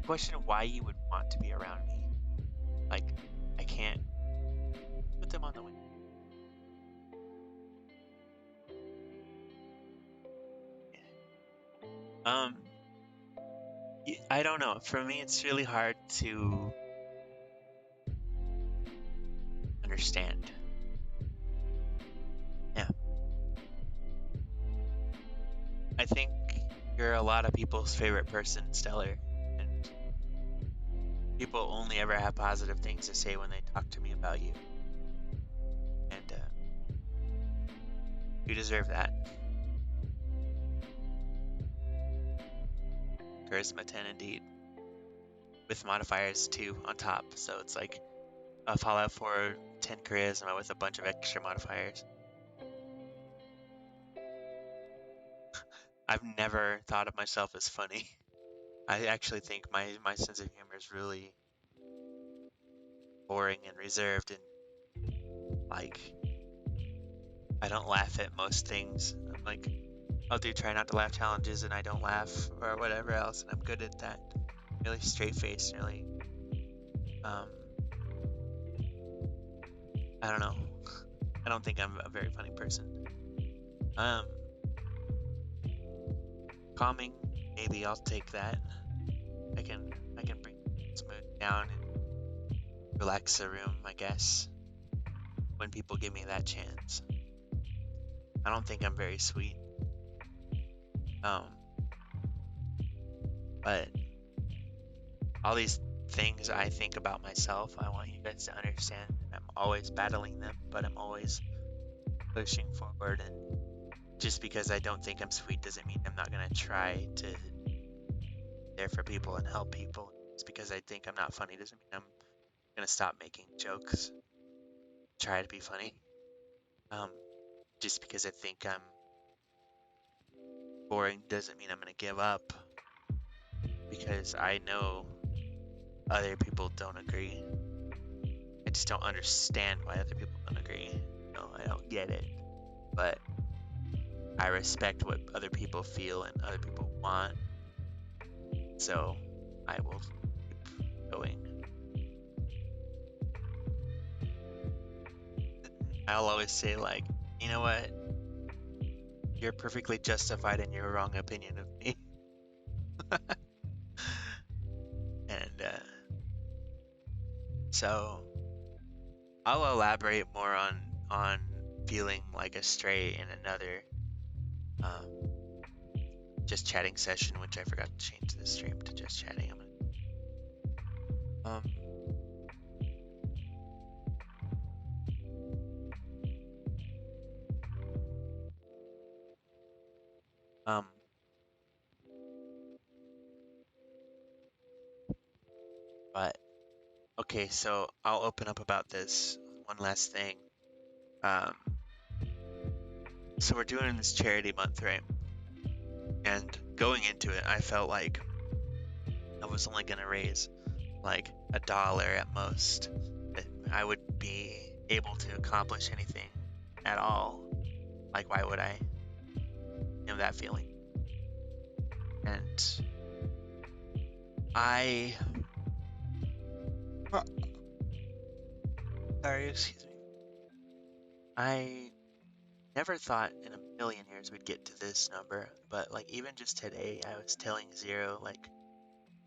Question why you would want to be around me. Like, I can't put them on the way. I don't know. For me, it's really hard to understand. Yeah. I think you're a lot of people's favorite person, Stellar, and people only ever have positive things to say when they talk to me about you. And you deserve that. Charisma 10 indeed. With modifiers too on top, so it's like a Fallout 4 10 charisma with a bunch of extra modifiers. I've never thought of myself as funny. I actually think my sense of humor is really boring and reserved, and like I don't laugh at most things. I'm like, I'll do try not to laugh challenges and I don't laugh or whatever else, and I'm good at that. Really straight faced, really um I don't know. I don't think I'm a very funny person. Um Calming, maybe I'll take that. I can bring this mood down and relax the room, I guess, when people give me that chance. I don't think I'm very sweet. Um but all these things I think about myself, I want you guys to understand. I'm always battling them, but I'm always pushing forward. And just because I don't think I'm sweet doesn't mean I'm not going to try to be there for people and help people. Just because I think I'm not funny doesn't mean I'm going to stop making jokes, try to be funny. Just because I think I'm boring doesn't mean I'm going to give up, because I know other people don't agree. I just don't understand why other people don't agree. No, I don't get it. But I respect what other people feel and other people want. So I will keep going. I'll always say, like, you know what? You're perfectly justified in your wrong opinion of me. And so I'll elaborate more on feeling like a stray in another just chatting session, which I forgot to change the stream to just chatting. But okay, so I'll open up about this one last thing. So we're doing this charity month, right? And going into it, I felt like I was only gonna raise like $1 at most. That I would be able to accomplish anything at all. Like, why would I? You know that feeling. And sorry, excuse me. I never thought in a million years we'd get to this number, but like even just today, I was telling Zero, like,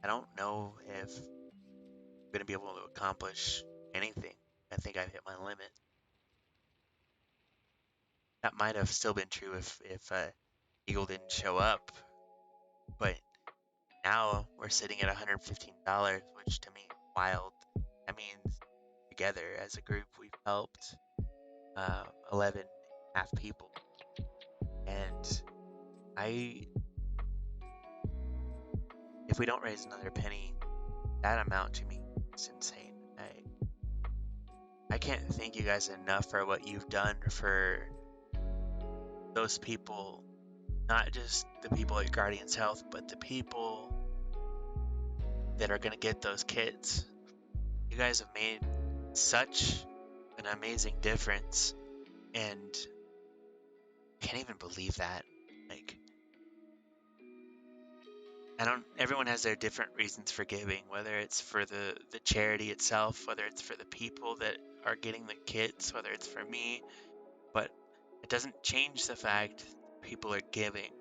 I don't know if I'm gonna be able to accomplish anything. I think I've hit my limit. That might have still been true if Eagle didn't show up, but now we're sitting at $115, which to me is wild. That means together as a group we've helped 11 and a half people, and if we don't raise another penny, that amount to me is insane. I can't thank you guys enough for what you've done for those people, not just the people at Guardians Health, but the people that are going to get those kids. You guys have made such an amazing difference, and I can't even believe that. Like, everyone has their different reasons for giving, whether it's for the charity itself, whether it's for the people that are getting the kits, whether it's for me, but it doesn't change the fact people are giving.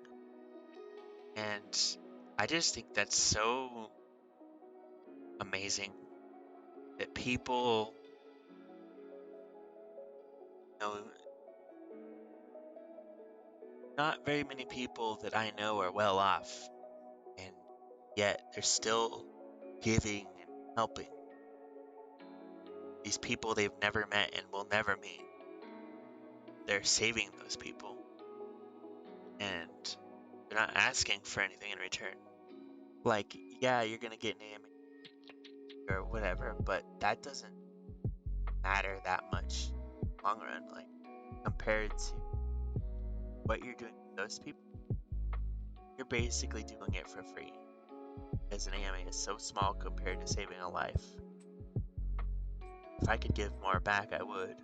And I just think that's so amazing that people, you know, not very many people that I know are well off, and yet they're still giving and helping. These people they've never met and will never meet, they're saving those people, and they're not asking for anything in return. Like, yeah, you're gonna get an or whatever, but that doesn't matter that much in the long run, like, compared to what you're doing with those people. you're basically doing it for free. Because an AMA is so small compared to saving a life. If I could give more back, I would.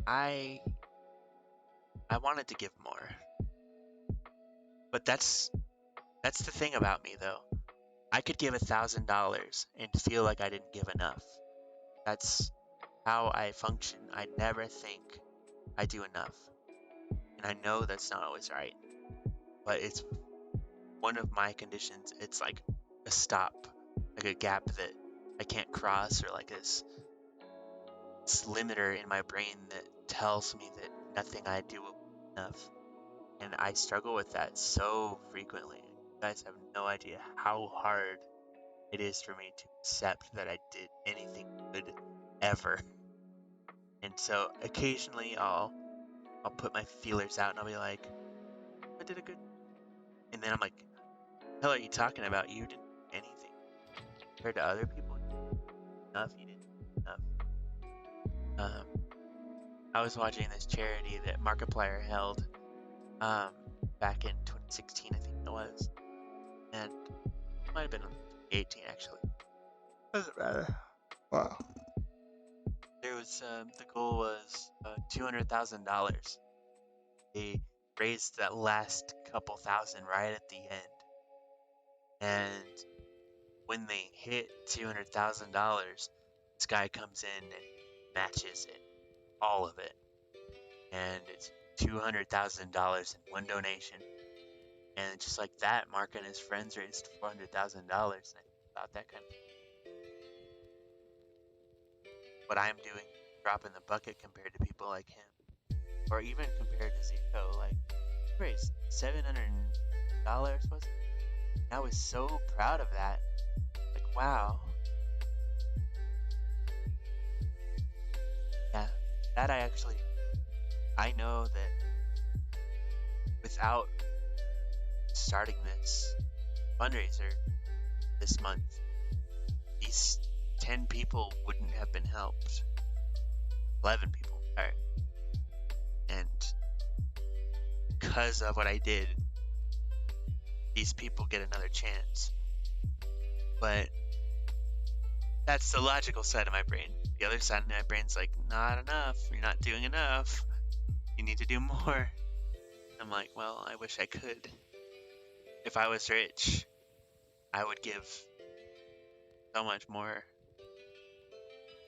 I wanted to give more. But that's the thing about me, though. I could give $1,000 and feel like I didn't give enough. That's how I function. I never think I do enough. And I know that's not always right. But it's one of my conditions. It's like a stop, like a gap that I can't cross, or like this limiter in my brain that tells me that nothing I do will be enough. And I struggle with that so frequently. You guys have no idea how hard it is for me to accept that I did anything good ever. And so occasionally I'll put my feelers out and I'll be like, I did a good, and then I'm like, hell are you talking about? You didn't do anything compared to other people. You did enough. You didn't do enough. I was watching this charity that Markiplier held back in 2016, I think it was, and it might have been 2018 actually. Doesn't matter. Wow. There was the goal was $200,000. They raised that last couple thousand right at the end, and when they hit $200,000, this guy comes in and matches it, all of it, and it's $200,000 in one donation. And just like that, Mark and his friends raised $400,000. And I think about that kind of what I'm doing, drop in the bucket compared to people like him, or even compared to Zico. Like, he raised $700, was it? I was so proud of that. Like, wow. Yeah, that I know that without starting this fundraiser this month, these 10 people wouldn't have been helped. 11 people, sorry. And because of what I did, these people get another chance. But that's the logical side of my brain. The other side of my brain's like, not enough. You're not doing enough. You need to do more. I'm like, well, I wish I could. If I was rich, I would give so much more.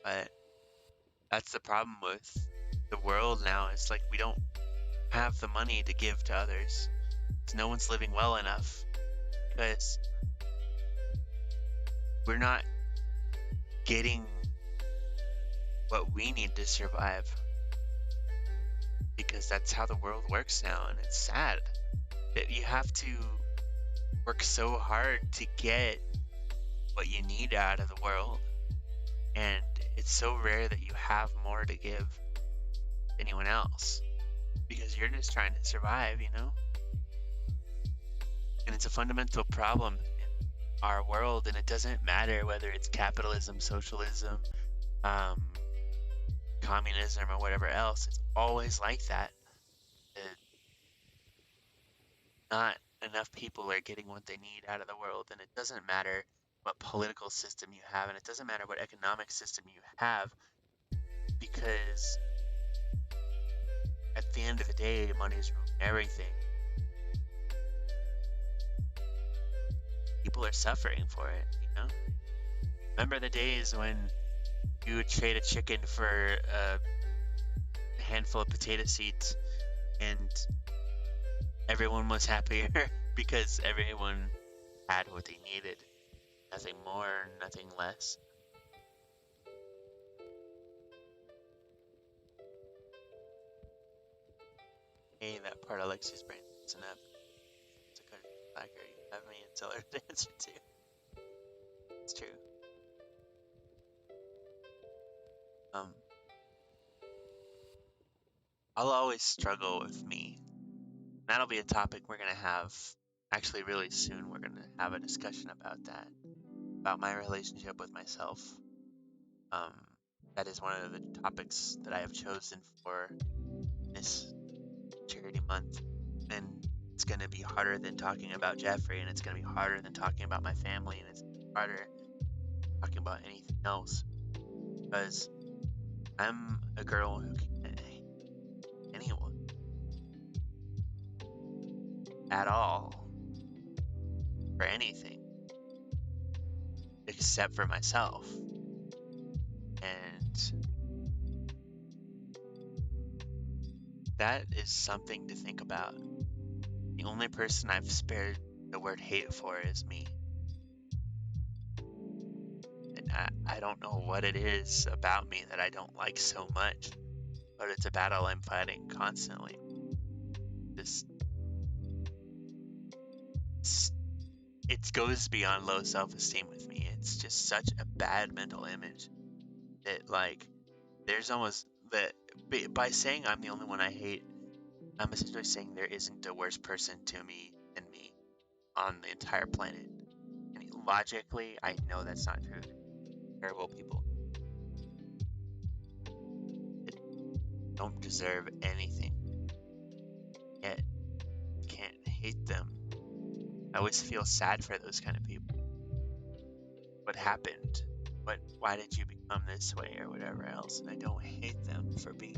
But that's the problem with the world now. It's like we don't have the money to give to others. No one's living well enough because we're not getting what we need to survive, because that's how the world works now. And it's sad that you have to work so hard to get what you need out of the world, and it's so rare that you have more to give anyone else because you're just trying to survive, you know? And it's a fundamental problem in our world, and it doesn't matter whether it's capitalism, socialism, communism, or whatever else. It's always like that. Not enough people are getting what they need out of the world, and it doesn't matter what political system you have, and it doesn't matter what economic system you have, because at the end of the day, money's ruling everything. People are suffering for it, you know? Remember the days when you would trade a chicken for a handful of potato seeds and everyone was happier because everyone had what they needed. Nothing more, nothing less. Hey, that part of Alexi's brain isn't up. It's a good slacker. You have me and tell her to answer to. It's true. I'll always struggle with me. That'll be a topic we're gonna have actually really soon. We're gonna have a discussion about that, about my relationship with myself. that is one of the topics that I have chosen for this charity month. And it's going to be harder than talking about Jeffrey, and it's going to be harder than talking about my family, and it's harder talking about anything else, because I'm a girl who can hate anyone at all for anything except for myself. And that is something to think about. The only person I've spared the word hate for is me. And I don't know what it is about me that I don't like so much, but it's a battle I'm fighting constantly. Just, it goes beyond low self-esteem with me. It's just such a bad mental image that, like, there's almost that by saying I'm the only one I hate, I'm essentially saying there isn't a worse person to me than me on the entire planet. And logically, I know that's not true. Terrible people that don't deserve anything, yet can't hate them. I always feel sad for those kind of people. What happened? Why did you become this way, or whatever else? And I don't hate them for being.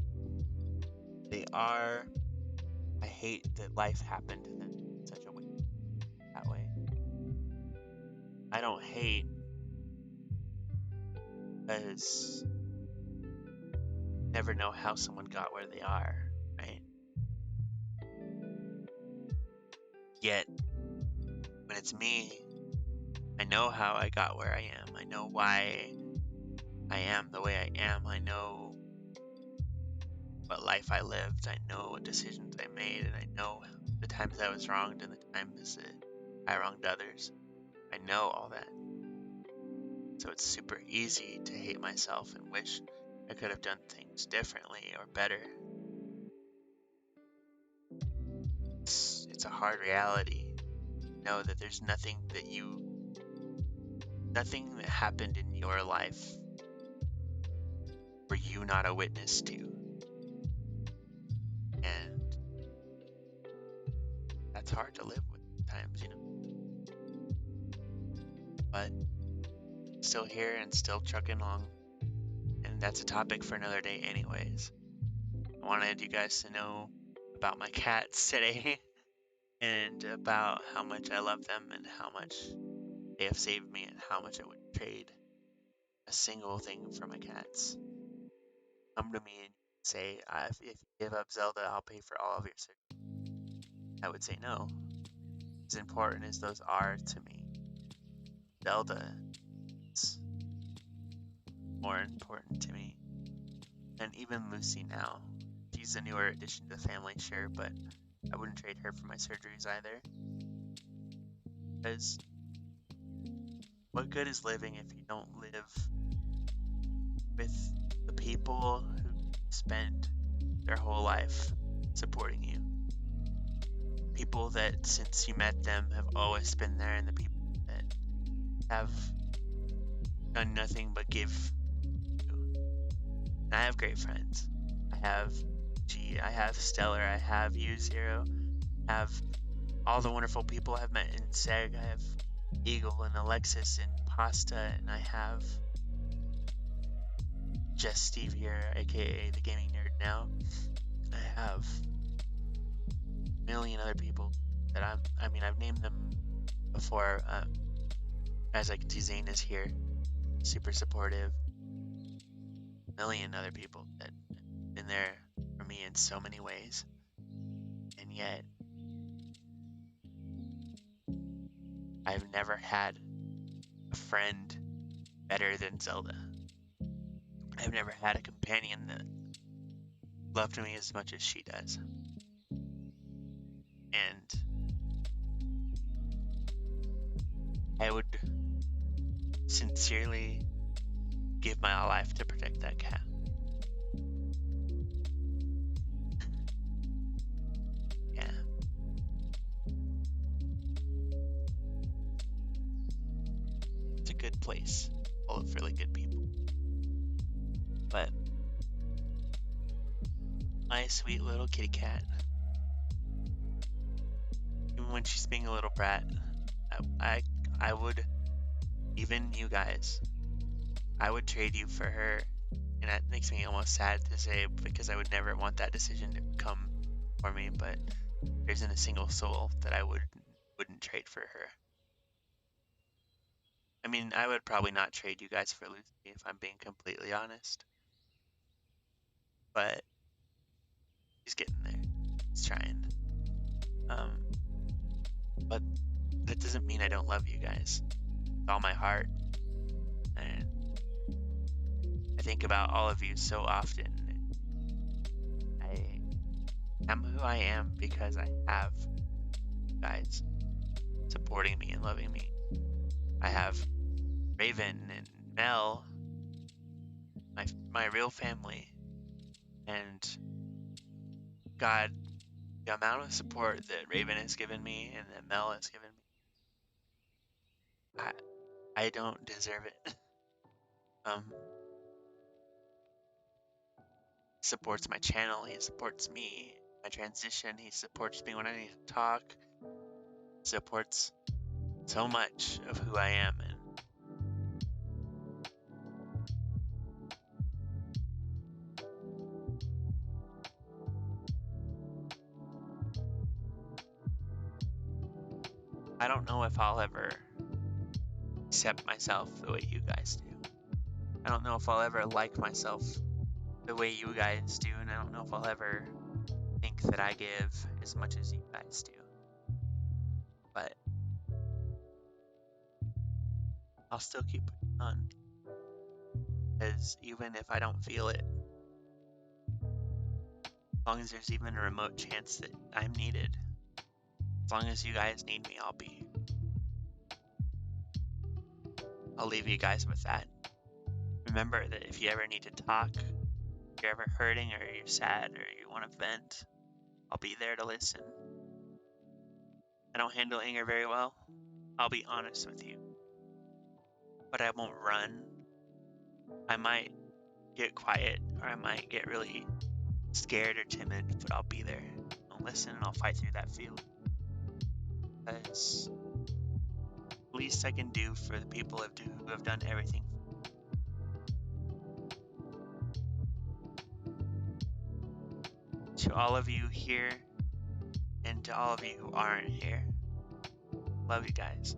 They are. I hate that life happened to them in such a way. That way. I don't hate because never know how someone got where they are, right? Yet, when it's me, I know how I got where I am. I know why I am the way I am. I know what life I lived. I know what decisions I made, and I know the times I was wronged and the times that I wronged others. I know all that. So it's super easy to hate myself and wish I could have done things differently or better. It's a hard reality. Know that there's nothing that happened in your life were you not a witness to. And that's hard to live with at times, But still here and still trucking along. And that's a topic for another day anyways. I wanted you guys to know about my cats today and about how much I love them and how much they have saved me and how much I would trade a single thing for my cats. Come to me and say, if you give up Zelda, I'll pay for all of your surgery. I would say no. As important as those are to me, Zelda is more important to me. And even Lucy now. She's a newer addition to the family, sure, but I wouldn't trade her for my surgeries either. Because what good is living if you don't live with the people who spent their whole life supporting you? People that since you met them have always been there, and the people that have done nothing but give you. And I have great friends. I have G, I have Stellar, I have U0, I have all the wonderful people I've met in SEG. I have Eagle and Alexis and Pasta, and I have just Steve here, aka the gaming nerd now. I have a million other people that I've named them before. As I can see, Zane is here, super supportive. A million other people that have been there for me in so many ways, and yet I've never had a friend better than Zelda. I've never had a companion that loved me as much as she does. And I would sincerely give my life to protect that cat. Yeah. It's a good place, full of really good people. my sweet little kitty cat. Even when she's being a little brat, I would, even you guys, I would trade you for her. And that makes me almost sad to say, because I would never want that decision to come for me, but there isn't a single soul that I wouldn't trade for her. I mean, I would probably not trade you guys for Lucy if I'm being completely honest. But she's getting there. She's trying. But that doesn't mean I don't love you guys with all my heart. And I think about all of you so often. I am who I am because I have you guys supporting me and loving me. I have Raven and Mel, my real family, and God, the amount of support that Raven has given me and that Mel has given me, I don't deserve it. He supports my channel, he supports me, my transition, he supports me when I need to talk, supports so much of who I am, and I don't know if I'll ever accept myself the way you guys do. I don't know if I'll ever like myself the way you guys do, and I don't know if I'll ever think that I give as much as you guys do. But I'll still keep pushing on, because even if I don't feel it, as long as there's even a remote chance that I'm needed, as long as you guys need me, I'll be. I'll leave you guys with that. Remember that if you ever need to talk, if you're ever hurting or you're sad or you want to vent, I'll be there to listen. I don't handle anger very well. I'll be honest with you. But I won't run. I might get quiet or I might get really scared or timid, but I'll be there. I'll listen and I'll fight through that feeling. That's the least I can do for the people who have done everything. To all of you here and to all of you who aren't here, love you guys.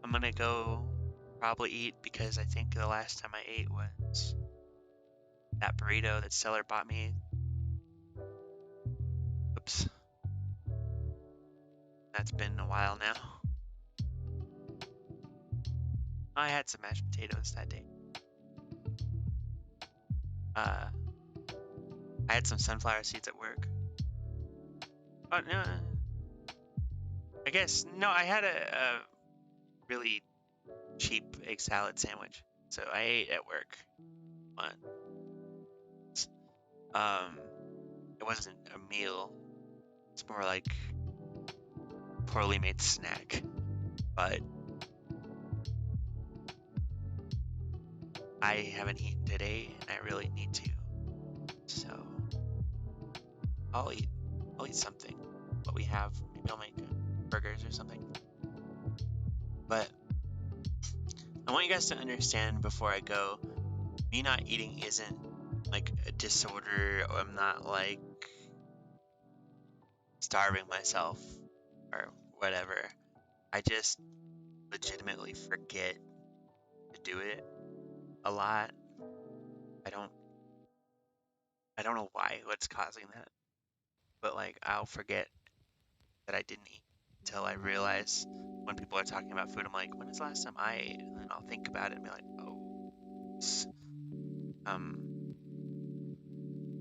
I'm gonna go probably eat, because I think the last time I ate was that burrito that Stellar bought me. Oops. That's been a while now. I had some mashed potatoes that day. I had some sunflower seeds at work. Oh, no. I guess, no, I had a really cheap egg salad sandwich. So I ate at work once. It wasn't a meal. It's more like poorly made snack. But I haven't eaten today, and I really need to. So I'll eat something. What we have, maybe I'll make burgers or something. But I want you guys to understand before I go, me not eating isn't like a disorder, or I'm not like starving myself or whatever. I just legitimately forget to do it a lot. I don't know what's causing that, but like I'll forget that I didn't eat until I realize when people are talking about food, I'm like, when is the last time I ate? And then I'll think about it and be like, oh,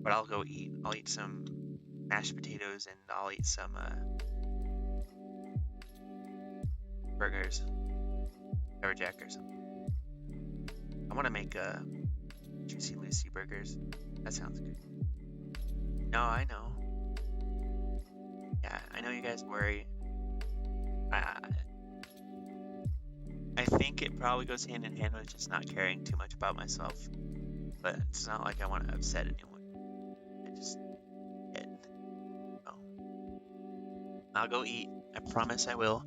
but I'll go eat. I'll eat some mashed potatoes and I'll eat some burgers, Pepper Jack or something. I want to make Juicy Lucy burgers. That sounds good. No, I know. Yeah, I know you guys worry. I think it probably goes hand in hand with just not caring too much about myself. But it's not like I want to upset anyone. I'll go eat. I promise I will.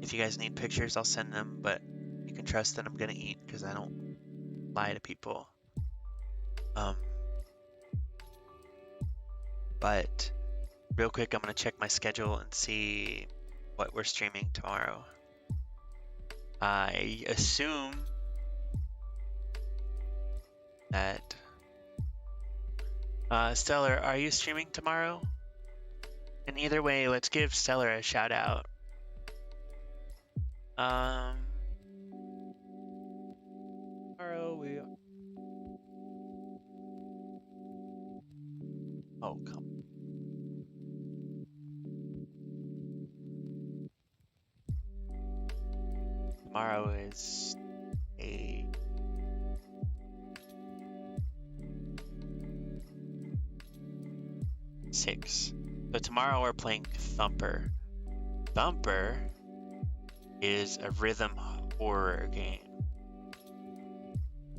If you guys need pictures, I'll send them, but you can trust that I'm gonna eat because I don't lie to people. But real quick, I'm gonna check my schedule and see what we're streaming tomorrow. I assume that Stellar, are you streaming tomorrow? And either way, let's give Stellar a shout out. Tomorrow we are... Oh, come. Tomorrow is a... six. So tomorrow we're playing Thumper. Thumper is a rhythm horror game.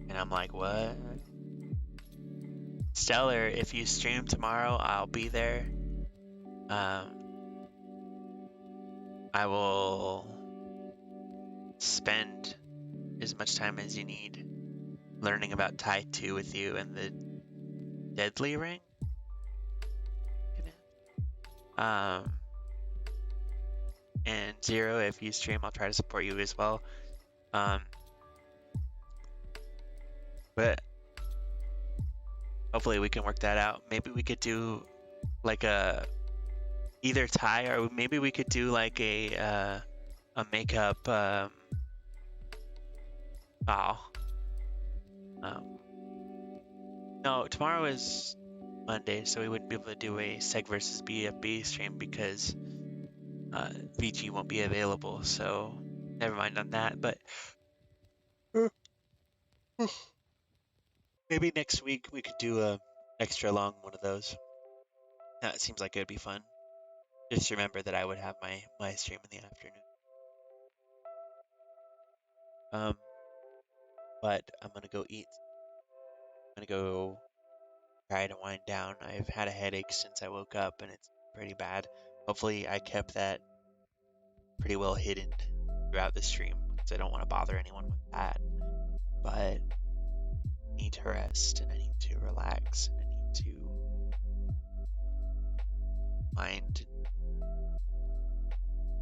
And I'm like, what? Stellar, if you stream tomorrow, I'll be there. I will spend as much time as you need learning about Tai 2 with you and the Deadly Ring. And Zero, if you stream, I'll try to support you as well. But hopefully we can work that out. Maybe we could do like a either tie, or maybe we could do like a makeup. No, tomorrow is Monday, so we wouldn't be able to do a Seg versus BFB stream because VG won't be available. So never mind on that. But maybe next week we could do a extra long one of those. That seems like it would be fun. Just remember that I would have my stream in the afternoon. But I'm gonna go eat. I'm gonna go try to wind down. I've had a headache since I woke up and it's pretty bad. Hopefully I kept that pretty well hidden throughout the stream because I don't want to bother anyone with that. But I need to rest and I need to relax and I need to mind.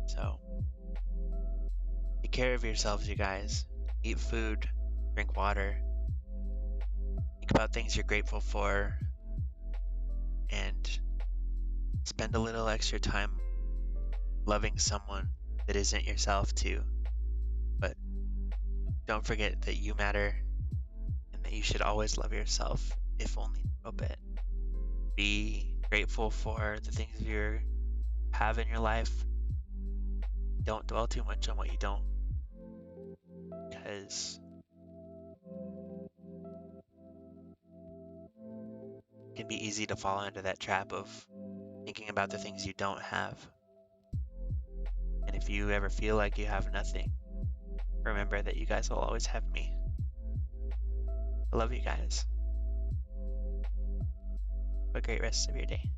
So take care of yourselves, you guys. Eat food, drink water, think about things you're grateful for, and spend a little extra time loving someone that isn't yourself too. But don't forget that you matter and that you should always love yourself, if only a little bit. Be grateful for the things you have in your life. Don't dwell too much on what you don't, because it can be easy to fall into that trap of thinking about the things you don't have. And if you ever feel like you have nothing, remember that you guys will always have me. I love you guys. Have a great rest of your day.